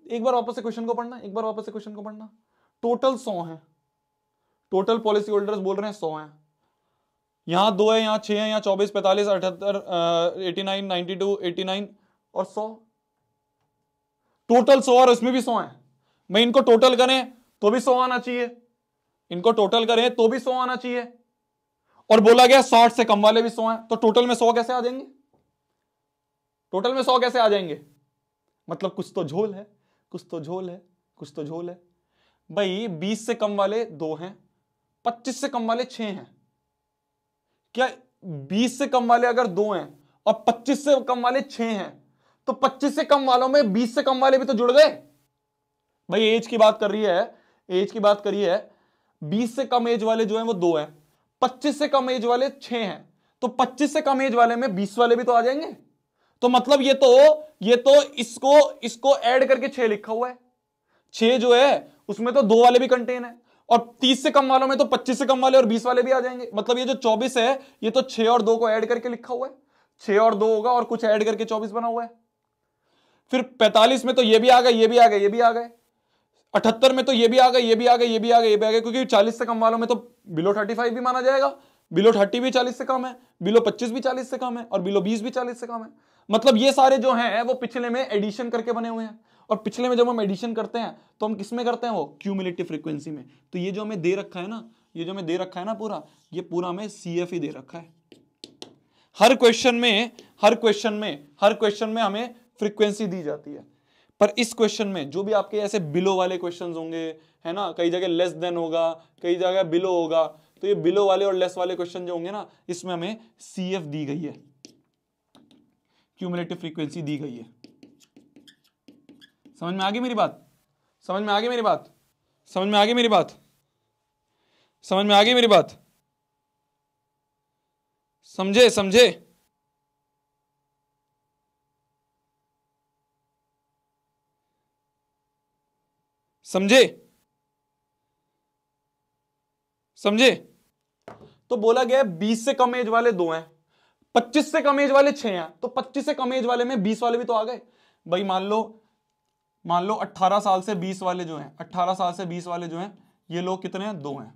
एक बार वापस से क्वेश्चन को पढ़ना, एक बार वापस से क्वेश्चन को पढ़ना। टोटल 100 हैं, टोटल पॉलिसी होल्डर्स बोल रहे हैं 100 हैं। यहां 2 है, यहां 6 है, यहां 24, 45, 78, 89, 92, 89 और 100। टोटल 100 और इसमें भी 100 है। मैं इनको टोटल करें तो भी 100 आना चाहिए, इनको टोटल करें तो भी 100 आना चाहिए, और बोला गया 60 से कम वाले भी 100 हैं, तो टोटल में 100 कैसे आ जाएंगे? टोटल में 100 कैसे आ जाएंगे? मतलब कुछ तो झोल है, कुछ तो झोल है, कुछ तो झोल है। भाई 20 से कम वाले 2 हैं, 25 से कम वाले 6 हैं। क्या 20 से कम वाले अगर 2 हैं और 25 से कम वाले 6 हैं, तो 25 से कम वालों में 20 से कम वाले भी तो जुड़ गए। भाई एज की बात कर रही है, एज की बात करी है। 20 से कम एज वाले जो हैं वो 2 हैं, 25 से कम एज वाले 6 हैं, तो 25 से कम एज वाले में 20 वाले भी तो आ जाएंगे। तो मतलब ये तो इसको ऐड करके 6 लिखा हुआ है। 6 जो है उसमें तो 2 वाले भी कंटेन है, और 30 से कम वालों में तो 25 से कम वाले और 20 वाले भी आ जाएंगे। मतलब ये जो 24 है ये तो 6 और 2 को ऐड करके लिखा हुआ है। 6 और 2 होगा और कुछ ऐड करके 24 बना हुआ है। फिर 45 में तो ये भी आ गए, ये भी आ गए, ये भी आ गए। 78 में तो ये भी आ गए, ये भी आ गए, ये भी आ गए, ये भी आ गए, क्योंकि 40 से कम वालों में तो बिलो 35 भी माना जाएगा। बिलो 30 भी 40 से कम है, बिलो 25 भी 40 से कम है, और बिलो 20 भी 40 से कम है। मतलब ये सारे जो हैं वो पिछले में एडिशन करके बने हुए हैं, और पिछले में जब हम एडिशन करते हैं तो हम किस में करते हैं? वो क्यूमुलेटिव फ्रीक्वेंसी में। तो ये जो हमें दे रखा है ना, ये जो हमें दे रखा है ना पूरा, ये पूरा हमें CF ही दे रखा है। हर क्वेश्चन में हमें फ्रीक्वेंसी दी जाती है। पर इस क्वेश्चन में जो भी आपके ऐसे बिलो वाले क्वेश्चंस होंगे, है ना, कई जगह लेस देन होगा, कई जगह बिलो होगा, तो ये बिलो वाले और लेस वाले क्वेश्चन जो होंगे ना, इसमें हमें CF दी गई है, क्यूमुलेटिव फ्रीक्वेंसी दी गई है। समझ में आ गई मेरी बात? समझ में आ गई मेरी बात? समझ में आ गई मेरी बात? समझ में आ गई मेरी बात? समझे? समझे? समझे? समझे? तो बोला गया 20 से कम एज वाले 2 हैं, 25 से कम एज वाले 6 हैं, तो 25 से कम एज वाले में 20 वाले भी तो आ गए। भाई मान लो 18 साल से 20 वाले जो हैं, 18 साल से 20 वाले जो हैं, ये लोग कितने हैं? 2 हैं।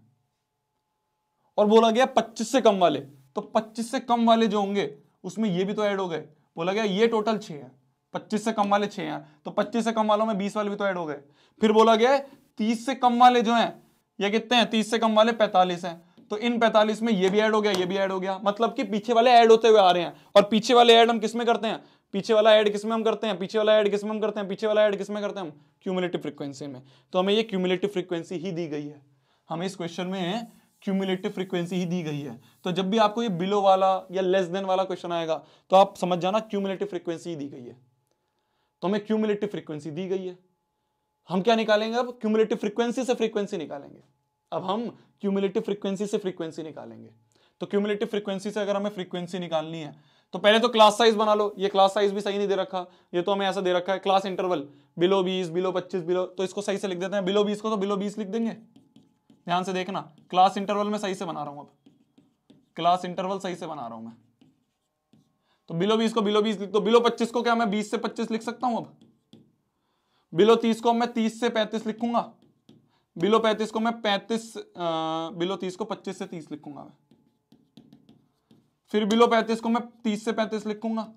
और बोला गया 25 से कम वाले, तो 25 से कम वाले जो होंगे उसमें ये भी तो ऐड हो गए। बोला गया ये टोटल 6 है, 25 से कम वाले 6 हैं, तो 25 से कम वालों में 20 वाले भी तो ऐड हो गए। फिर बोला गया 30 से कम वाले जो हैं ये कितने हैं? 30 से कम वाले 45 हैं, तो इन 45 में ये भी ऐड हो गया, ये भी ऐड हो गया। मतलब कि पीछे वाले ऐड होते हुए आ रहे हैं, और पीछे वाले ऐड हम किसमें करते हैं? पीछे वाला ऐड किसमें हम करते हैं? पीछे वाला ऐड किसमें हम करते हैं? पीछे वाला ऐड किसमें करते हैं हम? क्यूमुलेटिव फ्रीक्वेंसी में। तो हमें ये क्यूमुलेटिव फ्रीक्वेंसी ही दी गई है, हमें इस क्वेश्चन में क्यूमुलेटिव फ्रीक्वेंसी ही दी गई है। तो जब भी आपको ये बिलो वाला या लेस देन वाला क्वेश्चन आएगा तो आप समझ जाना क्यूमुलेटिव फ्रीक्वेंसी ही दी गई है। तो हमें क्यूमुलेटिव फ्रीक्वेंसी दी गई है, हम क्या निकालेंगे? अब क्यूमुलेटिव फ्रीक्वेंसी से फ्रीक्वेंसी निकालेंगे। अब हम क्यूमुलेटिव फ्रीक्वेंसी से फ्रीक्वेंसी निकालेंगे। तो क्यूमुलेटिव फ्रीक्वेंसी से अगर हमें फ्रीक्वेंसी निकालनी है तो पहले तो क्लास साइज बना लो। ये क्लास साइज भी सही नहीं दे रखा, ये तो हमें ऐसा दे रखा है class interval below 20, below 25, below, तो इसको सही से लिख देते हैं। बिलो 20 को तो बिलो 20 लिख देंगे। ध्यान से देखना, क्लास इंटरवल में सही से बना रहा हूं, अब क्लास इंटरवल सही से बना रहा हूं मैं। तो बिलो 20 को बिलो 20 लिख दो, बिलो 25 को क्या मैं 20 से 25 लिख सकता हूं? अब बिलो 30 को मैं 30 से 35 लिखूंगा, बिलो 35 को मैं 35 बिलो 30 को 25 से 30 लिखूंगा मैं, फिर बिलो 35 को मैं 30 से 35 लिखूंगा,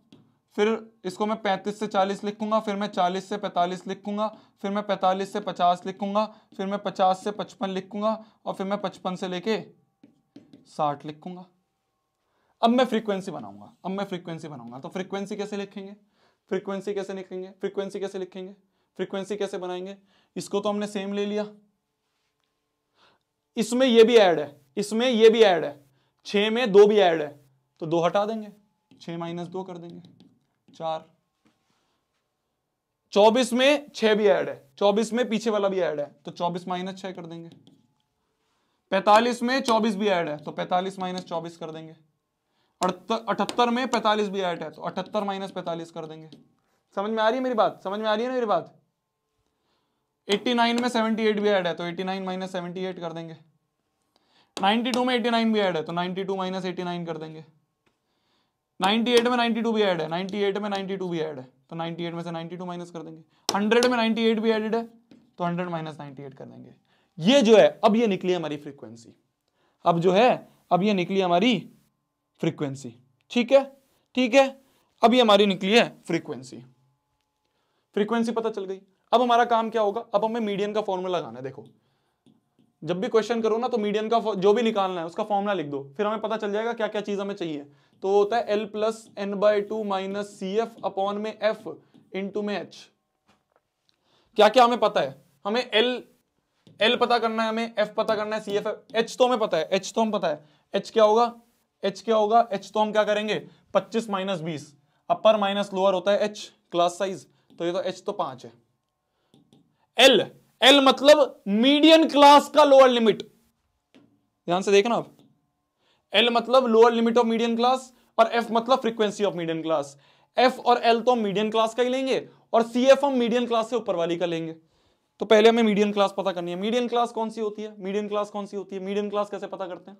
फिर इसको मैं 35 से 40 लिखूंगा, फिर मैं 40 से 45 लिखूंगा, फिर मैं 45 से 50 लिखूंगा, फिर मैं 50 से 55 लिखूंगा, और फिर मैं 55 से लेके 60 लिखूंगा। अब मैं फ्रीक्वेंसी बनाऊंगा, अब मैं फ्रीक्वेंसी बनाऊंगा। तो फ्रीक्वेंसी कैसे लिखेंगे, फ्रीक्वेंसी कैसे लिखेंगे, फ्रीक्वेंसी कैसे लिखेंगे, फ्रीक्वेंसी कैसे बनाएंगे? इसको तो हमने सेम ले लिया, इसमें ये भी ऐड है, इसमें ये भी ऐड है, 6 में 2 भी ऐड है, तो 2 हटा देंगे, 6 माइनस 2 कर देंगे 4। 24 में 6 भी ऐड है, 24 में पीछे वाला भी ऐड है, तो 24 माइनस 6 कर देंगे। 45 में 24 भी ऐड है, तो 45 माइनस 24 कर देंगे। 78 में 45 भी ऐड है, तो 78 माइनस 45 कर देंगे। समझ में आ रही है मेरी बात, समझ में आ रही है ना मेरी बात? 89 में 78 भी ऐड है, तो 89 माइनस 78 कर देंगे। 92 में 89 भी ऐड है, तो 92 माइनस 89 कर देंगे। 98 में 92 भी ऐड है, 98 में 92 भी ऐड है, तो 98 में से 92 माइनस कर देंगे। 100 में 98 भी एडेड है, तो 100 माइनस 98 कर देंगे। ये जो है, अब ये निकली हमारी फ्रीक्वेंसी, अब जो है, अब ये निकली हमारी फ्रीक्वेंसी। ठीक है, ठीक है, अब ये हमारी निकली है फ्रीक्वेंसी। फ्रीक्वेंसी पता चल गई। अब हमारा काम क्या होगा? अब हमें मीडियन का फॉर्मूला लगाना है। देखो, जब भी क्वेश्चन करो ना, तो मीडियन का जो भी निकालना है उसका फॉर्मूला लिख दो, फिर हमें पता चल जाएगा क्या क्या चीज हमें चाहिए। तो होता है L plus n/2 minus CF upon में F इंटू में H। क्या क्या हमें पता है? हमें L पता करना है, हमें F पता करना है, CF H तो हमें पता है, H तो हम पता है। H क्या होगा? H क्या होगा? H तो हम क्या करेंगे, 25 माइनस 20, अपर माइनस लोअर होता है H क्लास साइज, तो ये तो H तो 5 है। L मतलब मीडियन क्लास का लोअर लिमिट, ध्यान से देखना आप। L मतलब lower limit of median class, और F मतलब frequency of median class. F और L तो हम मीडियन क्लास का ही लेंगे, और CF हम मीडियन क्लास से ऊपर वाली का लेंगे। तो पहले हमें मीडियन क्लास पता करनी है। मीडियन क्लास कौन सी होती है? मीडियन क्लास कौन सी होती है? मीडियन क्लास कैसे पता करते हैं?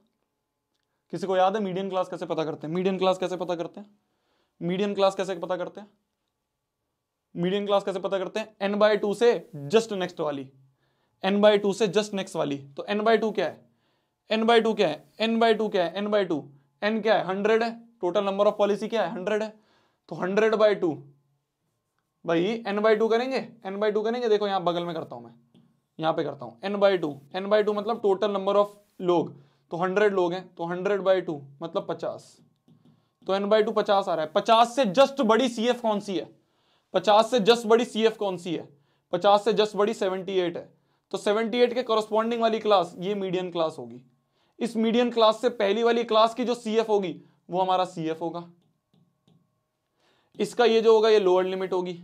किसी को याद है मीडियन क्लास कैसे पता करते हैं? मीडियन क्लास कैसे पता करते हैं? मीडियन क्लास कैसे पता करते हैं? मीडियन क्लास कैसे पता करते हैं? n/2 से जस्ट नेक्स्ट वाली, n/2 से जस्ट नेक्स्ट वाली। तो n/2 क्या है? n/2 क्या है? n/2 क्या है? n/2 n क्या है? 100 है। टोटल नंबर ऑफ पॉलिसी क्या है? 100 है। तो 100/2 भाई n/2 करेंगे, n/2 करेंगे। देखो यहां बगल में करता हूं मैं, यहां पे करता हूं n/2। n/2 मतलब टोटल नंबर ऑफ लोग, तो 100 लोग हैं, तो 100/2 मतलब 50। तो n/2 50 आ रहा है। 50 से जस्ट बड़ी CF कौन सी है? 50 से जस्ट बड़ी CF कौन सी है? 50 से जस्ट बड़ी 78 है। तो 78 के कॉरस्पॉन्डिंग वाली क्लास ये मीडियन क्लास होगी। इस मीडियन क्लास से पहली वाली क्लास की जो CF होगी वो हमारा CF होगा। इसका ये जो होगा ये लोअर लिमिट होगी,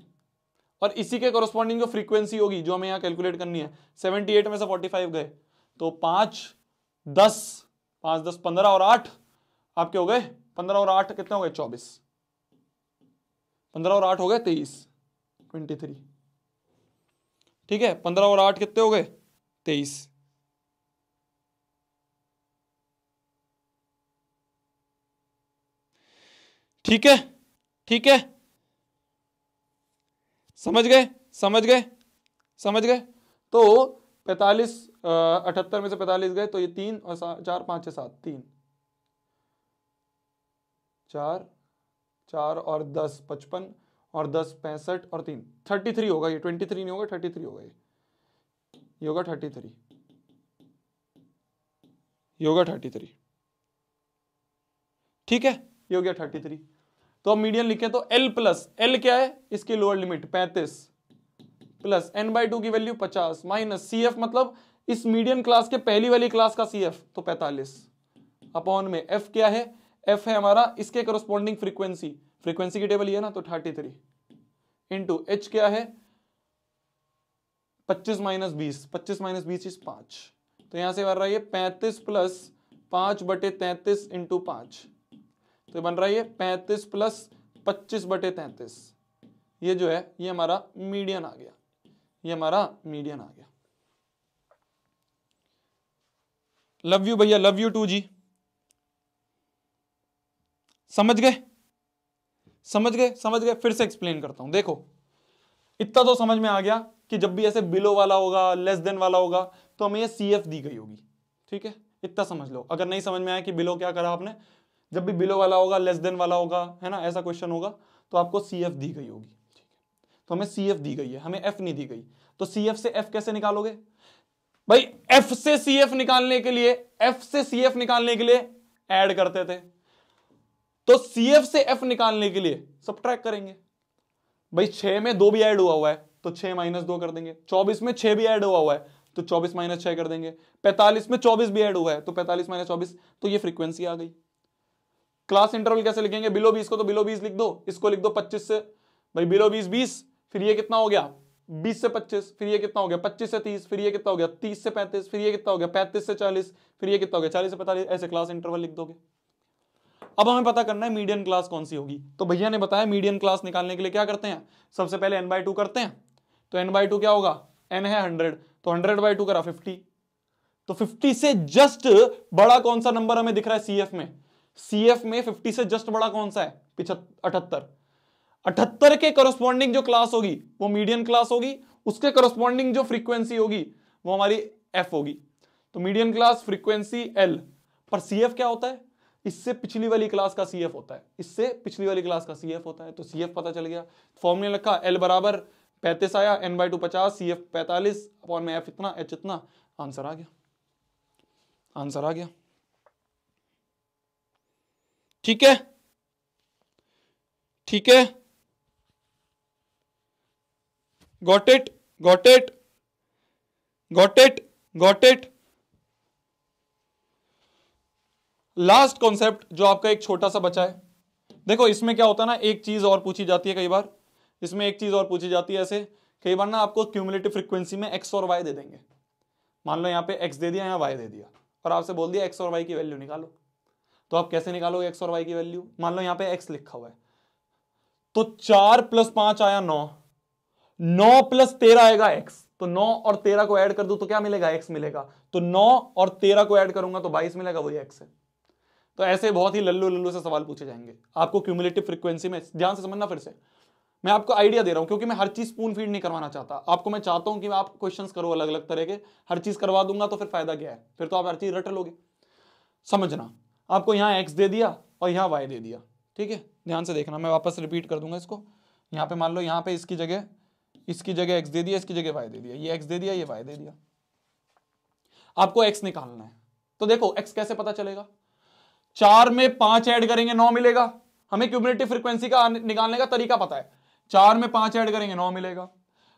और इसी के कॉरस्पॉन्डिंग जो फ्रीक्वेंसी होगी जो हमें यहां कैलकुलेट करनी है, 78 में से 45 गए तो 5 10 5 10 15 और 8 आपके हो गए, 15 और 8 कितने हो गए? 24। 15 और 8 हो गए 23, 23। ठीक है, 15 और 8 कितने हो गए? 23। ठीक है, ठीक है, समझ गए, समझ गए, समझ गए। तो 45 78 में से 45 गए तो ये 3 और 4 5 6 7 3 4 4 और 10 55 और 10 65 और 3 33 होगा। ये 23 नहीं होगा, 33 होगा। ये होगा 33, ये होगा 33। ठीक है, ये हो गया 33। तो अब मीडियन लिखे तो L प्लस L क्या है? इसकी लोअर लिमिट 35 प्लस n/2 की वैल्यू 50 माइनस CF मतलब इस मीडियन क्लास के पहली वाली क्लास का CF तो 45 अपॉन में F क्या है? F है हमारा इसके कॉरस्पॉन्डिंग फ्रीक्वेंसी, फ्रीक्वेंसी की टेबल ये है ना, तो 33 इंटू H क्या है? 25 माइनस 20, 25 माइनस 20 इज 5। तो यहां से बन रहा है 35 प्लस 5/33 इंटू 5, तो बन रहा है 35 प्लस 25/33। ये जो है ये हमारा मीडियन आ गया, ये हमारा मीडियन आ गया। लव यू भैया, लव यू टू जी। समझ गए? समझ गए? समझ गए? फिर से एक्सप्लेन करता हूं। देखो इतना तो समझ में आ गया कि जब भी ऐसे बिलो वाला होगा, लेस देन वाला होगा, तो हमें ये CF दी गई होगी। ठीक है, इतना समझ लो। अगर नहीं समझ में आया कि बिलो क्या करा आपने, जब भी बिलो वाला होगा, लेस देन वाला होगा, है ना, ऐसा क्वेश्चन होगा, तो आपको CF दी गई होगी। ठीक है, तो हमें CF दी गई है, हमें F नहीं दी गई। तो CF से F कैसे निकालोगे भाई? F से CF निकालने के लिए, F से CF निकालने के लिए ऐड करते थे, तो CF से F निकालने के लिए सबट्रैक्ट करेंगे। भाई 6 में 2 भी ऐड हुआ है तो 6 माइनस 2 कर देंगे। 24 में 6 भी ऐड हुआ है तो 24 माइनस 6 कर देंगे। 45 में 24 भी ऐड हुआ है तो 45 माइनस 24, तो ये फ्रीक्वेंसी आ गई। क्लास इंटरवल कैसे लिखेंगे? बिलो 20 को तो बिलो 20 लिख दो, इसको लिख दो 25 से, भाई बिलो 20 20, फिर ये कितना हो गया 20 से 25, फिर ये कितना हो गया 25 से 30, फिर ये कितना हो गया 30 से 35, फिर ये कितना हो गया 35 से 40, फिर ये कितना हो गया 40 से 45, ऐसे क्लास इंटरवल लिख दोगे। अब हमें पता करना है मीडियन क्लास कौन सी होगी। तो भैया ने बताया मीडियन क्लास निकालने के लिए क्या करते हैं, सबसे पहले n/2 करते हैं। तो n/2 क्या होगा, n है 100, तो 100/2 करा 50। तो 50 से जस्ट बड़ा कौन सा नंबर हमें दिख रहा है CF में? CF में 50 से जस्ट बड़ा कौन सा है? 78। 78 के करस्पॉन्डिंग जो क्लास होगी वो मीडियन क्लास होगी, उसके करस्पॉन्डिंग जो फ्रीक्वेंसी होगी वो हमारी F होगी। तो मीडियन क्लास फ्रीक्वेंसी L, पर CF क्या होता है? इससे पिछली वाली क्लास का CF होता है, इससे पिछली वाली क्लास का CF होता है। तो CF पता चल गया, फॉर्मूला लिखा, L बराबर 35 आया, n/2 50, CF 45 अपॉन में F इतना, H इतना, आंसर आ गया, आंसर आ गया। ठीक है, ठीक है, got it, got it, got it, got it. Last concept जो आपका एक छोटा सा बचा है, देखो इसमें क्या होता है ना, एक चीज और पूछी जाती है कई बार, इसमें एक चीज और पूछी जाती है ऐसे, कई बार ना आपको क्यूमुलेटिव फ्रीक्वेंसी में x और y दे देंगे। मान लो यहाँ पे x दे दिया, यहाँ y दे दिया, और आपसे बोल दिया x और y की वैल्यू निकालो। तो आप कैसे निकालोगे x और y की वैल्यू? मान लो यहाँ पे x लिखा हुआ है, तो 4 + 5 आया 9, 9 + 13 आएगा x, तो 9 और 13 को ऐड कर दो तो क्या मिलेगा? x मिलेगा। तो 9 और 13 को ऐड करूंगा तो 22 मिलेगा, वही x है। तो ऐसे बहुत ही लल्लू लल्लू से सवाल पूछे जाएंगे आपको क्यूमुलेटिव फ्रीक्वेंसी में। ध्यान से समझना, फिर से मैं आपको आइडिया दे रहा हूं, क्योंकि मैं हर चीज स्पून फीड नहीं करवाना चाहता आपको। मैं चाहता हूं कि आप क्वेश्चंस करो अलग अलग तरह के, हर चीज करवा दूंगा तो फिर फायदा क्या है? फिर तो आप हर चीज रट लोगे। समझना, आपको यहां x दे दिया और यहां y दे दिया, ठीक है, ध्यान से देखना, मैं वापस रिपीट कर दूंगा इसको। यहां पे मान लो, यहां पे इसकी जगह x दे दिया, इसकी जगह y दे दिया, ये x दे दिया, ये y दे दिया, आपको x निकालना है। तो देखो x कैसे पता चलेगा? 4 में 5 ऐड करेंगे 9 मिलेगा। हमें क्यूमुलेटिव फ्रीक्वेंसी का निकालने का तरीका पता है। 4 में 5 ऐड करेंगे 9 मिलेगा,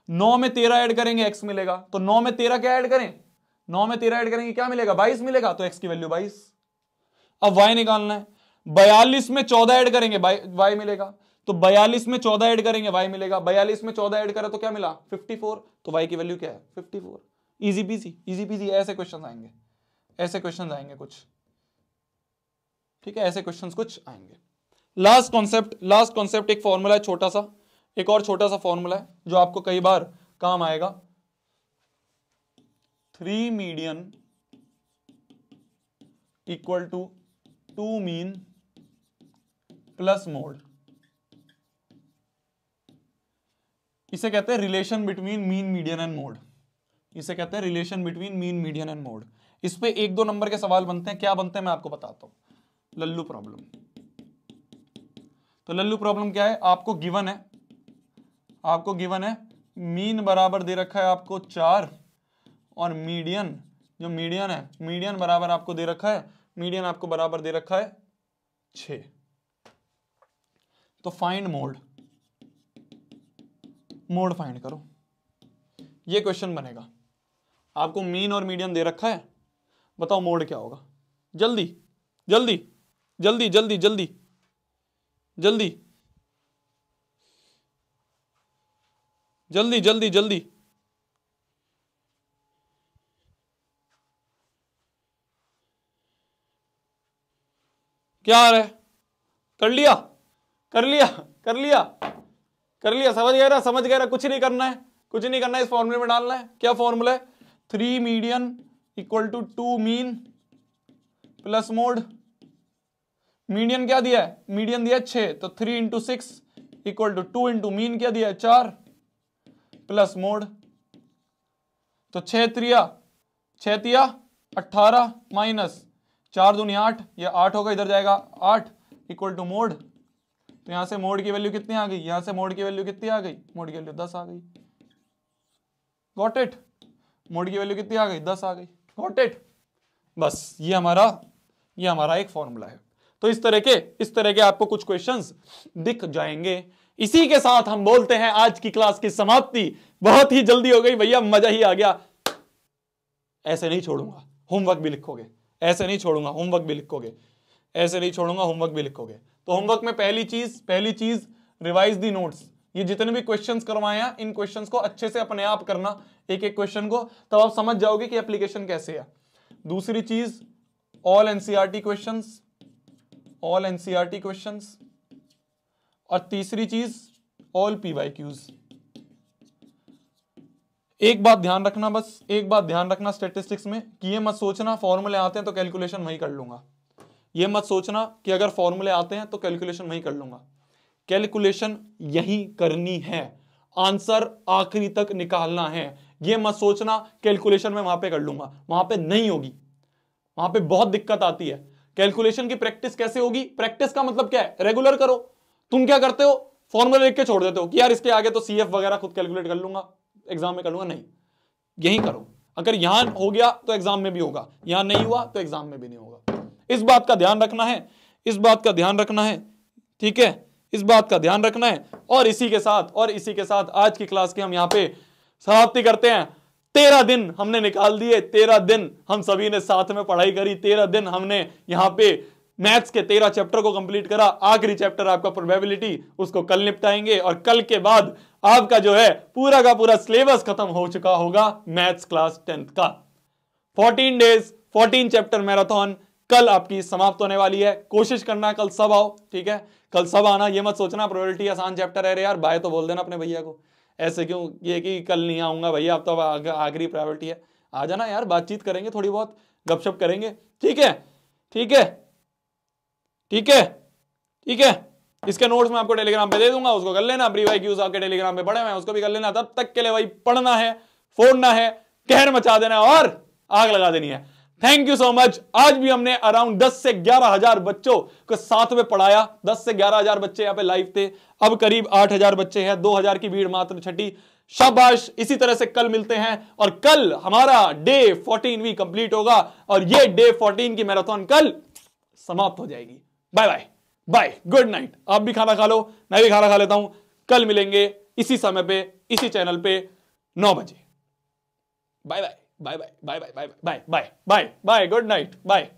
9 में 13 ऐड करेंगे x मिलेगा। तो 9 में 13 क्या ऐड करें? 9 में 13 ऐड करेंगे क्या मिलेगा? 22 मिलेगा, तो x की वैल्यू 22। अब y निकालना है, 42 में 14 ऐड करेंगे y मिलेगा, तो 42 में 14 ऐड करेंगे y मिलेगा। 42 में 14 ऐड करा तो क्या मिला? 54, तो y की वैल्यू क्या है? 54। Easy PC, easy PC. ऐसे क्वेश्चन आएंगे, ऐसे क्वेश्चन आएंगे कुछ, ठीक है, ऐसे क्वेश्चंस कुछ आएंगे। लास्ट कॉन्सेप्ट एक फॉर्मूला है छोटा सा, एक और छोटा सा फॉर्मूला है जो आपको कई बार काम आएगा। 3 median equal to 2 mean plus mode. इसे कहते हैं relation between mean, median and mode. इसे कहते हैं relation between mean, median and mode. इस पे 1-2 नंबर के सवाल बनते हैं। क्या बनते हैं मैं आपको बताता हूं। लल्लू प्रॉब्लम। तो लल्लू प्रॉब्लम क्या है? आपको गिवन है मीन बराबर दे रखा है आपको 4, और मीडियन, जो मीडियन है, मीडियन बराबर आपको दे रखा है, मीडियन आपको बराबर दे रखा है 6। तो फाइंड मोड फाइंड करो, ये क्वेश्चन बनेगा। आपको मीन और मीडियन दे रखा है, बताओ मोड क्या होगा? जल्दी जल्दी जल्दी जल्दी जल्दी जल्दी जल्दी जल्दी जल्दी। क्या आ रहा है? कर लिया कर लिया कर लिया कर लिया, समझ गया, कुछ नहीं करना है, कुछ नहीं करना है, इस फॉर्मूले में डालना है। क्या फॉर्मूला है? 3 median equal to 2 mean plus mode. Median क्या दिया है, मीडियन दिया है 6, तो 3 into 6 equal to 2 into mean क्या दिया है 4 प्लस मोड, तो 6 तिया 18 माइनस 4 दूनी 8, ये 8 होगा इधर जाएगा 8 इक्वल टू मोड, तो यहां से मोड की वैल्यू कितनी आ गई, यहां से मोड की वैल्यू कितनी आ गई, मोड की वैल्यू 10 आ गई। गॉट इट, मोड की वैल्यू कितनी आ गई 10 आ गई। गॉट इट, बस ये हमारा एक फॉर्मूला है। तो इस तरह के आपको कुछ क्वेश्चंस दिख जाएंगे। इसी के साथ हम बोलते हैं आज की क्लास की समाप्ति। बहुत ही जल्दी हो गई भैया, मजा ही आ गया। ऐसे नहीं छोड़ूंगा, होमवर्क भी लिखोगे, ऐसे नहीं छोड़ूंगा, होमवर्क भी लिखोगे, ऐसे नहीं छोड़ूंगा, होमवर्क भी लिखोगे। तो होमवर्क में पहली चीज रिवाइज दी नोट्स। ये जितने भी क्वेश्चंस करवाए हैं इन क्वेश्चंस को अच्छे से अपने आप करना, एक एक क्वेश्चन को, तब आप समझ जाओगे कि एप्लीकेशन कैसे है। दूसरी चीज all NCERT questions, all NCERT questions, और तीसरी चीज ऑल पीवाईक्यूज। एक बात ध्यान रखना, बस एक बात ध्यान रखना स्टैटिस्टिक्स में, कि ये मत सोचना फॉर्मूले आते हैं तो कैलकुलेशन वही कर लूंगा। ये मत सोचना कि अगर फॉर्मूले आते हैं तो कैलकुलेशन वही कर लूंगा। कैलकुलेशन यही करनी है, आंसर आखिरी तक निकालना है। ये मत सोचना कैलकुलेशन में वहां पे कर लूंगा, वहां पे नहीं होगी, वहां पे बहुत दिक्कत आती है। कैलकुलेशन की प्रैक्टिस कैसे होगी, प्रैक्टिस का मतलब क्या है, रेगुलर करो। तुम क्या करते हो, फॉर्मूला लिख के छोड़ देते हो कि यार इसके आगे तो सीएफ वगैरह खुद कैलकुलेट कर लूंगा, एग्जाम में कर लूंगा। नहीं, यही करो। अगर यहां हो गया तो एग्जाम में भी होगा, यहां नहीं हुआ तो एग्जाम में भी नहीं होगा। इस बात का ध्यान रखना है, इस बात का ध्यान रखना है, ठीक है, इस बात का ध्यान रखना है। और इसी के साथ आज की क्लास की हम यहां पे समाप्ति करते हैं। 13 दिन हमने निकाल दिए, 13 दिन हम सभी ने साथ में पढ़ाई करी, 13 दिन हमने यहां पे मैथ्स के 13 चैप्टर को कंप्लीट करा। आखिरी चैप्टर आपका प्रोबेबिलिटी, उसको कल निपटाएंगे, और कल के बाद आपका जो है पूरा का पूरा सिलेबस खत्म हो चुका होगा मैथ्स क्लास 10th का। 14 डेज 14 चैप्टर मैराथन कल आपकी समाप्त होने वाली है। कोशिश करना कल सब आओ, ठीक है, कल सब आना। ये मत सोचना प्रोबेबिलिटी आसान चैप्टर है, यार बाय तो बोल देना अपने भैया को, ऐसे क्यों ये कि कल नहीं आऊंगा भैया, अब तो आखिरी प्रायोरिटी है। आ जाना यार, बातचीत करेंगे, थोड़ी बहुत गपशप करेंगे, ठीक है, ठीक है, ठीक है, ठीक है। इसके नोट्स मैं आपको टेलीग्राम पे दे दूंगा, उसको कर लेना। प्रीवाईक्यूज आपके टेलीग्राम पे पड़े हुए हैं, उसको भी कर लेना। तब तक के लिए भाई पढ़ना है, फोड़ना है, कहर मचा देना है और आग लगा देनी है। Thank you so much. आज भी हमने अराउंड 10 से 11 हजार बच्चों को साथ में पढ़ाया। 10 से 11 हजार बच्चे यहाँ पे लाइव थे, अब करीब 8,000 बच्चे हैं, 2,000 की भीड़ मात्र छठी। शाबाश। इसी तरह से कल मिलते हैं, और कल हमारा डे 14 भी कंप्लीट होगा, और ये डे 14 की मैराथन कल समाप्त हो जाएगी। Bye bye bye, good night. आप भी खाना खा लो, मैं भी खाना खा लेता हूं। कल मिलेंगे इसी समय पे, इसी चैनल पे 9 बजे। Bye bye bye bye bye bye bye bye bye bye bye, good night, bye.